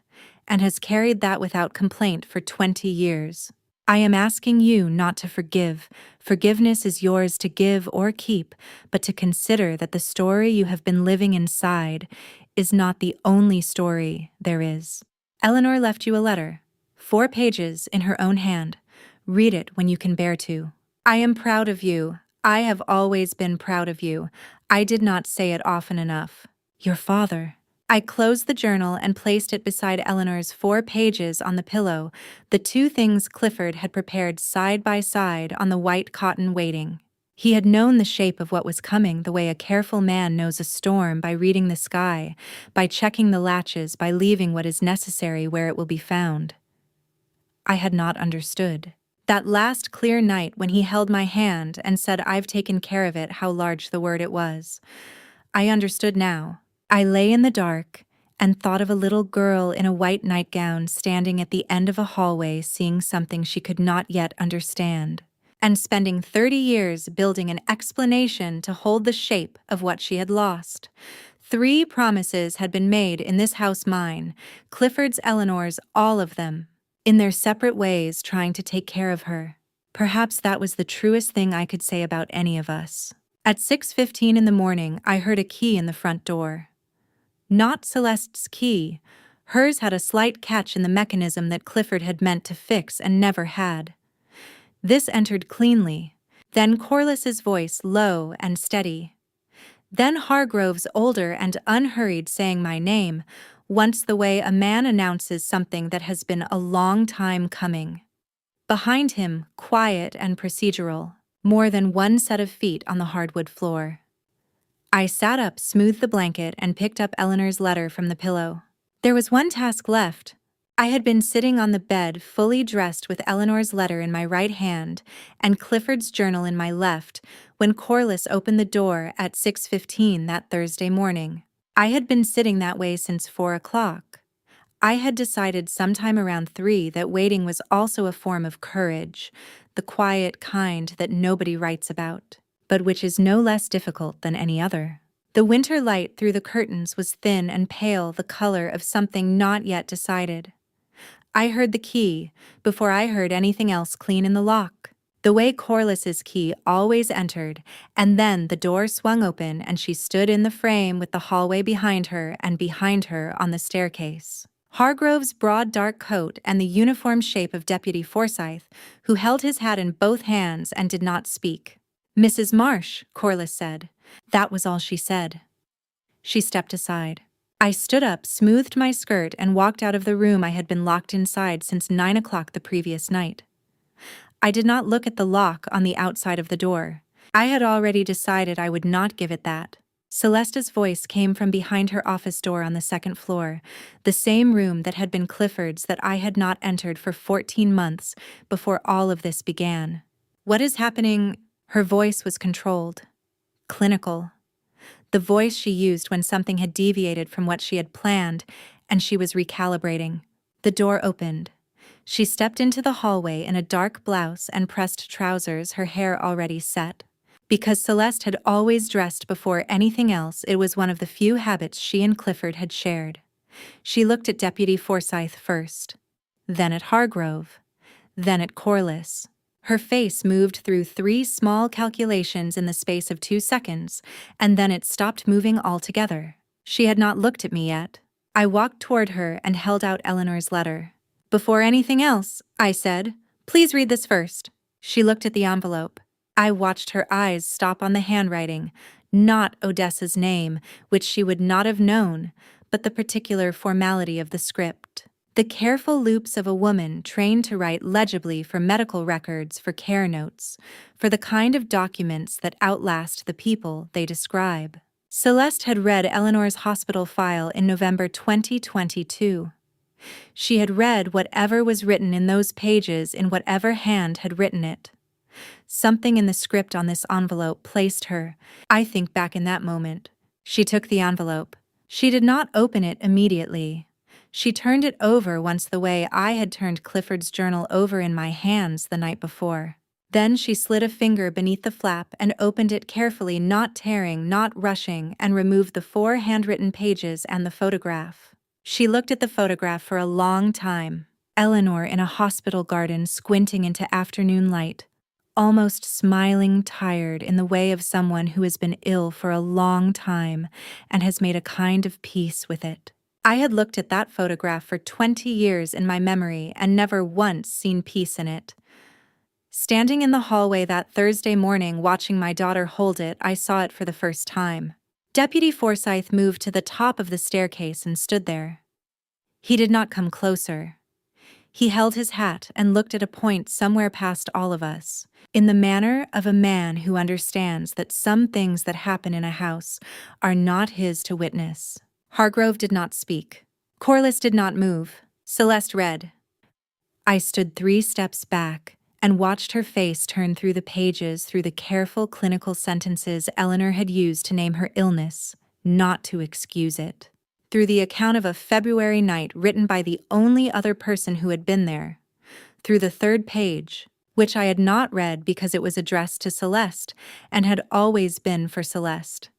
and has carried that without complaint for 20 years. I am asking you not to forgive. Forgiveness is yours to give or keep, but to consider that the story you have been living inside is not the only story there is. Eleanor left you a letter. 4 pages in her own hand. Read it when you can bear to. I am proud of you. I have always been proud of you. I did not say it often enough. Your father. I closed the journal and placed it beside Eleanor's 4 pages on the pillow, the 2 things Clifford had prepared side by side on the white cotton waiting. He had known the shape of what was coming the way a careful man knows a storm by reading the sky, by checking the latches, by leaving what is necessary where it will be found. I had not understood. That last clear night when he held my hand and said, "I've taken care of it," how large the word it was. I understood now. I lay in the dark and thought of a little girl in a white nightgown standing at the end of a hallway seeing something she could not yet understand, and spending 30 years building an explanation to hold the shape of what she had lost. 3 promises had been made in this house mine, Clifford's, Eleanor's, all of them, in their separate ways trying to take care of her. Perhaps that was the truest thing I could say about any of us. At 6:15 in the morning, I heard a key in the front door. Not Celeste's key. Hers had a slight catch in the mechanism that Clifford had meant to fix and never had. This entered cleanly. Then Corliss's voice, low and steady. Then Hargrove's older and unhurried saying my name, once the way a man announces something that has been a long time coming. Behind him, quiet and procedural, more than 1 set of feet on the hardwood floor. I sat up, smoothed the blanket, and picked up Eleanor's letter from the pillow. There was one task left. I had been sitting on the bed, fully dressed with Eleanor's letter in my right hand and Clifford's journal in my left, when Corliss opened the door at 6:15 that Thursday morning. I had been sitting that way since 4 o'clock. I had decided sometime around 3 that waiting was also a form of courage, the quiet kind that nobody writes about, but which is no less difficult than any other. The winter light through the curtains was thin and pale, the color of something not yet decided. I heard the key, before I heard anything else, clean in the lock, the way Corliss's key always entered, and then the door swung open and she stood in the frame with the hallway behind her and behind her on the staircase. Hargrove's broad dark coat and the uniform shape of Deputy Forsyth, who held his hat in both hands and did not speak. "Mrs. Marsh," Corliss said. That was all she said. She stepped aside. I stood up, smoothed my skirt, and walked out of the room I had been locked inside since 9 o'clock the previous night. I did not look at the lock on the outside of the door. I had already decided I would not give it that. Celeste's voice came from behind her office door on the 2nd floor, the same room that had been Clifford's that I had not entered for 14 months before all of this began. "What is happening?" Her voice was controlled, clinical. The voice she used when something had deviated from what she had planned and she was recalibrating. The door opened. She stepped into the hallway in a dark blouse and pressed trousers, her hair already set. Because Celeste had always dressed before anything else, it was one of the few habits she and Clifford had shared. She looked at Deputy Forsyth first, then at Hargrove, then at Corliss. Her face moved through 3 small calculations in the space of 2 seconds, and then it stopped moving altogether. She had not looked at me yet. I walked toward her and held out Eleanor's letter. "Before anything else," I said, "please read this first." She looked at the envelope. I watched her eyes stop on the handwriting, not Odessa's name, which she would not have known, but the particular formality of the script. The careful loops of a woman trained to write legibly for medical records, for care notes, for the kind of documents that outlast the people they describe. Celeste had read Eleanor's hospital file in November 2022. She had read whatever was written in those pages in whatever hand had written it. Something in the script on this envelope placed her, I think, back in that moment. She took the envelope. She did not open it immediately. She turned it over once the way I had turned Clifford's journal over in my hands the night before. Then she slid a finger beneath the flap and opened it carefully, not tearing, not rushing, and removed the 4 handwritten pages and the photograph. She looked at the photograph for a long time. Eleanor in a hospital garden squinting into afternoon light, almost smiling tired in the way of someone who has been ill for a long time and has made a kind of peace with it. I had looked at that photograph for 20 years in my memory and never once seen peace in it. Standing in the hallway that Thursday morning watching my daughter hold it, I saw it for the first time. Deputy Forsyth moved to the top of the staircase and stood there. He did not come closer. He held his hat and looked at a point somewhere past all of us, in the manner of a man who understands that some things that happen in a house are not his to witness. Hargrove did not speak. Corliss did not move. Celeste read. I stood 3 steps back and watched her face turn through the pages through the careful clinical sentences Eleanor had used to name her illness, not to excuse it. Through the account of a February night written by the only other person who had been there. Through the 3rd page, which I had not read because it was addressed to Celeste and had always been for Celeste.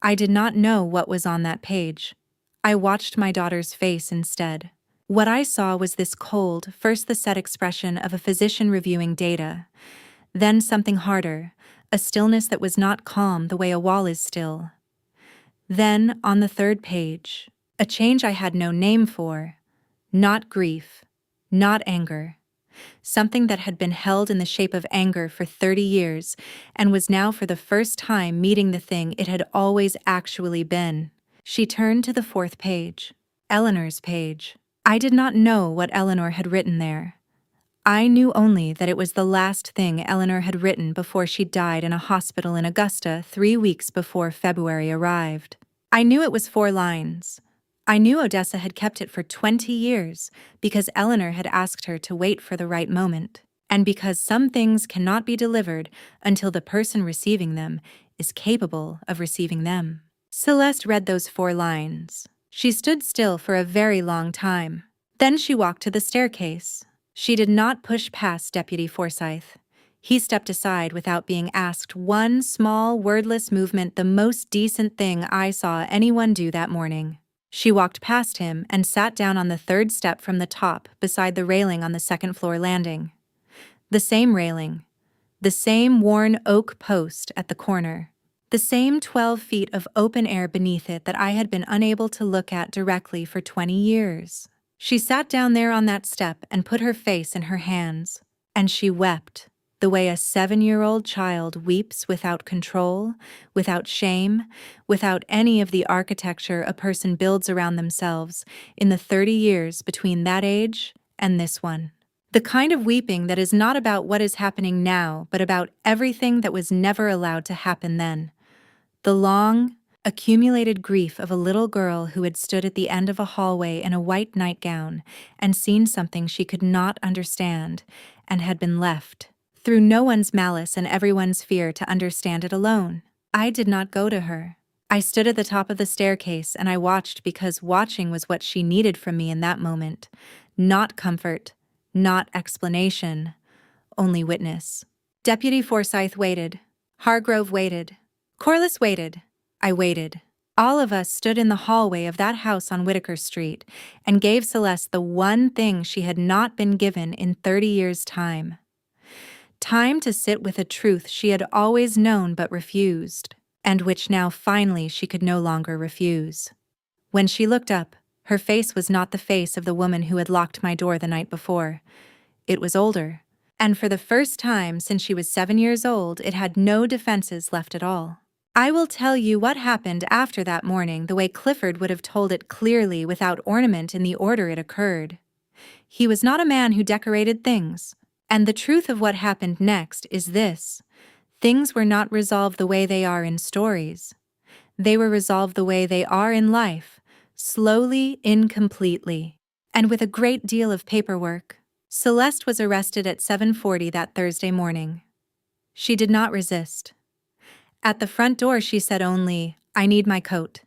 I did not know what was on that page. I watched my daughter's face instead. What I saw was this cold, first the set expression of a physician reviewing data, then something harder, a stillness that was not calm the way a wall is still. Then, on the 3rd page, a change I had no name for, not grief, not anger, something that had been held in the shape of anger for 30 years and was now for the first time meeting the thing it had always actually been. She turned to the 4th page, Eleanor's page. I did not know what Eleanor had written there. I knew only that it was the last thing Eleanor had written before she died in a hospital in Augusta 3 weeks before February arrived. I knew it was 4 lines. I knew Odessa had kept it for 20 years because Eleanor had asked her to wait for the right moment, and because some things cannot be delivered until the person receiving them is capable of receiving them. Celeste read those 4 lines. She stood still for a very long time. Then she walked to the staircase. She did not push past Deputy Forsyth. He stepped aside without being asked, one small, wordless movement, the most decent thing I saw anyone do that morning. She walked past him and sat down on the 3rd step from the top beside the railing on the 2nd floor landing. The same railing, the same worn oak post at the corner, the same 12 feet of open air beneath it that I had been unable to look at directly for 20 years. She sat down there on that step and put her face in her hands, and she wept, the way a 7-year-old child weeps without control, without shame, without any of the architecture a person builds around themselves in the 30 years between that age and this one. The kind of weeping that is not about what is happening now, but about everything that was never allowed to happen then. The long, accumulated grief of a little girl who had stood at the end of a hallway in a white nightgown and seen something she could not understand and had been left, through no one's malice and everyone's fear, to understand it alone. I did not go to her. I stood at the top of the staircase and I watched because watching was what she needed from me in that moment. Not comfort, not explanation, only witness. Deputy Forsyth waited. Hargrove waited. Corliss waited. I waited. All of us stood in the hallway of that house on Whitaker Street and gave Celeste the one thing she had not been given in 30 years' time. Time to sit with a truth she had always known but refused, and which now finally she could no longer refuse. When she looked up, her face was not the face of the woman who had locked my door the night before. It was older, and for the first time since she was 7 years old, it had no defenses left at all. I will tell you what happened after that morning the way Clifford would have told it clearly without ornament in the order it occurred. He was not a man who decorated things. And the truth of what happened next is this: things were not resolved the way they are in stories. They were resolved the way they are in life, slowly, incompletely, and with a great deal of paperwork. Celeste was arrested at 7:40 that Thursday morning. She did not resist. At the front door she said only, "I need my coat."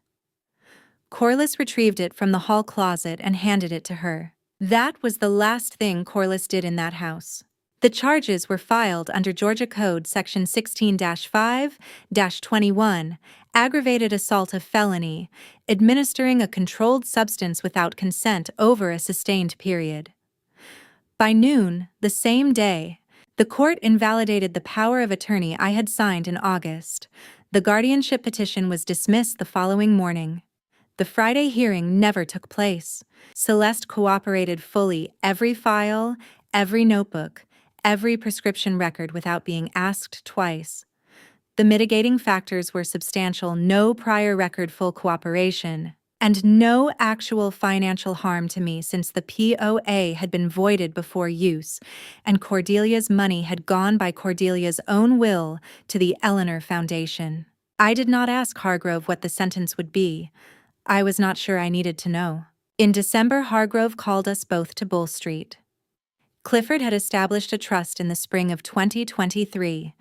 Corliss retrieved it from the hall closet and handed it to her. That was the last thing Corliss did in that house. The charges were filed under Georgia Code Section 16-5-21, aggravated assault of felony, administering a controlled substance without consent over a sustained period. By noon, the same day, the court invalidated the power of attorney I had signed in August. The guardianship petition was dismissed the following morning. The Friday hearing never took place. Celeste cooperated fully, every file, every notebook, every prescription record without being asked twice. The mitigating factors were substantial: no prior record, full cooperation, and no actual financial harm to me since the POA had been voided before use, and Cordelia's money had gone by Cordelia's own will to the Eleanor Foundation. I did not ask Hargrove what the sentence would be. I was not sure I needed to know. In December, Hargrove called us both to Bull Street. Clifford had established a trust in the spring of 2023,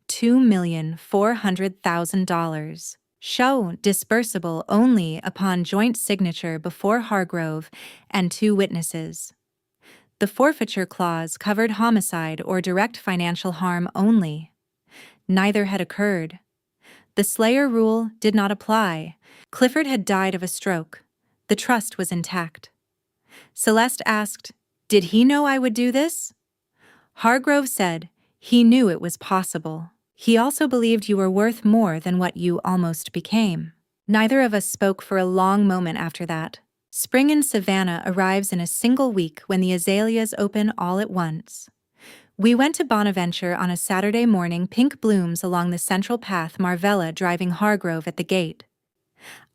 $2,400,000. Show dispersible only upon joint signature before Hargrove and 2 witnesses. The forfeiture clause covered homicide or direct financial harm only. Neither had occurred. The Slayer rule did not apply. Clifford had died of a stroke. The trust was intact. Celeste asked, "Did he know I would do this?" Hargrove said, "He knew it was possible. He also believed you were worth more than what you almost became." Neither of us spoke for a long moment after that. Spring in Savannah arrives in a single week when the azaleas open all at once. We went to Bonaventure on a Saturday morning, pink blooms along the central path, Marvella driving Hargrove at the gate.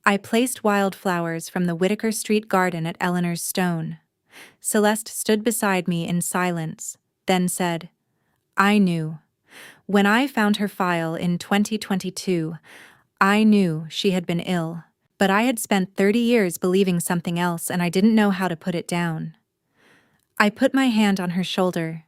I placed wildflowers from the Whitaker Street garden at Eleanor's stone. Celeste stood beside me in silence, then said, "I knew. When I found her file in 2022, I knew she had been ill, but I had spent 30 years believing something else and I didn't know how to put it down." I put my hand on her shoulder.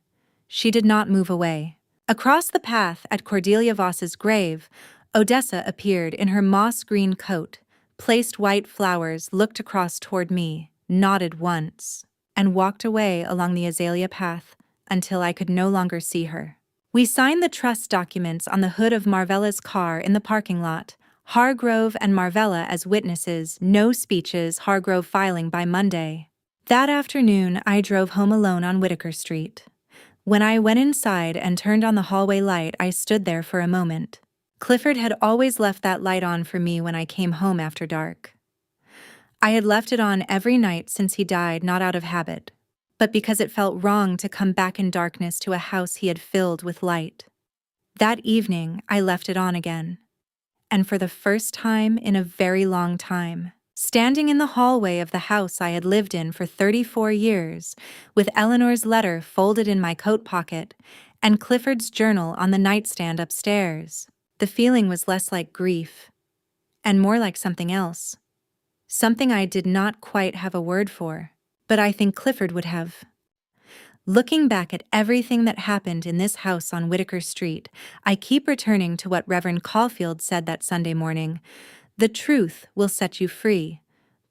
She did not move away. Across the path at Cordelia Voss's grave, Odessa appeared in her moss-green coat, placed white flowers, looked across toward me, nodded once, and walked away along the azalea path until I could no longer see her. We signed the trust documents on the hood of Marvella's car in the parking lot, Hargrove and Marvella as witnesses, no speeches, Hargrove filing by Monday. That afternoon, I drove home alone on Whitaker Street. When I went inside and turned on the hallway light, I stood there for a moment. Clifford had always left that light on for me when I came home after dark. I had left it on every night since he died, not out of habit, but because it felt wrong to come back in darkness to a house he had filled with light. That evening, I left it on again. And for the first time in a very long time, standing in the hallway of the house I had lived in for 34 years, with Eleanor's letter folded in my coat pocket and Clifford's journal on the nightstand upstairs, the feeling was less like grief and more like something else. Something I did not quite have a word for, but I think Clifford would have. Looking back at everything that happened in this house on Whitaker Street, I keep returning to what Reverend Caulfield said that Sunday morning: "The truth will set you free,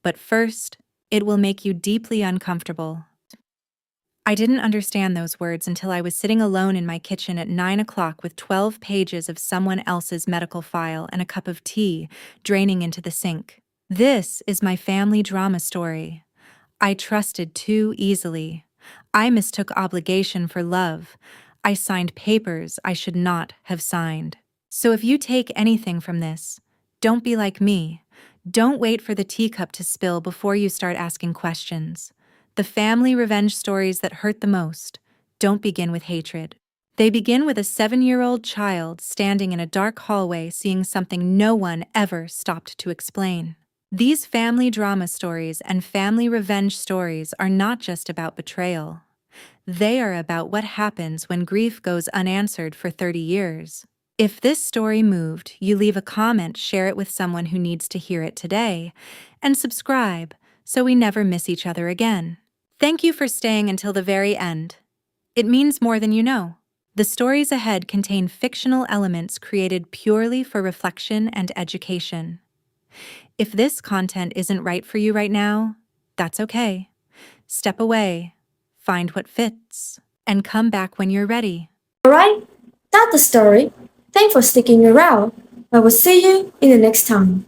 but first, it will make you deeply uncomfortable." I didn't understand those words until I was sitting alone in my kitchen at 9 o'clock with 12 pages of someone else's medical file and a cup of tea draining into the sink. This is my family drama story. I trusted too easily. I mistook obligation for love. I signed papers I should not have signed. So if you take anything from this, don't be like me. Don't wait for the teacup to spill before you start asking questions. The family revenge stories that hurt the most don't begin with hatred. They begin with a 7-year-old child standing in a dark hallway seeing something no one ever stopped to explain. These family drama stories and family revenge stories are not just about betrayal. They are about what happens when grief goes unanswered for 30 years. If this story moved, you leave a comment, share it with someone who needs to hear it today, and subscribe so we never miss each other again. Thank you for staying until the very end. It means more than you know. The stories ahead contain fictional elements created purely for reflection and education. If this content isn't right for you right now, that's okay. Step away, find what fits, and come back when you're ready. Alright, that's the story. Thanks for sticking around. I will see you in the next time.